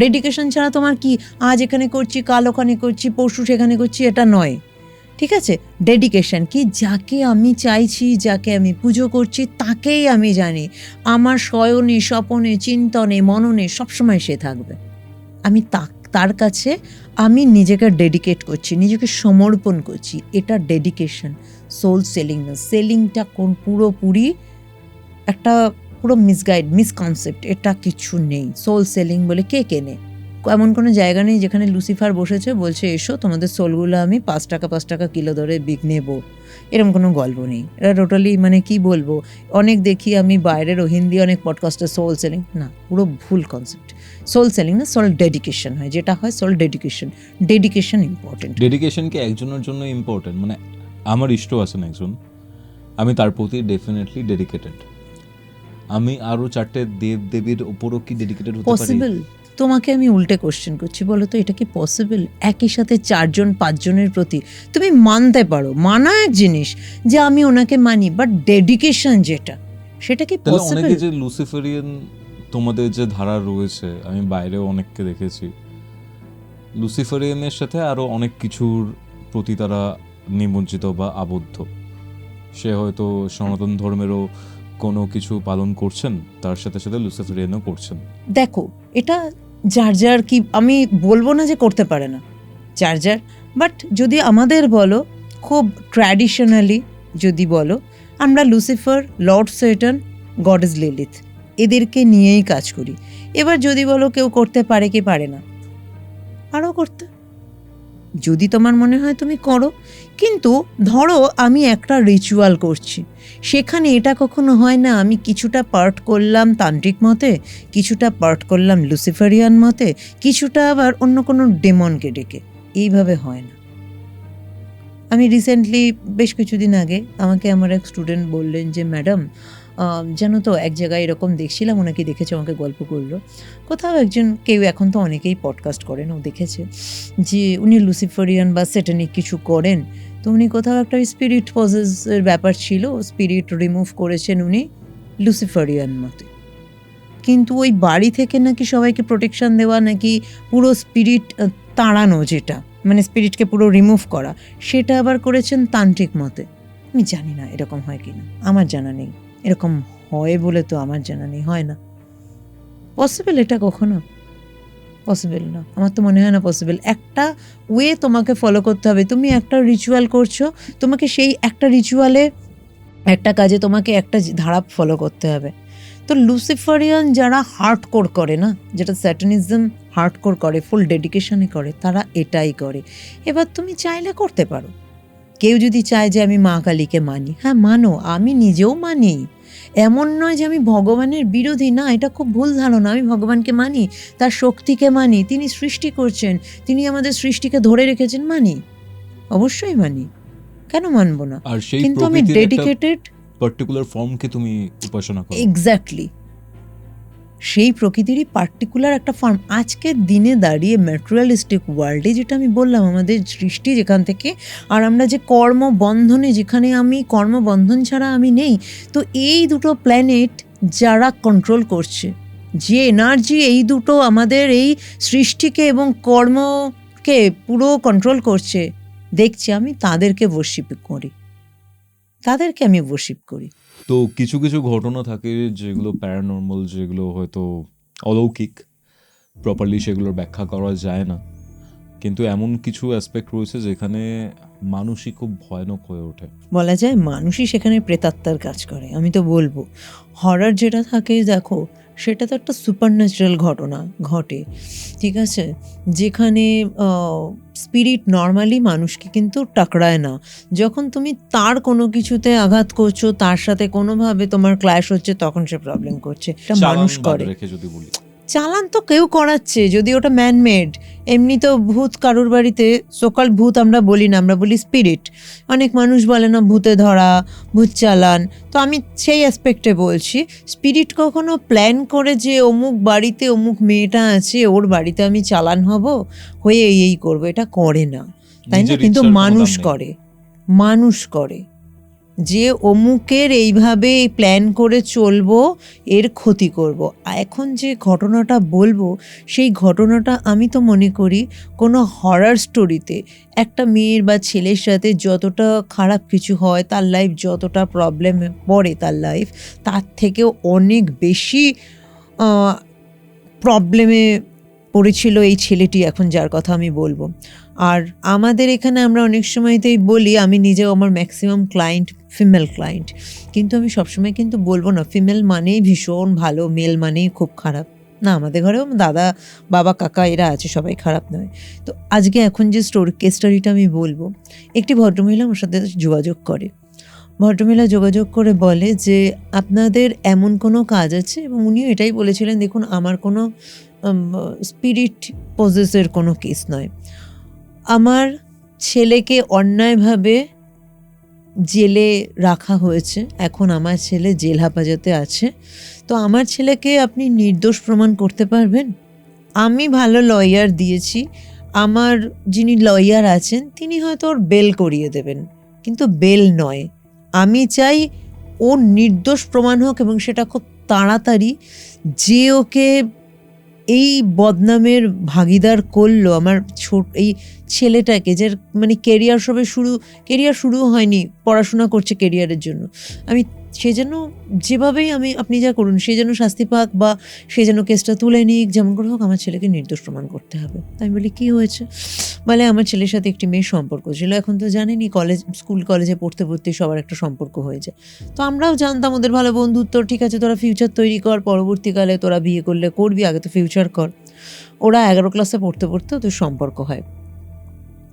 ডেডিকেশন ছাড়া তোমার কি আজ এখানে করছি, কাল ওখানে করছি, পরশু সেখানে করছি, এটা নয়। ঠিক আছে, ডেডিকেশন কি, যাকে আমি চাইছি, যাকে আমি পুজো করছি, তাকেই আমি জানি আমার শয়নে, স্বপনে, চিন্তনে, মননে সবসময় সে থাকবে। আমি তার কাছে আমি নিজেকে ডেডিকেট করছি, নিজেকে সমর্পণ করছি, এটা ডেডিকেশন। সোল সেলিং না, সেলিংটা পুরোপুরি একটা পুরো মিসকনসেপ্ট, এটা কিছু নেই। সোল সেলিং বলে কে কেনে? এমন কোনো জায়গা নেই যেখানে লুসিফার বসেছে বলছে এসো তোমাদের সোলগুলো আমি 5 টাকা কিলো ধরে নেব, এরকম কোনো গল্প নেই। এটা টোটালি মানে কি বলবো, অনেক দেখি আমি বাইরের হিন্দি অনেক পডকাস্টে সোল সেলিং, না, পুরো ভুল কনসেপ্ট। সোল সেলিং না, সোল ডেডিকেশন হয়, যেটা হয় সোল ডেডিকেশন ইম্পর্টেন্ট। ডেডিকেশন কি একজনের জন্য ইম্পর্টেন্ট? মানে আমার ইষ্ট আছেন একজন, আমি তার প্রতি ডেফিনেটলি ডেডিকেটেড। আমি আরো 4টে দেবীর উপরও কি ডেডিকেটেড হতে পারি? পসিবল? তোমাকে আমি উল্টে কোশ্চেন করছি, বলো তো এটা কি পসিবল? একই সাথে 4-5 জনের প্রতি তুমি মানতে পারো, মানা এক জিনিস যে আমি ওনাকে মানি, বাট ডেডিকেশন যেটা, সেটা কি তাহলে পসিবল? অনেকে যে লুসিফেরিয়ান তোমাদের যে ধারা রয়েছে, আমি বাইরেও অনেককে দেখেছি, লুসিফেরিয়ানের সাথে আরো অনেক কিছুর প্রতি তারা নিমজ্জিত বা আবদ্ধ। সে হয়তো সনাতন ধর্মেরও কোনো কিছু পালন করছেন, তার সাথে সাথে লুসিফেরিয়ানও করছেন। দেখো, এটা যার কি, আমি বলবো না যে করতে পারে না, যার, বাট যদি আমাদের বলো খুব ট্র্যাডিশনালি যদি বলো, আমরা লুসিফার, লর্ড সেটান, গডেস লিলিথ, এদেরকে নিয়েই কাজ করি। এবার যদি বলো কেউ করতে পারে কি পারে না, আরও করতে, যদি তোমার মনে হয় তুমি করো। কিন্তু ধরো আমি একটা রিচুয়াল করছি, সেখানে এটা কখনো হয় না আমি কিছুটা পার্ট করলাম তান্ত্রিক মতে, কিছুটা পার্ট করলাম লুসিফারিয়ান মতে, কিছুটা আবার অন্য কোনো ডেমনকে ডেকে, এইভাবে হয় না। আমি রিসেন্টলি বেশ কিছুদিন আগে আমাকে আমার এক স্টুডেন্ট বললেন যে ম্যাডাম জানো তো এক জায়গায় এরকম দেখছিলাম, ওনাকে দেখেছে, আমাকে গল্প করলো, কোথাও একজন কেউ, এখন তো অনেকেই পডকাস্ট করেন, ও দেখেছে যে উনি লুসিফারিয়ান বা সেটানিক কিছু করেন, তো উনি কোথাও একটা স্পিরিট পজেসের ব্যাপার ছিল, স্পিরিট রিমুভ করেছেন উনি লুসিফারিয়ান মতে। কিন্তু ওই বাড়ি থেকে নাকি সবাইকে প্রোটেকশন দেওয়া, নাকি পুরো স্পিরিট তাড়ানো, যেটা মানে স্পিরিটকে পুরো রিমুভ করা, সেটা আবার করেছেন তান্ত্রিক মতে। আমি জানি না এরকম হয় কি না, আমার জানা নেই, এরকম হয় বলে তো আমার জানা নেই, হয় না। পসিবল এটা কখনো? পসিবল না, আমার তো মনে হয় না পসিবল। একটা ওয়ে তোমাকে ফলো করতে হবে, তুমি একটা রিচুয়াল করছো, তোমাকে সেই একটা রিচুয়ালে, একটা কাজে তোমাকে একটা ধারা ফলো করতে হবে। তো লুসিফারিয়ান যারা হার্ডকোর করে না, যেটা স্যাটানিজম হার্ডকোর করে, ফুল ডেডিকেশনে করে, তারা এটাই করে। এবার তুমি চাইলে করতে পারো। কেউ যদি চায় যে আমি মা কালীকে মানি, হ্যাঁ মানো, আমি নিজেও মানি, এমন নয় যে আমি ভগবানের বিরোধী, না, এটা খুব ভুল ধারণা। আমি ভগবানকে মানি, তার শক্তিকে মানি, তিনি সৃষ্টি করছেন, তিনি আমাদের সৃষ্টিকে ধরে রেখেছেন, মানি, অবশ্যই মানি, কেন মানবো না? আর সেই কিন্তু আমি প্রকৃতির একটা ডেডিকেটেড, পার্টিকুলার ফর্মকে তুমি উপাসনা করো। এক্স্যাক্টলি, সেই প্রকৃতিরই পার্টিকুলার একটা ফর্ম। আজকের দিনে দাঁড়িয়ে ম্যাটেরিয়ালিস্টিক ওয়ার্ল্ডে, যেটা আমি বললাম, আমাদের সৃষ্টি যেখান থেকে, আর আমরা যে কর্মবন্ধনে, যেখানে আমি কর্মবন্ধন ছাড়া আমি নেই, তো এই দুটো প্ল্যানেট যারা কন্ট্রোল করছে, যে এনার্জি এই দুটো আমাদের এই সৃষ্টিকে এবং কর্মকে পুরো কন্ট্রোল করছে, দেখছি আমি তাদেরকে worship করি, তাদেরকে আমি worship করি। তো কিছু কিছু ঘটনা থাকে যেগুলো প্যারানর্মাল, যেগুলো হয়তো অলৌকিক, প্রপারলি সেগুলোর ব্যাখ্যা করা যায় না, কিন্তু এমন কিছু অ্যাসপেক্ট রয়েছে যেখানে মানুষই খুব ভয়ানক হয়ে ওঠে। বলা যায় মানুষই সেখানে প্রেতাত্মার কাজ করে। আমি তো বলবো হরর যেটা থাকে, দেখো সেটা তো একটা সুপারন্যাচারাল ঘটনা ঘটে, ঠিক আছে, যেখানে স্পিরিট নর্মালি মানুষকে কিন্তু টাকরায় না। যখন তুমি তার কোনো কিছুতে আঘাত করছো, তার সাথে কোনোভাবে তোমার ক্ল্যাশ হচ্ছে, তখন সে প্রবলেম করছে। এটা মানুষ চালান বাদ করে। রেখে যদি বলি, চালান তো কেউ করাচ্ছে, যদি ওটা ম্যানমেড। এমনি তো ভূত কারুর বাড়িতে, সকাল ভূত আমরা বলি না, আমরা বলি স্পিরিট। অনেক মানুষ বলে না ভূতে ধরা, ভূত চালান, তো আমি সেই অ্যাসপেক্টে বলছি। স্পিরিট কখনো প্ল্যান করে যে অমুক বাড়িতে অমুক মেয়েটা আছে, ওর বাড়িতে আমি চালান হব, হয়ে এই করবো, এটা করে না, তাই না? নিজের কিন্তু ইচ্ছার কোনো মানুষ দাম নেই। করে, মানুষ করে, যে অমুকের এইভাবে প্ল্যান করে চলবো, এর ক্ষতি করব। এখন যে ঘটনাটা বলবো সেই ঘটনাটা আমি তো মনে করি কোনো হরর স্টোরিতে একটা মেয়ের বা ছেলের সাথে যতটা খারাপ কিছু হয়, তার লাইফ যতটা প্রবলেমে পড়ে তার লাইফ, তার থেকেও অনেক বেশি প্রবলেমে পড়েছিল এই ছেলেটি এখন, যার কথা আমি বলবো। আর আমাদের এখানে আমরা অনেক সময়তেই বলি, আমি নিজেও আমার ম্যাক্সিমাম ক্লায়েন্ট ফিমেল ক্লায়েন্ট, কিন্তু আমি সবসময় কিন্তু বলবো না ফিমেল মানেই ভীষণ ভালো, মেল মানেই খুব খারাপ। না, আমাদের ঘরেও দাদা বাবা কাকা এরা আছে, সবাই খারাপ নয়। তো আজকে এখন যে কেস স্টোরিটা আমি বলবো, একটি ভদ্রমহিলা আমার সাথে যোগাযোগ করে। ভদ্রমহিলা যোগাযোগ করে বলে যে আপনাদের এমন কোনো কাজ আছে, এবং উনিও এটাই বলেছিলেন, দেখুন আমার কোনো স্পিরিট পজেসের কোনো কেস নয়, আমার ছেলেকে অন্যায়ভাবে জেলে রাখা হয়েছে, এখন আমার ছেলে জেল হেফাজতে আছে, তো আমার ছেলেকে আপনি নির্দোষ প্রমাণ করতে পারবেন? আমি ভালো লয়ার দিয়েছি, আমার যিনি লয়ার আছেন তিনি হয়তো ওর বেল করিয়ে দেবেন, কিন্তু বেল নয়, আমি চাই ওর নির্দোষ প্রমাণ হোক, এবং সেটা খুব তাড়াতাড়ি। যে ওকে এই বদনামের ভাগিদার করলো, আমার এই ছেলেটাকে, যে মানে কেরিয়ার শুরু হয়নি, পড়াশোনা করছে কেরিয়ারের জন্য, আমি সে যেন যেভাবেই আপনি যা করুন সে যেন শাস্তি পাক, বা সে যেন কেসটা তুলে নিক, যেমন করে হোক আমার ছেলেকে নির্দোষ প্রমাণ করতে হবে। আমি বলি কী হয়েছে? বলে আমার ছেলের সাথে একটি মেয়ের সম্পর্ক ছিল, এখন তো জানেনি স্কুল কলেজে পড়তে পড়তে সবার একটা সম্পর্ক হয়ে যায়, তো আমরাও জানতাম ওদের ভালো বন্ধুত্ব, ঠিক আছে তোরা ফিউচার তৈরি কর, পরবর্তীকালে তোরা বিয়ে করলে করবি, আগে তো ফিউচার কর। ওরা 11 ক্লাসে পড়তে পড়তে ওদের সম্পর্ক হয়,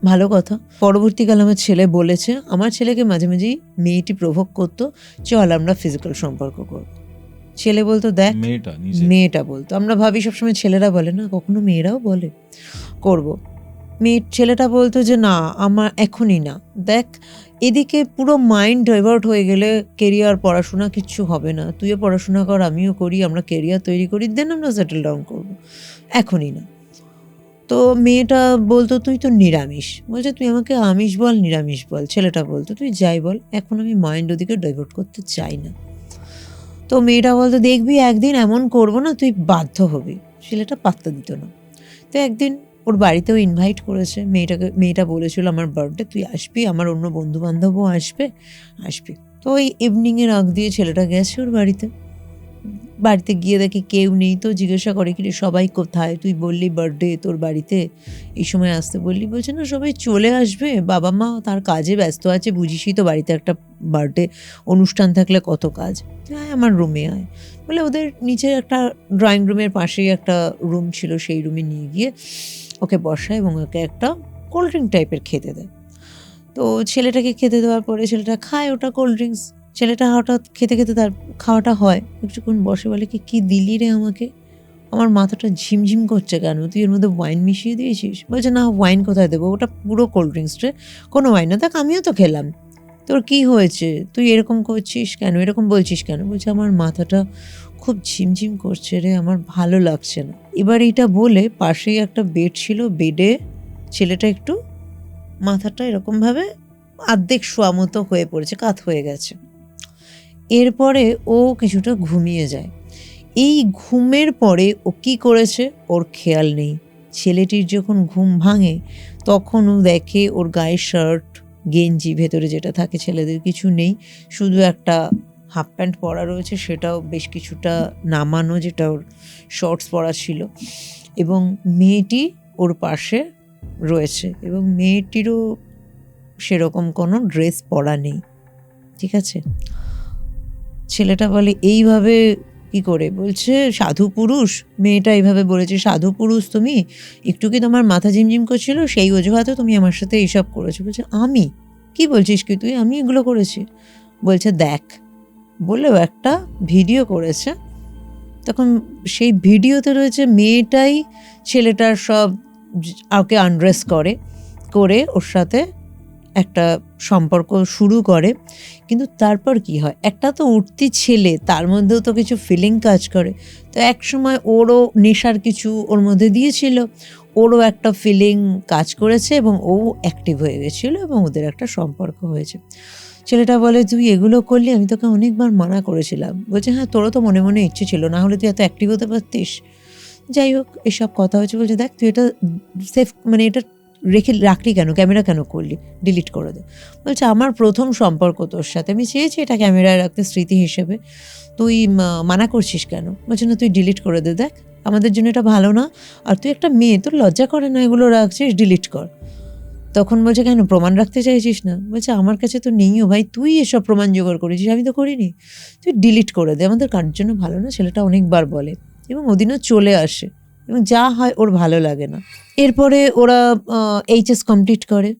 ভালো কথা। পরবর্তীকালে আমার ছেলে বলেছে, আমার ছেলেকে মাঝে মাঝেই মেয়েটি প্রভোগ করতো, চল আমরা ফিজিক্যাল সম্পর্ক করব। ছেলে বলতো দেখ, মেয়েটা বলতো, আমরা ভাবি সবসময় ছেলেরা বলে, না কখনো মেয়েরাও বলে করব। ছেলেটা বলতো যে না আমার এখনই না, দেখ এদিকে পুরো মাইন্ড ডাইভার্ট হয়ে গেলে কেরিয়ার পড়াশোনা কিচ্ছু হবে না, তুইও পড়াশোনা কর আমিও করি, আমরা কেরিয়ার তৈরি করি, দেন আমরা সেটেল ডাউন করবো, এখনই না। তো মেয়েটা বলতো তুই তো নিরামিষ, বলছে তুই আমাকে আমিষ বল নিরামিষ বল, ছেলেটা বলতো তুই যাই বল, এখন আমি মাইন্ড ওদিকে ডাইভার্ট করতে চাই না। তো মেয়েটা বলতো দেখবি একদিন এমন করবো না তুই বাধ্য হবি, ছেলেটা পাত্তা দিত না। তো একদিন ওর বাড়িতেও ইনভাইট করেছে মেয়েটা বলেছিল আমার বার্থডে তুই আসবি, আমার অন্য বন্ধু বান্ধবও আসবি। তো ওই ইভিনিংয়ের আগ দিয়ে ছেলেটা গেছে ওর বাড়িতে গিয়ে দেখে কেউ নেই, তো জিজ্ঞাসা করে কি রে সবাই কোথায়, তুই বললি বার্থডে তোর বাড়িতে এই সময় আসতে বললি, বলছে না সবাই চলে আসবে, বাবা মা তার কাজে ব্যস্ত আছে, বুঝিসই তো বাড়িতে একটা বার্থডে অনুষ্ঠান থাকলে কত কাজ, হ্যাঁ আমার রুমে আয় বলে, ওদের নিচে একটা ড্রয়িং রুমের পাশেই একটা রুম ছিল, সেই রুমে নিয়ে গিয়ে ওকে বসায় এবং ওকে একটা কোল্ড ড্রিঙ্ক টাইপের খেতে দেয়। তো ছেলেটাকে খেতে দেওয়ার পরে ছেলেটা খায় ওটা কোল্ড ড্রিঙ্কস, ছেলেটা হঠাৎ খেতে খেতে তার খাওয়াটা হয়, একটুক্ষণ বসে বলে কি দিলি রে আমাকে, আমার মাথাটা ঝিমঝিম করছে কেন, তুই এর মধ্যে ওয়াইন মিশিয়ে দিয়েছিস? বলছে না ওয়াইন কোথায় দেবো, ওটা পুরো কোল্ড ড্রিঙ্কস রে, কোনো ওয়াইন না, দেখ আমিও তো খেলাম, তোর কি হয়েছে, তুই এরকম করছিস কেন, এরকম বলছিস কেন? বলছে আমার মাথাটা খুব ঝিমঝিম করছে রে, আমার ভালো লাগছে না। এবার এটা বলে পাশেই একটা বেড ছিল, বেডে ছেলেটা একটু মাথাটা এরকমভাবে আর্ধেক শোয়া মতো হয়ে পড়েছে, কাত হয়ে গেছে। এরপরে ও কিছুটা ঘুমিয়ে যায়। এই ঘুমের পরে ও কী করেছে ওর খেয়াল নেই। ছেলেটির যখন ঘুম ভাঙে তখন ও দেখে ওর গায়ের শার্ট গেঞ্জি ভেতরে যেটা থাকে ছেলেদের কিছু নেই, শুধু একটা হাফ প্যান্ট পরা রয়েছে, সেটাও বেশ কিছুটা নামানো, যেটা ওর শর্টস পরা ছিল, এবং মেয়েটি ওর পাশে রয়েছে, এবং মেয়েটিরও সেরকম কোনো ড্রেস পরা নেই, ঠিক আছে। ছেলেটা বলে এইভাবে কি করে, বলছে সাধু পুরুষ, মেয়েটা এইভাবে বলেছে সাধু পুরুষ তুমি, একটু কি তোমার মাথা ঝিমঝিম করছিল সেই অজুহাতে তুমি আমার সাথে এইসব করেছো? বলছে আমি কি বলছিস কি তুই, আমি এগুলো করেছি? বলছে দেখ, বলেও একটা ভিডিও করেছে, তখন সেই ভিডিওতে রয়েছে মেয়েটাই ছেলেটার সব ওকে আনড্রেস করে ওর সাথে একটা সম্পর্ক শুরু করে। কিন্তু তারপর কি হয়, একটা তো উঠতি ছেলে, তার মধ্যেও তো কিছু ফিলিং কাজ করে, তো এক সময় ওরও নেশার কিছু ওর মধ্যে দিয়েছিল, ওরও একটা ফিলিং কাজ করেছে এবং ও অ্যাক্টিভ হয়ে গেছিলো এবং ওদের একটা সম্পর্ক হয়েছে। ছেলেটা বলে তুই এগুলো করলি, আমি তোকে অনেকবার মানা করেছিলাম। বলছে হ্যাঁ তোরও তো মনে মনে ইচ্ছে ছিল, না হলে তুই এত অ্যাক্টিভ হতে পারতিস। যাই হোক এসব কথা হচ্ছে। বলছে দেখ তুই এটা সেফ মানে এটা রাখলি কেন, ক্যামেরা কেন করলি, ডিলিট করে দে। বলছে আমার প্রথম সম্পর্ক তোর সাথে, আমি চেয়েছি এটা ক্যামেরায় রাখতে স্মৃতি হিসেবে, তুই মানা করছিস কেন? বলছে না তুই ডিলিট করে দে, দেখ আমাদের জন্য এটা ভালো না, আর তুই একটা মেয়ে, তোর লজ্জা করে না এগুলো রাখছিস, ডিলিট কর। তখন বলছে কেন প্রমাণ রাখতে চাইছিস না? বলছে আমার কাছে তো নেইও ভাই, তুই এসব প্রমাণ জোগাড় করেছিস, আমি তো করিনি, তুই ডিলিট করে দে, আমাদের কার জন্য ভালো না। ছেলেটা অনেকবার বলে এবং ওদিনও চলে আসে এবং যা হয় ওর ভালো লাগে না। এরপরে ওরা এইচএস কমপ্লিট করে।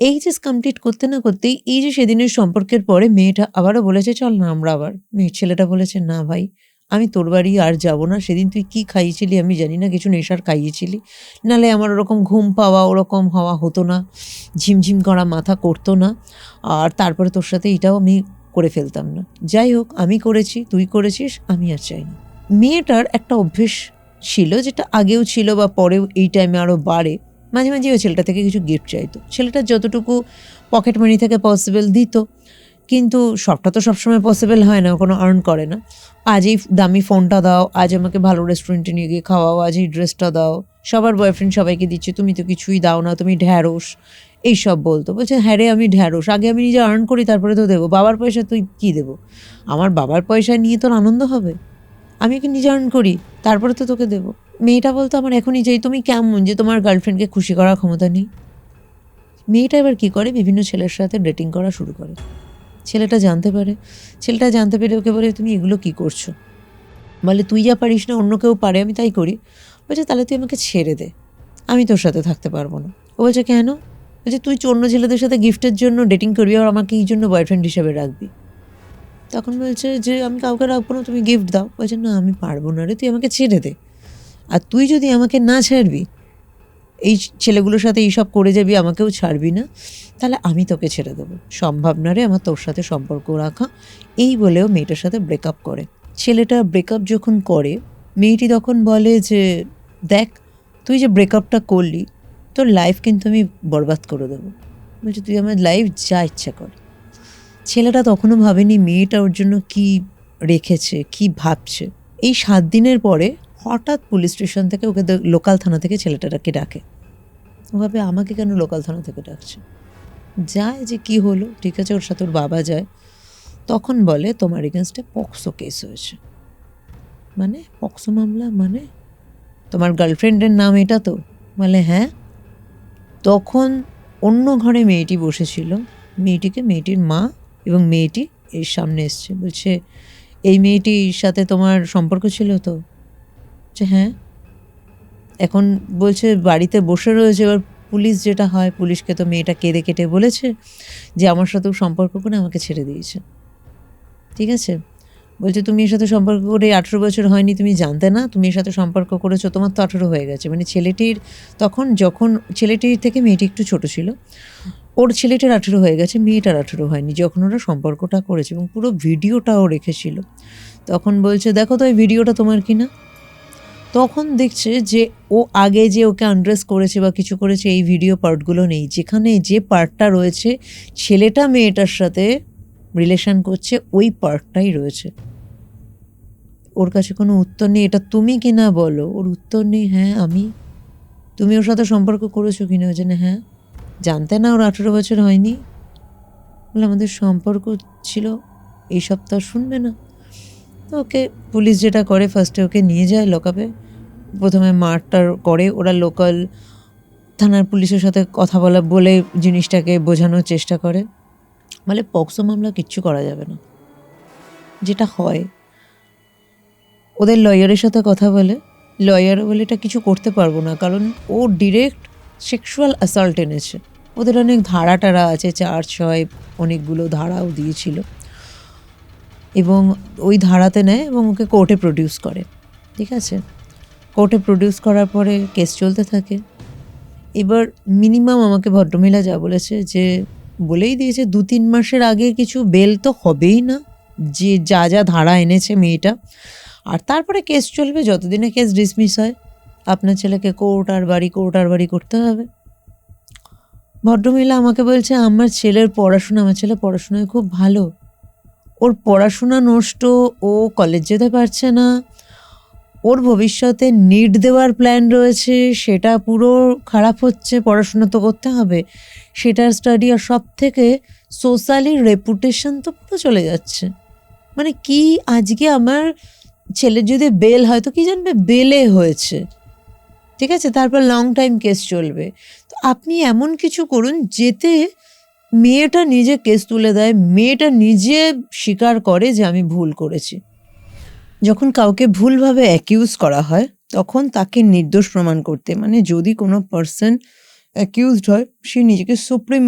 এইচএস কমপ্লিট করতে না করতেই এই যে সেদিনের সম্পর্কের পরে মেয়েটা আবারও বলেছে চল না আমরা আবার। ছেলেটা বলেছে না ভাই আমি তোর বাড়ি আর যাব না, সেদিন তুই কি খাইয়েছিলি আমি জানি না, কিছু নেশার খাইয়েছিলি, নাহলে আমার ওরকম ঘুম পাওয়া ওরকম হওয়া হতো না, ঝিমঝিম করা মাথা করতো না, আর তারপরে তোর সাথে এটাও আমি করে ফেলতাম না। যাই হোক আমি করেছি, তুই করেছিস, আমি আর চাই না। মেয়েটার একটা অভ্যেস ছিল, যেটা আগেও ছিল বা পরেও এই টাইমে আরও বাড়ে, মাঝে মাঝে ওই ছেলেটা থেকে কিছু গিফট চাইতো। ছেলেটা যতটুকু পকেট মানি থেকে পসিবল দিত, কিন্তু সবটা তো সবসময় পসিবল হয় না, কোনো আর্ন করে না। আজ এই দামি ফোনটা দাও, আজ আমাকে ভালো রেস্টুরেন্টে নিয়ে গিয়ে খাওয়াও, আজ এই ড্রেসটা দাও, সবার বয়ফ্রেন্ড সবাইকে দিচ্ছে, তুমি তো কিছুই দাও না, তুমি ঢ্যাঁড়স, এইসব বলতো। বলছে হ্যাঁ রে আমি ঢ্যাঁড়স, আগে আমি নিজে আর্ন করি তারপরে তো দেবো, বাবার পয়সা তুই কী দেবো, আমার বাবার পয়সা নিয়ে তোর আনন্দ হবে, আমি কি নিজে আর্ন করি তারপরে তো তোকে দেবো। মেয়েটা বলতো আমার এখনই চাই। তুমি কেমন যে তোমার গার্লফ্রেন্ডকে খুশি করার ক্ষমতা নেই? মেয়েটা এবার কী করে, বিভিন্ন ছেলের সাথে ডেটিং করা শুরু করে। ছেলেটা জানতে পারে, ছেলেটা জানতে পেরে ওকে বলে তুমি এগুলো কী করছো? বলে তুই যা পারিস না অন্য কেউ পারে, আমি তাই করি। বলছে তাহলে তুই আমাকে ছেড়ে দে, আমি তোর সাথে থাকতে পারবো না। ও বলছে কেন? বলছে তুই অন্য ছেলেদের সাথে গিফটের জন্য ডেটিং করবি আর আমাকে এই জন্য বয়ফ্রেন্ড হিসেবে রাখবি। তখন বলছে যে আমি কাউকে রাখবো না, তুমি গিফট দাও। বলছে না আমি পারবো না রে, তুই আমাকে ছেড়ে দে, আর তুই যদি আমাকে না ছাড়বি, এই ছেলেগুলোর সাথে এইসব করে যাবি, আমাকেও ছাড়বি না, তাহলে আমি তোকে ছেড়ে দেবো, সম্ভব না রে আমার তোর সাথে সম্পর্ক রাখা। এই বলেও মেয়েটার সাথে ব্রেকআপ করে। ছেলেটা ব্রেকআপ যখন করে, মেয়েটি তখন বলে যে দেখ তুই যে ব্রেকআপটা করলি, তোর লাইফ কিন্তু আমি বরবাদ করে দেবো। বলছে তুই আমার লাইফ যা ইচ্ছা কর। ছেলেটা তখনও ভাবেনি মেয়েটা ওর জন্য কী রেখেছে, কী ভাবছে। এই 7 দিনের পরে হঠাৎ পুলিশ স্টেশন থেকে ওকে লোকাল থানা থেকে ছেলেটাকে ডাকে। ও ভাবে আমাকে কেন লোকাল থানা থেকে ডাকছে, যায় যে কি হলো, ঠিক আছে ওর সাথে ওর বাবা যায়। তখন বলে তোমার এগেনস্টে পক্সো কেস হয়েছে। মানে পক্সো মামলা মানে তোমার গার্লফ্রেন্ডের নাম এটা তো? বলে হ্যাঁ। তখন অন্য ঘরে মেয়েটি বসেছিল, মেয়েটিকে মেয়েটির মা এবং মেয়েটি এর সামনে এসছে। বলছে এই মেয়েটির সাথে তোমার সম্পর্ক ছিল তো? বলছে হ্যাঁ। এখন বলছে বাড়িতে বসে রয়েছে। এবার পুলিশ যেটা হয়, পুলিশকে তো মেয়েটা কেঁদে কেটে বলেছে যে আমার সাথেও সম্পর্ক করে আমাকে ছেড়ে দিয়েছে। ঠিক আছে, বলছে তুমি এর সাথে সম্পর্ক করে 18 বছর হয়নি, তুমি জানতে না, তুমি এর সাথে সম্পর্ক করেছো, তোমার তো 18 হয়ে গেছে। মানে ছেলেটির তখন, যখন ছেলেটির থেকে মেয়েটি একটু ছোট ছিল, ওর ছেলেটার 18 হয়ে গেছে, মেয়েটার 18 হয়নি যখন ওরা সম্পর্কটা করেছে, এবং পুরো ভিডিওটাও রেখেছিল। তখন বলছে দেখো তো এই ভিডিওটা তোমার কিনা। তখন দেখছে যে ও আগে যে ওকে আন্ড্রেস করেছে বা কিছু করেছে এই ভিডিও পার্টগুলো নেই, যেখানে যে পার্টটা রয়েছে ছেলেটা মেয়েটার সাথে রিলেশন করছে ওই পার্টটাই রয়েছে। ওর কাছে কোনো উত্তর নেই, এটা তুমি কিনা বলো। ওর উত্তর নেই, হ্যাঁ আমি। তুমি ওর সাথে সম্পর্ক করেছো কিনা? ওই জন্য হ্যাঁ। জানতে না ওর 18 বছর হয়নি? বলে আমাদের সম্পর্ক ছিল, এই সপ্তাহ শুনবে না। তো ওকে পুলিশ যেটা করে, ফার্স্টে ওকে নিয়ে যায় লকআপে। প্রথমে মারটার করে, ওরা লোকাল থানার পুলিশের সাথে কথা বলে জিনিসটাকে বোঝানোর চেষ্টা করে। বলে পক্সো মামলা কিচ্ছু করা যাবে না। যেটা হয়, ওদের লয়ারের সাথে কথা বলে, লয়ারও বলে এটা কিছু করতে পারবো না, কারণ ও ডিরেক্ট সেক্সুয়াল অ্যাসল্ট এনেছে। ওদের অনেক ধারা টারা আছে, 4-6 অনেকগুলো ধারাও দিয়েছিল, এবং ওই ধারাতে নেয় এবং ওকে কোর্টে প্রডিউস করে। ঠিক আছে, কোর্টে প্রডিউস করার পরে কেস চলতে থাকে। এবার মিনিমাম আমাকে ভদ্রমহিলা যা বলেছে, যে বলেই দিয়েছে 2-3 মাসের আগে কিছু বেল তো হবেই না, যে যা যা ধারা এনেছে মেয়েটা। আর তারপরে কেস চলবে, যতদিনে কেস ডিসমিস হয় আপনার ছেলেকে কোর্ট আর বাড়ি করতে হবে। ভদ্রমহিলা আমাকে বলছে আমার ছেলে পড়াশোনায় খুব ভালো, ওর পড়াশোনা নষ্ট, ও কলেজ যেতে পারছে না, ওর ভবিষ্যতে নিট দেওয়ার প্ল্যান রয়েছে, সেটা পুরো খারাপ হচ্ছে, পড়াশোনা তো করতে হবে, সেটার স্টাডি, আর সব থেকে সোশ্যালি রেপুটেশন তো পুরো চলে যাচ্ছে। মানে কি, আজকে আমার ছেলের যদি বেল হয় তো কি জানবে বেলে হয়েছে, ঠিক আছে, তারপর লং টাইম কেস চলবে। তো আপনি এমন কিছু করুন যেতে মেয়েটা নিজে কেস তুলে দেয়, মেয়েটা নিজে স্বীকার করে যে আমি ভুল করেছি। যখন কাউকে ভুলভাবে অ্যাকিউজ করা হয় তখন তাকে নির্দোষ প্রমাণ করতে, মানে যদি কোনো পার্সন অ্যাকিউজড হয়, সে নিজেকে সুপ্রিম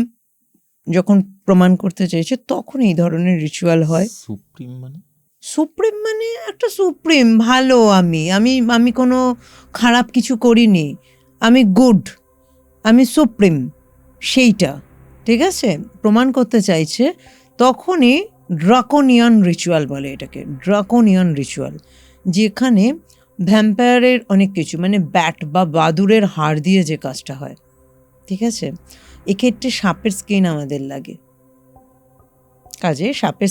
যখন প্রমাণ করতে চাইছে তখন এই ধরনের রিচুয়াল হয়। সুপ্রিম মানে সুপ্রিম মানে একটা সুপ্রিম, ভালো, আমি আমি আমি কোনো খারাপ কিছু করিনি, আমি গুড, আমি সুপ্রিম, সেইটা, ঠিক আছে, প্রমাণ করতে চাইছে, তখনই ড্রাকোনিয়ান রিচুয়াল বলে এটাকে, ড্রাকোনিয়ান রিচুয়াল, যেখানে ভ্যাম্পায়ারের অনেক কিছু, মানে ব্যাট বা বাদুড়ের হাড় দিয়ে যে কাজটা হয়, ঠিক আছে, এক্ষেত্রে সাপের স্কিন আমাদের লাগে, কাজে সাপের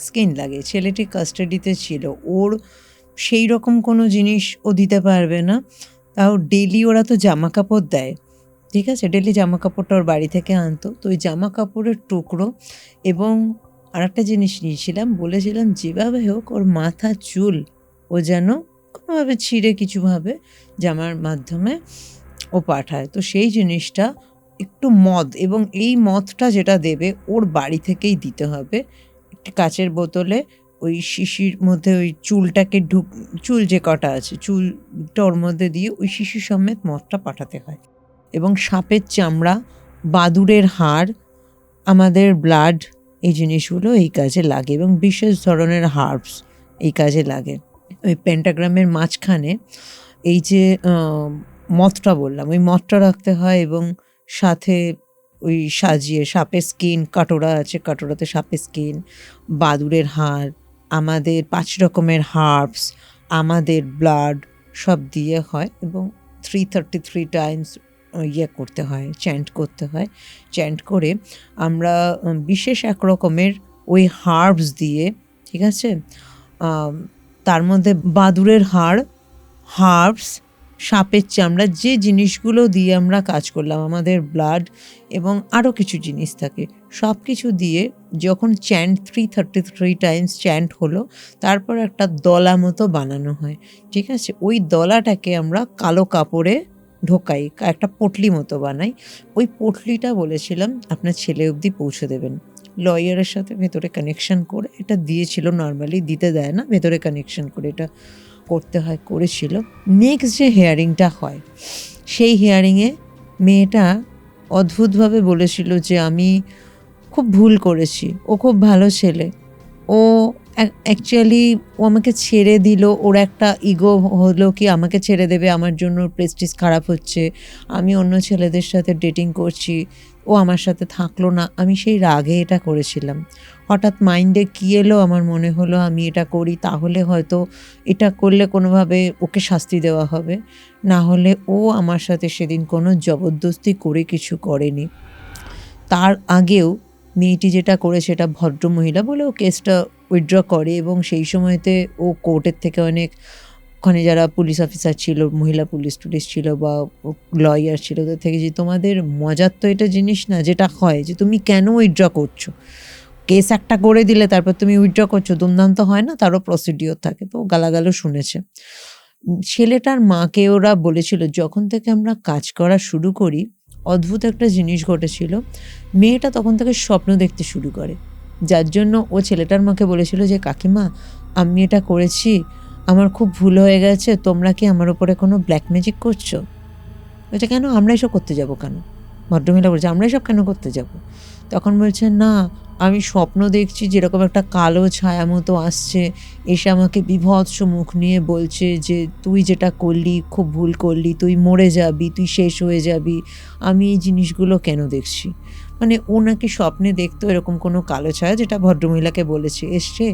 স্কিন লাগে। ছেলেটি কাস্টাডিতে ছিল, ওর সেই রকম কোনো জিনিস ও দিতে পারবে না, তাও ডেলি ওরা তো জামা কাপড় দেয়, ঠিক আছে, ডেলি জামা কাপড়টা ওর বাড়ি থেকে আনতো, তো ওই জামা কাপড়ের টুকরো এবং আরেকটা জিনিস নিয়েছিলাম, বলেছিলাম যেভাবে হোক ওর মাথা চুল ও যেন কোনোভাবে ছিঁড়ে কিছুভাবে জামার মাধ্যমে ও পাঠায়। তো সেই জিনিসটা একটু মদ, এবং এই মদটা যেটা দেবে ওর বাড়ি থেকেই দিতে হবে, একটি কাচের বোতলে ওই শিশির মধ্যে ওই চুলটাকে চুল যে কটা আছে চুলটা ওর মধ্যে দিয়ে ওই শিশি সমেত মদটা পাঠাতে হয়। এবং সাপের চামড়া, বাদুড়ের হাড়, আমাদের ব্লাড, এই জিনিসগুলো এই কাজে লাগে, এবং বিশেষ ধরনের হার্বস এই কাজে লাগে। ওই পেন্টাগ্রামের মাঝখানে এই যে মদটা বললাম, ওই মদটা রাখতে হয়, এবং সাথে ওই সাজিয়ে সাপের স্কিন, কাটোরা আছে, কাটোরাতে সাপের স্কিন, বাদুড়ের হাড়, আমাদের 5 রকমের হার্বস, আমাদের ব্লাড সব দিয়ে হয়, এবং 333 টাইমস করতে হয়, চ্যান্ট করতে হয়। চ্যান্ট করে আমরা বিশেষ এক রকমের ওই হার্বস দিয়ে, ঠিক আছে, তার মধ্যে বাদুড়ের হাড়, হার্বস, সাপের চামড়া, যে জিনিসগুলো দিয়ে আমরা কাজ করলাম, আমাদের ব্লাড এবং আরও কিছু জিনিস থাকে, সব কিছু দিয়ে যখন চ্যান্ট 333 টাইমস চ্যান্ট হলো, তারপর একটা দলা মতো বানানো হয়, ঠিক আছে, ওই দলাটাকে আমরা কালো কাপড়ে ঢোকাই, একটা পটলি মতো বানাই। ওই পটলিটা বলেছিলাম আপনার ছেলে অবধি পৌঁছে দেবেন, লয়ারের সাথে ভেতরে কানেকশন করে, এটা দিয়েছিল, নর্মালি দিতে দেয় না, ভেতরে কানেকশন করে এটা করতে হয়, করেছিল। নেক্সট যে হিয়ারিংটা হয়, সেই হিয়ারিংয়ে মেয়েটা অদ্ভুতভাবে বলেছিল যে আমি খুব ভুল করেছি, ও খুব ভালো ছেলে, ও অ্যাকচুয়ালি ও আমাকে ছেড়ে দিল, ওর একটা ইগো হলো কি আমাকে ছেড়ে দেবে, আমার জন্য প্রেস্টিজ খারাপ হচ্ছে, আমি অন্য ছেলেদের সাথে ডেটিং করছি, ও আমার সাথে থাকলো না, আমি সেই রাগে এটা করেছিলাম। হঠাৎ মাইন্ডে কী এলো, আমার মনে হলো আমি এটা করি, তাহলে হয়তো এটা করলে কোনোভাবে ওকে শাস্তি দেওয়া হবে, না হলে ও আমার সাথে সেদিন কোনো জবরদস্তি করে কিছু করেনি। তার আগেও মেয়েটি যেটা করে সেটা ভদ্রমহিলা বলে ও কেসটা উইথড্র করে, এবং সেই সময়তে ও কোর্টের থেকে অনেক, ওখানে যারা পুলিশ অফিসার ছিল, মহিলা পুলিশ ছিল বা লয়ার ছিল, ওদের থেকে যে তোমাদের মজার তো এটা জিনিস না যেটা হয় যে তুমি কেন উইথড্র করছো, কেস একটা করে দিলে তারপর তুমি উইথড্র করছো, দুমদাম তো হয় না, তারও প্রসিডিওর থাকে। তো গালাগালও শুনেছে। ছেলেটার মাকে ওরা বলেছিল যখন থেকে আমরা কাজ করা শুরু করি অদ্ভুত একটা জিনিস ঘটেছিল, মেয়েটা তখন থেকে স্বপ্ন দেখতে শুরু করে, যার জন্য ও ছেলেটার মাকে বলেছিল যে কাকিমা আমি এটা করেছি, আমার খুব ভুল হয়ে গেছে, তোমরা কি আমার উপরে কোনো ব্ল্যাক ম্যাজিক করছো? বলছে কেন, আমরা এসব করতে যাব কেন? ভদ্রমহিলা বলছে আমরা এসব কেন করতে যাব? তখন বলছে না, আমি স্বপ্ন দেখছি যেরকম একটা কালো ছায়া মতো আসছে, এসে আমাকে বিভৎস মুখ নিয়ে বলছে যে তুই যেটা করলি খুব ভুল করলি, তুই মরে যাবি, তুই শেষ হয়ে যাবি, আমি এই জিনিসগুলো কেন দেখছি? মানে ও নাকি স্বপ্নে দেখতো এরকম কোনো কালো ছায়া, যেটা ভদ্রমহিলাকে বলেছে, এসছে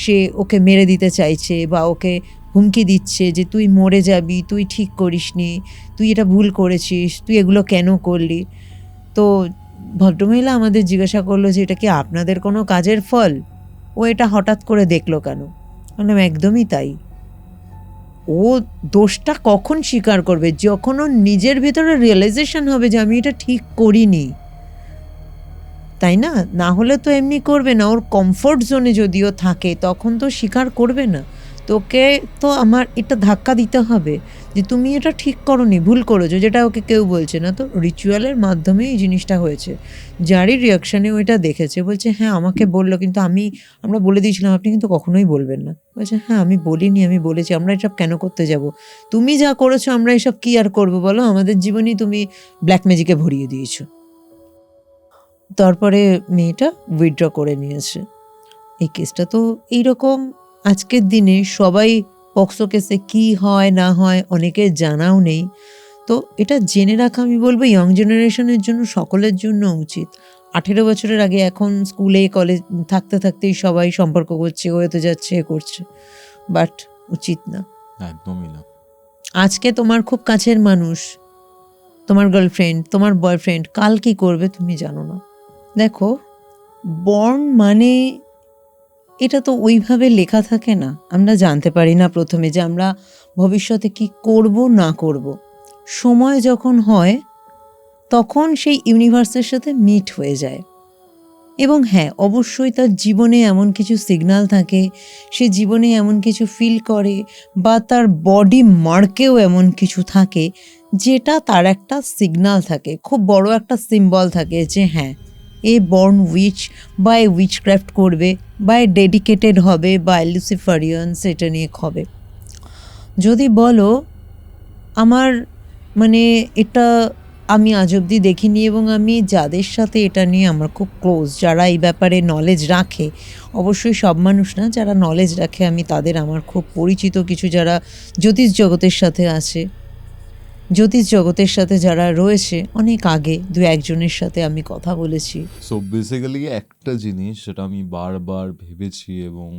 সে ওকে মেরে দিতে চাইছে বা ওকে হুমকি দিচ্ছে যে তুই মরে যাবি, তুই ঠিক করিসনি, তুই এটা ভুল করেছিস, তুই এগুলো কেন করলি। তো ভদ্রমহিলা আমাদের জিজ্ঞাসা করলো যে এটা কি আপনাদের কোনো কাজের ফল, ও এটা হঠাৎ করে দেখলো কেন? বললাম একদমই তাই। ও দোষটা কখন স্বীকার করবে? যখন ওর নিজের ভিতরে রিয়েলাইজেশন হবে যে আমি এটা ঠিক করিনি, তাই না? না হলে তো এমনি করবে না। ওর কমফোর্ট জোনে যদিও থাকে তখন তো স্বীকার করবে না। তোকে তো আমার এটা ধাক্কা দিতে হবে যে তুমি এটা ঠিক করোনি, ভুল করেছো, যেটা ওকে কেউ বলছে না। তো রিচুয়ালের মাধ্যমে এই জিনিসটা হয়েছে। যারই রিয়াকশানে ওইটা দেখেছে বলছে হ্যাঁ আমাকে বললো, কিন্তু আমরা বলে দিয়েছিলাম আপনি কিন্তু কখনোই বলবেন না। বলছে হ্যাঁ আমি বলিনি, আমি বলেছি। আমরা এসব কেন করতে যাব? তুমি যা করেছো আমরা এসব কি আর করবো বলো? আমাদের জীবনেই তুমি ব্ল্যাক ম্যাজিকে ভরিয়ে দিয়েছো। তারপরে মেয়েটা উইথড্র করে নিয়েছে। এই কেসটা তো এইরকম আজকের দিনে সবাই পক্সো কেসে কী হয় না হয় অনেকের জানাও নেই। তো এটা জেনে রাখা আমি বলবো ইয়ং জেনারেশনের জন্য, সকলের জন্য উচিত। 18 বছরের আগে এখন স্কুলে কলেজ থাকতে থাকতেই সবাই সম্পর্ক করছে, হতে যাচ্ছে, এ করছে, বাট উচিত না। একদমই না। আজকে তোমার খুব কাছের মানুষ, তোমার গার্লফ্রেন্ড, তোমার বয়ফ্রেন্ড, কাল কি করবে তুমি জানো না। দেখো, বর্ন মানে এটা তো ওইভাবে লেখা থাকে না। আমরা জানতে পারি না প্রথমে যে আমরা ভবিষ্যতে কি করব না করব। সময় যখন হয় তখন সেই ইউনিভার্সের সাথে মিট হয়ে যায়। এবং হ্যাঁ, অবশ্যই তার জীবনে এমন কিছু সিগন্যাল থাকে, সে জীবনে এমন কিছু ফিল করে, বা তার বডি মার্কেও এমন কিছু থাকে যেটা তার একটা সিগন্যাল থাকে, খুব বড় একটা সিম্বল থাকে যে হ্যাঁ এ বর্ন উইচ, বা এ উইচক্রাফট করবে, বা এ ডেডিকেটেড হবে, বা লুসিফারিয়ান সেটা নিয়ে হবে। যদি বলো আমার মানে এটা আমি আজ অবধি দেখিনি, এবং আমি যাদের সাথে এটা নিয়ে আমার খুব ক্লোজ, যারা এই ব্যাপারে নলেজ রাখে, অবশ্যই সব মানুষ না, যারা নলেজ রাখে আমি তাদের আমার খুব পরিচিত কিছু যারা জ্যোতিষ জগতের সাথে আছে, জ্যোতিষ জগতের সাথে যারা রয়েছে অনেক আগে, দু একজনের সাথে আমি কথা বলেছি। সো বেসিক্যালি একটা জিনিস যেটা আমি বারবার ভেবেছি, এবং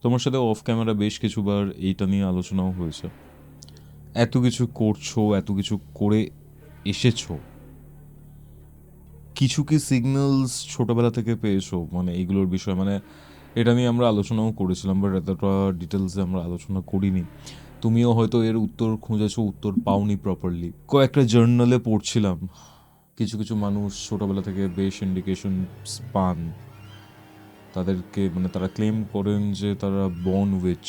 তোমার সাথে অফ ক্যামেরা বেশ কিছুবার এইটা নিয়ে আলোচনাও হয়েছে, এত কিছু করছো, এত কিছু করে এসেছো, কিছু কি সিগন্যালস ছোটবেলা থেকে পেয়েছো মানে এইগুলোর বিষয়ে? মানে এটা নিয়ে আমরা আলোচনাও করেছিলাম, বাট এতটা ডিটেলসে আমরা আলোচনা করিনি। তুমিও হয়তো এর উত্তর খুঁজেছো, উত্তর পাওনি প্রপারলি। কয়েকটা জার্নালে পড়ছিলাম কিছু কিছু মানুষ ছোটবেলা থেকে বেশ ইন্ডিকেশন পান, তাদেরকে মানে তারা ক্লেম করেন যে তারা বর্ন উইচ।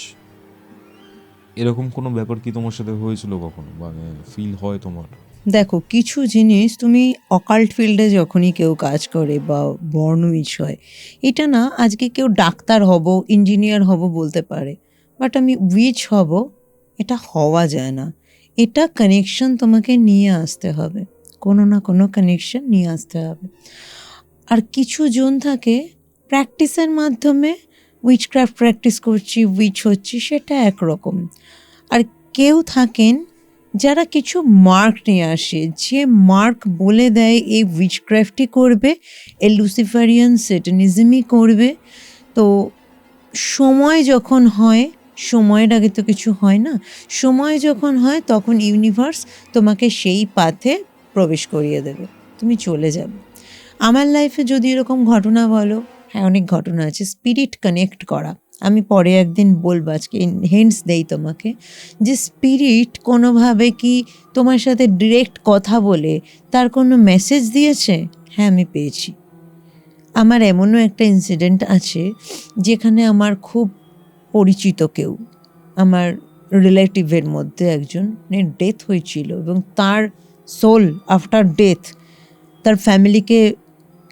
এরকম কোনো ব্যাপার কি তোমার সাথে হয়েছিল কখনো, মানে ফিল হয় তোমার? দেখো, কিছু জিনিস তুমি অকাল্ট ফিল্ডে যখনই কেউ কাজ করে বা বর্ন উইচ হয়, এটা না আজকে কেউ ডাক্তার হব, ইঞ্জিনিয়ার হব বলতে পারে, বাট আমি উইচ হব এটা হওয়া যায় না। এটা কানেকশন তোমাকে নিয়ে আসতে হবে, কোনো না কোনো কানেকশন নিয়ে আসতে হবে। আর কিছু জন থাকে প্র্যাকটিসের মাধ্যমে উইচক্রাফট প্র্যাকটিস করছি, উইচ হচ্ছি, সেটা একরকম। আর কেউ থাকেন যারা কিছু মার্ক নিয়ে আসে, যে মার্ক বলে দেয় এই উইচক্রাফটই করবে, এই লুসিফারিয়ান সেটানিজমই করবে। তো সময় যখন হয়, সময়ের আগে তো কিছু হয় না, সময় যখন হয় তখন ইউনিভার্স তোমাকে সেই পাথে প্রবেশ করিয়ে দেবে, তুমি চলে যাবে। আমার লাইফে যদি এরকম ঘটনা বলো, হ্যাঁ অনেক ঘটনা আছে। স্পিরিট কানেক্ট করা আমি পরে একদিন বলবো, আজকে হিন্টস দেই তোমাকে, যে স্পিরিট কোনোভাবে কি তোমার সাথে ডিরেক্ট কথা বলে তার কোনো মেসেজ দিয়েছে? হ্যাঁ আমি পেয়েছি। আমার এমনও একটা ইনসিডেন্ট আছে যেখানে আমার খুব পরিচিত কেউ, আমার রিলেটিভের মধ্যে একজন ডেথ হয়েছিল, এবং তার সোল আফটার ডেথ তার ফ্যামিলিকে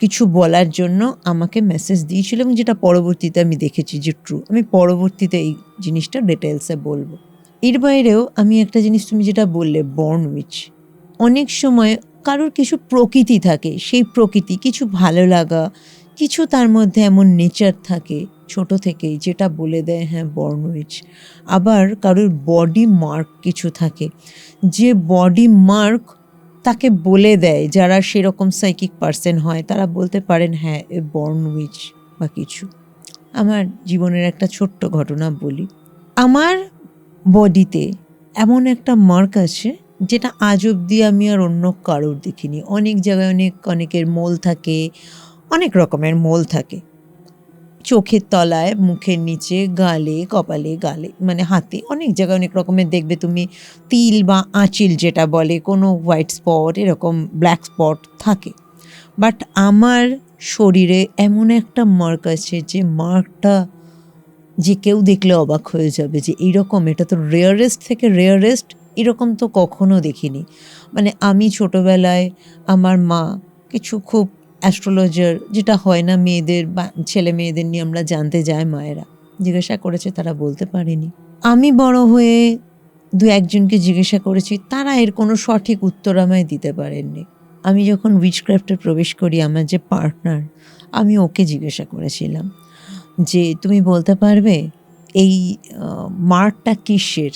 কিছু বলার জন্য আমাকে মেসেজ দিয়েছিল, এবং যেটা পরবর্তীতে আমি দেখেছি যে ট্রু। আমি পরবর্তীতে এই জিনিসটা ডিটেলসে বলবো। এর বাইরেও আমি একটা জিনিস, তুমি যেটা বললে বর্ন উইচ, অনেক সময় কারোর কিছু প্রকৃতি থাকে, সেই প্রকৃতি কিছু ভালো লাগা, কিছু তার মধ্যে এমন নেচার থাকে ছোট থেকেই যেটা বলে দেয় হ্যাঁ বর্ন উইচ। আবার কারোর বডি মার্ক কিছু থাকে, যে বডি মার্ক তাকে বলে দেয়, যারা সেরকম সাইকিক পার্সন হয় তারা বলতে পারেন হ্যাঁ এ বর্ন উইচ বা কিছু। আমার জীবনের একটা ছোট্ট ঘটনা বলি। আমার বডিতে এমন একটা মার্ক আছে যেটা আজ অবধি আমি আর অন্য কারোর দেখিনি। অনেক জায়গায় অনেকের মোল থাকে, অনেক রকমের মোল থাকে, চোখের তলায়, মুখের নিচে, গালে, কপালে, গালে, মানে হাতে, অনেক জায়গায় অনেক রকমের দেখবে তুমি তিল বা আঁচিল যেটা বলে, কোনো হোয়াইট স্পট, এরকম ব্ল্যাক স্পট থাকে। বাট আমার শরীরে এমন একটা মার্ক আছে যে মার্কটা যে কেউ দেখলে অবাক হয়ে যাবে যে এইরকম, এটা তো রেয়ারেস্ট থেকে রেয়ারেস্ট, এরকম তো কখনো দেখিনি। মানে আমি ছোটোবেলায় আমার মা কিছু খুব অ্যাস্ট্রোলজার, যেটা হয় না মেয়েদের বা ছেলে মেয়েদের নিয়ে আমরা জানতে যাই, মায়েরা জিজ্ঞাসা করেছে, তারা বলতে পারেনি। আমি বড় হয়ে দু একজনকে জিজ্ঞাসা করেছি, তারা এর কোনো সঠিক উত্তর আমায় দিতে পারেননি। আমি যখন উইচক্রাফটে প্রবেশ করি, আমার যে পার্টনার, আমি ওকে জিজ্ঞাসা করেছিলাম যে তুমি বলতে পারবে এই মার্কটা কিসের,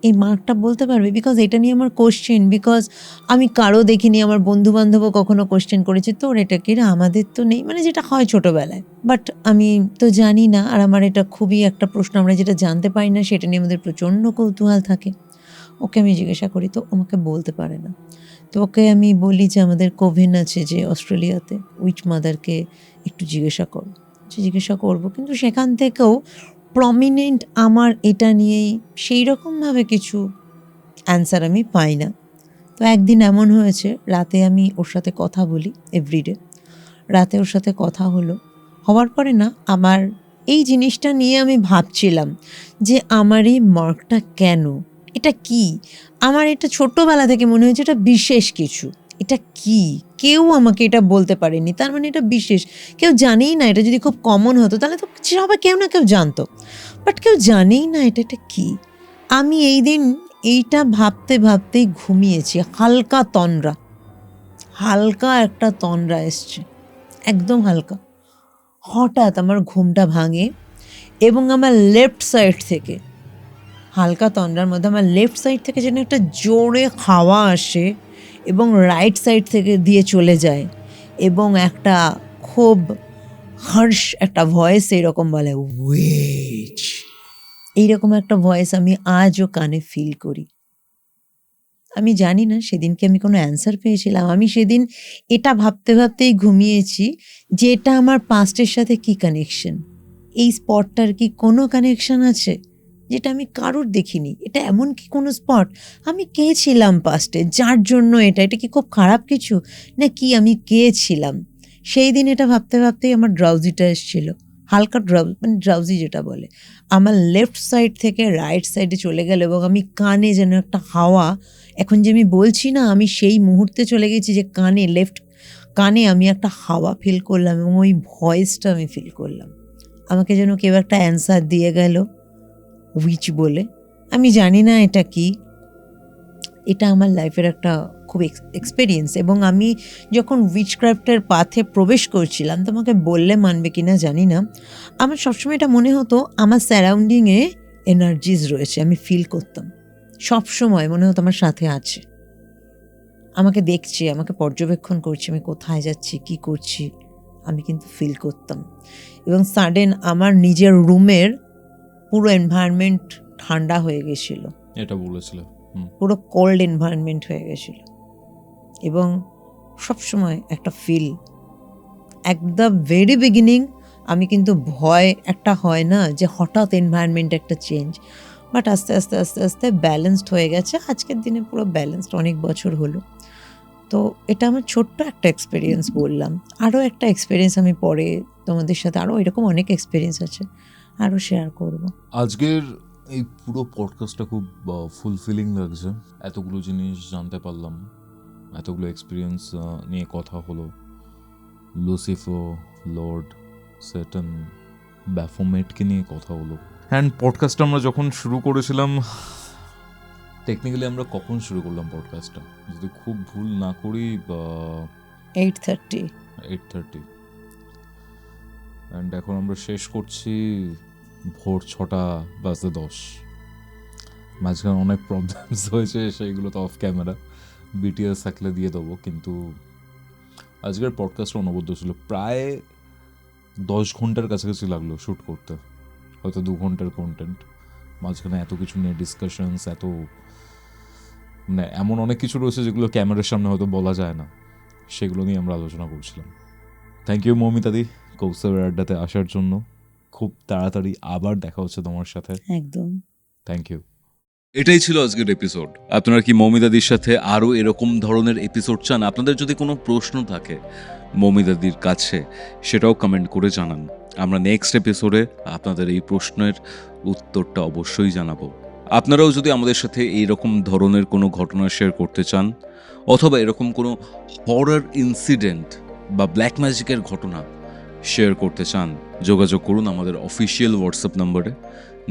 এই মার্কটা বলতে পারবে? বিকজ এটা নিয়ে আমার কোশ্চেন, বিকজ আমি কারো দেখিনি, আমার বন্ধু বান্ধবও কখনো কোশ্চেন করেছে, তোর এটা কি রে, আমাদের তো নেই, মানে যেটা হয় ছোটোবেলায়। বাট আমি তো জানি না, আর আমার এটা খুবই একটা প্রশ্ন, আমরা যেটা জানতে পারি না সেটা নিয়ে আমাদের প্রচণ্ড কৌতূহল থাকে। ওকে আমি জিজ্ঞাসা করি, তো আমাকে বলতে পারে না। তো ওকে আমি বলি যে আমাদের কোভেন আছে যে অস্ট্রেলিয়াতে, উইচ মাদারকে একটু জিজ্ঞাসা করো। জিজ্ঞাসা করবো, কিন্তু সেখান থেকেও প্রমিনেন্ট আমার এটা নিয়েই সেই রকমভাবে কিছু অ্যান্সার আমি পাই না। তো একদিন এমন হয়েছে, রাতে আমি ওর সাথে কথা বলি এভরিডে, রাতে ওর সাথে কথা হওয়ার পরে না, আমার এই জিনিসটা নিয়ে আমি ভাবছিলাম যে আমার এই মার্কটা কেন, এটা কি, আমার এটা ছোট্টবেলা থেকে মনে হয়েছে এটা বিশেষ কিছু, এটা কি, কেউ আমাকে এটা বলতে পারেনি, তার মানে এটা বিশেষ, কেউ জানেই না। এটা যদি খুব কমন হতো তাহলে তো সবাই কেউ না কেউ জানতো, বাট কেউ জানেই না এটা কি। আমি এই দিন এইটা ভাবতে ভাবতেই ঘুমিয়েছি, হালকা একটা তন্দ্রা এসছে, একদম হালকা। হঠাৎ আমার ঘুমটা ভাঙে এবং আমার লেফট সাইড থেকে, হালকা তন্দ্রার মধ্যে আমার লেফট সাইড থেকে যেন একটা জোরে হাওয়া আসে এবং রাইট সাইড থেকে দিয়ে চলে যায়, এবং একটা খুব হার্শ একটা ভয়েস এরকম বলে, ওয়েট, এইরকম একটা ভয়েস আমি আজও কানে ফিল করি। আমি জানি না সেদিনকে আমি কোনো অ্যান্সার পেয়েছিলাম। আমি সেদিন এটা ভাবতে ভাবতেই ঘুমিয়েছি যে এটা আমার পাস্টের সাথে কি কানেকশন, এই স্পটটার কি কোনো কানেকশন আছে যেটা আমি কারোর দেখিনি, এটা এমন কি কোনো স্পট, আমি কে ছিলাম পাস্টে যার জন্য এটা কি খুব খারাপ কিছু, না কি আমি কে ছিলাম? সেই দিন এটা ভাবতে ভাবতেই আমার ড্রাউজিটা এসেছিল, হালকা মানে ড্রাউজি যেটা বলে, আমার লেফট সাইড থেকে রাইট সাইডে চলে গেল, এবং আমি কানে যেন একটা হাওয়া, এখন যে আমি বলছি না, আমি সেই মুহূর্তে চলে গেছি যে কানে, লেফট কানে আমি একটা হাওয়া ফিল করলাম এবং ওই ভয়েসটা আমি ফিল করলাম। আমাকে যেন কেউ একটা অ্যান্সার দিয়ে গেল, উইচ বলে। আমি জানি না এটা কি, এটা আমার লাইফের একটা খুব এক্সপেরিয়েন্স। এবং আমি যখন উইচক্রাফটের পাথে প্রবেশ করছিলাম, তোমাকে বললে মানবে কিনা জানি না, আমার সবসময় এটা মনে হতো আমার সারাউন্ডিংয়ে এনার্জিস রয়েছে, আমি ফিল করতাম, সব সময় মনে হতো আমার সাথে আছে, আমাকে দেখছে, আমাকে পর্যবেক্ষণ করছে, আমি কোথায় যাচ্ছি, কি করছি, আমি কিন্তু ফিল করতাম। এবং সাডেন আমার নিজের রুমের পুরো এনভায়রনমেন্ট ঠান্ডা হয়ে গেছিল, এটা বলেছিল। পুরো কোল্ড এনভায়রনমেন্ট হয়ে গেছিল, এবং সবসময় একটা feel, at the very beginning আমি কিন্তু ভয় একটা হয় না যে হঠাৎ এনভায়রনমেন্ট একটা চেঞ্জ, বাট আস্তে আস্তে আস্তে আস্তে ব্যালেন্সড হয়ে গেছে, আজকের দিনে পুরো ব্যালেন্সড, অনেক বছর হলো। তো এটা আমার ছোট্ট একটা এক্সপিরিয়েন্স বললাম, আরও একটা এক্সপিরিয়েন্স আমি পরে তোমাদের সাথে, আরও এরকম অনেক এক্সপিরিয়েন্স আছে, আরও শেয়ার করব। আজকের এই পুরো পডকাস্টটা খুব ফুলফিলিং লাগছে, এতগুলো জিনিস জানতে পারলাম, এতগুলো এক্সপিরিয়েন্স নিয়ে কথা হলো, লুসিফার, লর্ড, স্যাটার্ন, ব্যাফোমেটকে নিয়ে কথা হলো। অ্যান্ড পডকাস্টটা আমরা যখন শুরু করেছিলাম, টেকনিক্যালি আমরা কখন শুরু করলাম পডকাস্টটা, যদি খুব ভুল না করি 8:30। অ্যান্ড এখন আমরা শেষ করছি ভোর 6:10। মাঝখানে অনেক প্রবলেমস হয়েছে, সেইগুলো তো অফ ক্যামেরা বিটিএস থাকলে দিয়ে দেবো, কিন্তু আজকের পডকাস্টটা অনবদ্য ছিল, প্রায় 10 ঘন্টার কাছাকাছি লাগলো শ্যুট করতে, হয়তো 2 ঘন্টার কন্টেন্ট, মাঝখানে এত কিছু নিয়ে ডিসকাশনস, এত মানে এমন অনেক কিছু রয়েছে যেগুলো ক্যামেরার সামনে হয়তো বলা যায় না, সেগুলো নিয়ে আমরা আলোচনা করছিলাম। থ্যাংক ইউ মৌমিতাদি কৌস্তবের আড্ডাতে আসার জন্য। খুব তাড়াতাড়ি আবার দেখা হচ্ছে তোমার সাথে। একদম। Thank you. এটাই ছিল আজকের এপিসোড। আপনারা কি মৌমিতাদির সাথে আরও এরকম ধরনের এপিসোড চান? আপনাদের যদি কোনো প্রশ্ন থাকে মৌমিতাদির কাছে, সেটাও কমেন্ট করে জানান। আমরা নেক্সট এপিসোডে আপনাদের এই প্রশ্নের উত্তরটা অবশ্যই জানাবো। আপনারাও যদি আমাদের সাথে এইরকম ধরনের কোনো ঘটনা শেয়ার করতে চান, অথবা এরকম কোনো হরর ইনসিডেন্ট বা ব্ল্যাক ম্যাজিকের ঘটনা শেয়ার করতে চান, যোগাযোগ করুন আমাদের অফিসিয়াল হোয়াটসঅ্যাপ নম্বরে,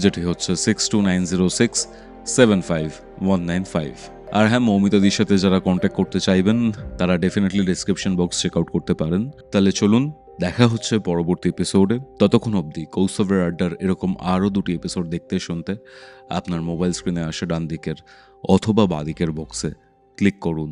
যেটি হচ্ছে 6290675195। আর হ্যাঁ, মৌমিতাদির সাথে যারা কন্ট্যাক্ট করতে চাইবেন তারা definitely description box check out করতে পারেন। তাহলে চলুন, দেখা হচ্ছে পরবর্তী এপিসোডে। ততক্ষণ অবধি কৌস্তবের আড্ডার এরকম আরও 2টি এপিসোড দেখতে শুনতে আপনার মোবাইল স্ক্রিনে আসে ডান দিকের অথবা বাঁ দিকের বক্সে ক্লিক করুন।